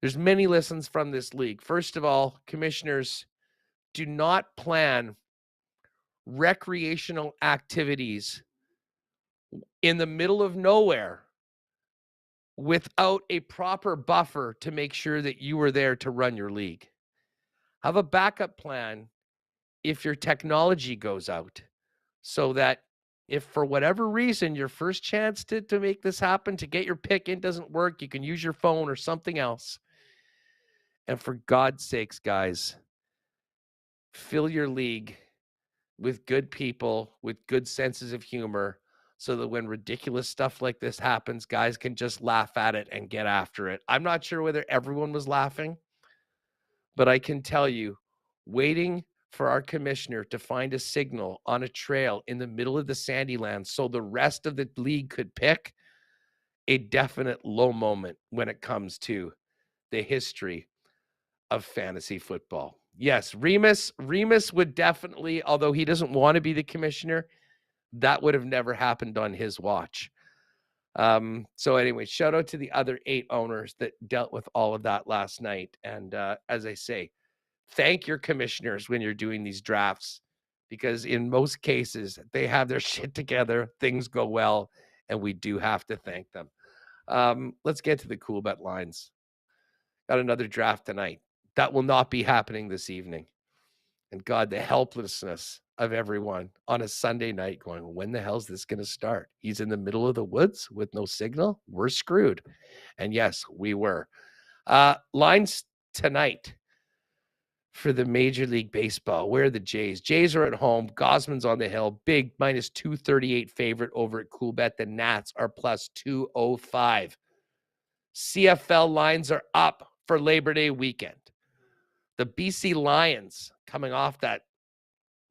There's many lessons from this league. First of all, commissioners, do not plan recreational activities in the middle of nowhere without a proper buffer to make sure that you were there to run your league. Have a backup plan if your technology goes out, so that if for whatever reason your first chance to make this happen, to get your pick in doesn't work, you can use your phone or something else. And for God's sakes, guys, fill your league with good people, with good senses of humor, so that when ridiculous stuff like this happens, guys can just laugh at it and get after it. I'm not sure whether everyone was laughing, but I can tell you, waiting for our commissioner to find a signal on a trail in the middle of the Sandylands so the rest of the league could pick, a definite low moment when it comes to the history of fantasy football. Yes, Remus would definitely, although he doesn't want to be the commissioner, that would have never happened on his watch. So anyway, shout out to the other 8 owners that dealt with all of that last night. And as I say, thank your commissioners when you're doing these drafts, because in most cases, they have their shit together, things go well, and we do have to thank them. Let's get to the cool bet lines. Got another draft tonight. That will not be happening this evening. And God, the helplessness of everyone on a Sunday night going, when the hell is this going to start? He's in the middle of the woods with no signal. We're screwed. And yes, we were. Lines tonight for the Major League Baseball. Where are the Jays? Jays are at home. Gosman's on the hill. Big minus 238 favorite over at Coolbet. The Nats are plus 205. CFL lines are up for Labor Day weekend. The BC Lions, coming off that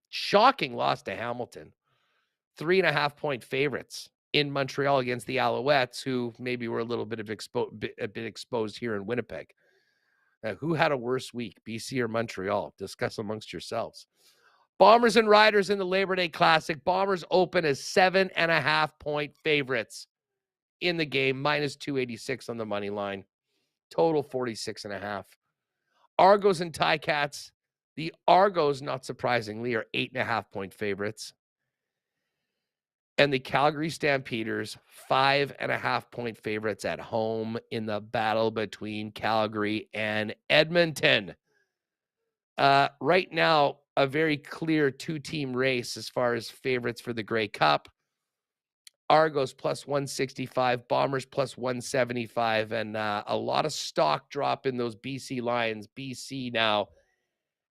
shocking loss to Hamilton, 3.5-point favorites in Montreal against the Alouettes, who maybe were a little bit of exposed here in Winnipeg. Who had a worse week, BC or Montreal? Discuss amongst yourselves. Bombers and Riders in the Labor Day Classic. Bombers open as 7.5-point favorites in the game, minus 286 on the money line. Total 46.5. Argos and Ticats. The Argos, not surprisingly, are 8.5-point favorites. And the Calgary Stampeders, 5.5-point favorites at home in the battle between Calgary and Edmonton. Right now, a very clear 2-team race as far as favorites for the Grey Cup. Argos plus 165, Bombers plus 175, and a lot of stock drop in those BC Lions. BC now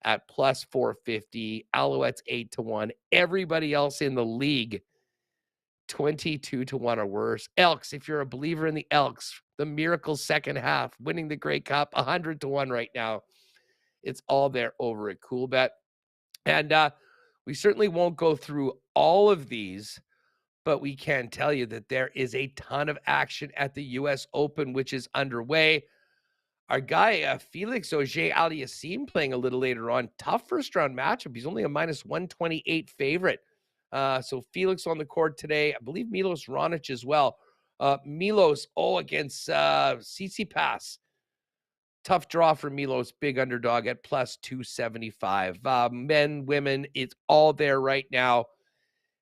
at plus 450, Alouettes 8-1. Everybody else in the league 22-1 or worse. Elks, if you're a believer in the Elks, the Miracles second half, winning the Grey Cup, 100-1 right now. It's all there over at Coolbet. And we certainly won't go through all of these, but we can tell you that there is a ton of action at the U.S. Open, which is underway. Our guy, Fedyck-USA playing a little later on. Tough first-round matchup. He's only a minus 128 favorite. So Felix on the court today. I believe Milos Raonic as well. Milos, against Tsitsipas. Tough draw for Milos, big underdog at plus 275. Men, women, it's all there right now.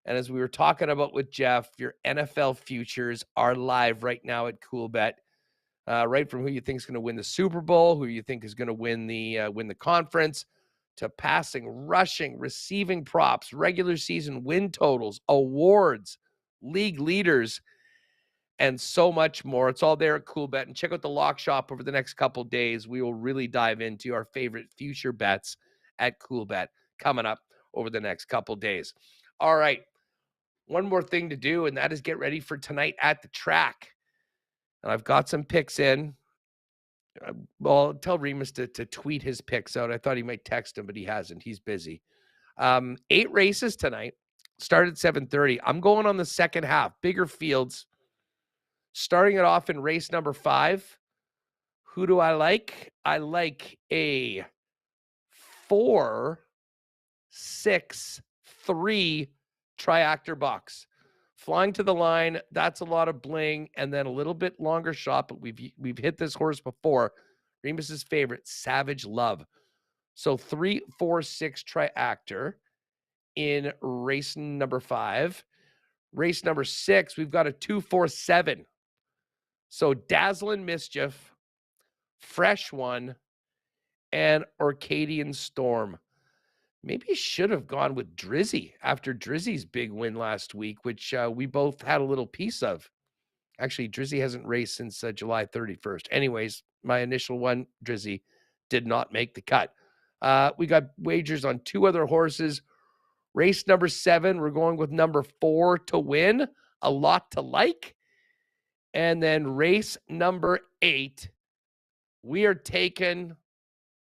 And as we were talking about with Geoff, your NFL futures are live right now at CoolBet. Right from who you think is going to win the Super Bowl, who you think is going to win the conference, to passing, rushing, receiving props, regular season win totals, awards, league leaders, and so much more. It's all there at CoolBet. And check out the lock shop over the next couple days. We will really dive into our favorite future bets at CoolBet coming up over the next couple days. All right. One more thing to do, and that is get ready for tonight at the track. And I've got some picks in. Well, I'll tell Remus to tweet his picks out. I thought he might text him, but he hasn't. He's busy. 8 races tonight. Start at 7:30. I'm going on the second half. Bigger fields. Starting it off in race number 5. Who do I like? I like a 4-6-3 triactor box. Flying to the line, that's a lot of bling, and then a little bit longer shot, but we've hit this horse before. Remus's favorite, Savage Love. So 3-4-6 triactor in race number 5. Race number 6, we've got a 2-4-7. So Dazzlin' Mischief, Fresh One, and Orcadian Storm. Maybe you should have gone with Drizzy after Drizzy's big win last week, which we both had a little piece of. Actually, Drizzy hasn't raced since July 31st. Anyways, my initial one, Drizzy, did not make the cut. We got wagers on 2 other horses. Race number 7, we're going with number 4 to win. A lot to like. And then race number 8, we are taking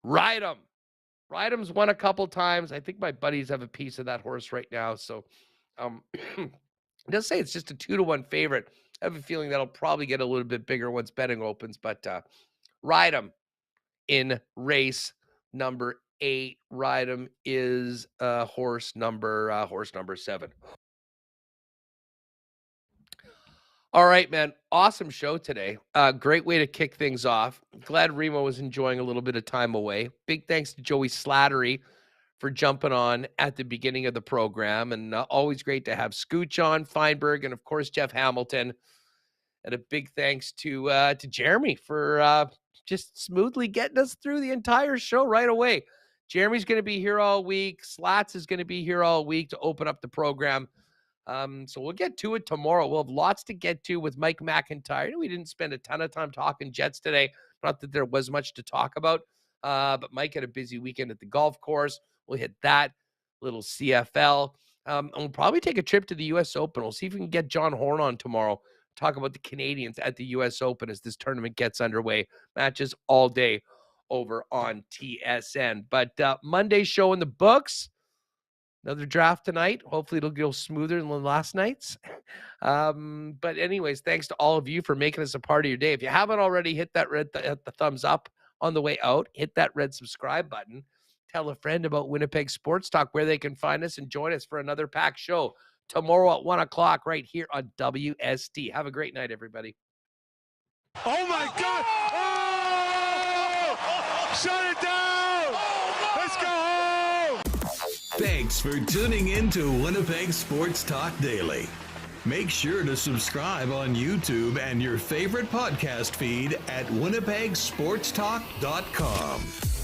Ride 'em. Ride 'em's won a couple times. I think my buddies have a piece of that horse right now. So it does say it's just a 2-1 favorite. I have a feeling that'll probably get a little bit bigger once betting opens, but Ride 'em in race number 8. Ride 'em is horse number 7. All right, man. Awesome show today. Great way to kick things off. Glad Remo was enjoying a little bit of time away. Big thanks to Joey Slattery for jumping on at the beginning of the program. And always great to have Scooch on, Fienberg, and, of course, Jeff Hamilton. And a big thanks to Jeremy for just smoothly getting us through the entire show right away. Jeremy's going to be here all week. Slats is going to be here all week to open up the program. So we'll get to it tomorrow. We'll have lots to get to with Mike McIntyre. We didn't spend a ton of time talking Jets today. Not that there was much to talk about, but Mike had a busy weekend at the golf course. We'll hit that little CFL. And we'll probably take a trip to the U.S. Open. We'll see if we can get John Horn on tomorrow. Talk about the Canadians at the U.S. Open as this tournament gets underway. Matches all day over on TSN. But Monday's show in the books. Another draft tonight. Hopefully it'll go smoother than last night's. But anyways, thanks to all of you for making us a part of your day. If you haven't already, hit that the thumbs up on the way out. Hit that red subscribe button. Tell a friend about Winnipeg Sports Talk, where they can find us, and join us for another packed show tomorrow at 1 o'clock right here on WST. Have a great night, everybody. Oh, my God. Oh! Shut it down. Let's go home. Thanks for tuning in to Winnipeg Sports Talk Daily. Make sure to subscribe on YouTube and your favorite podcast feed at winnipegsportstalk.com.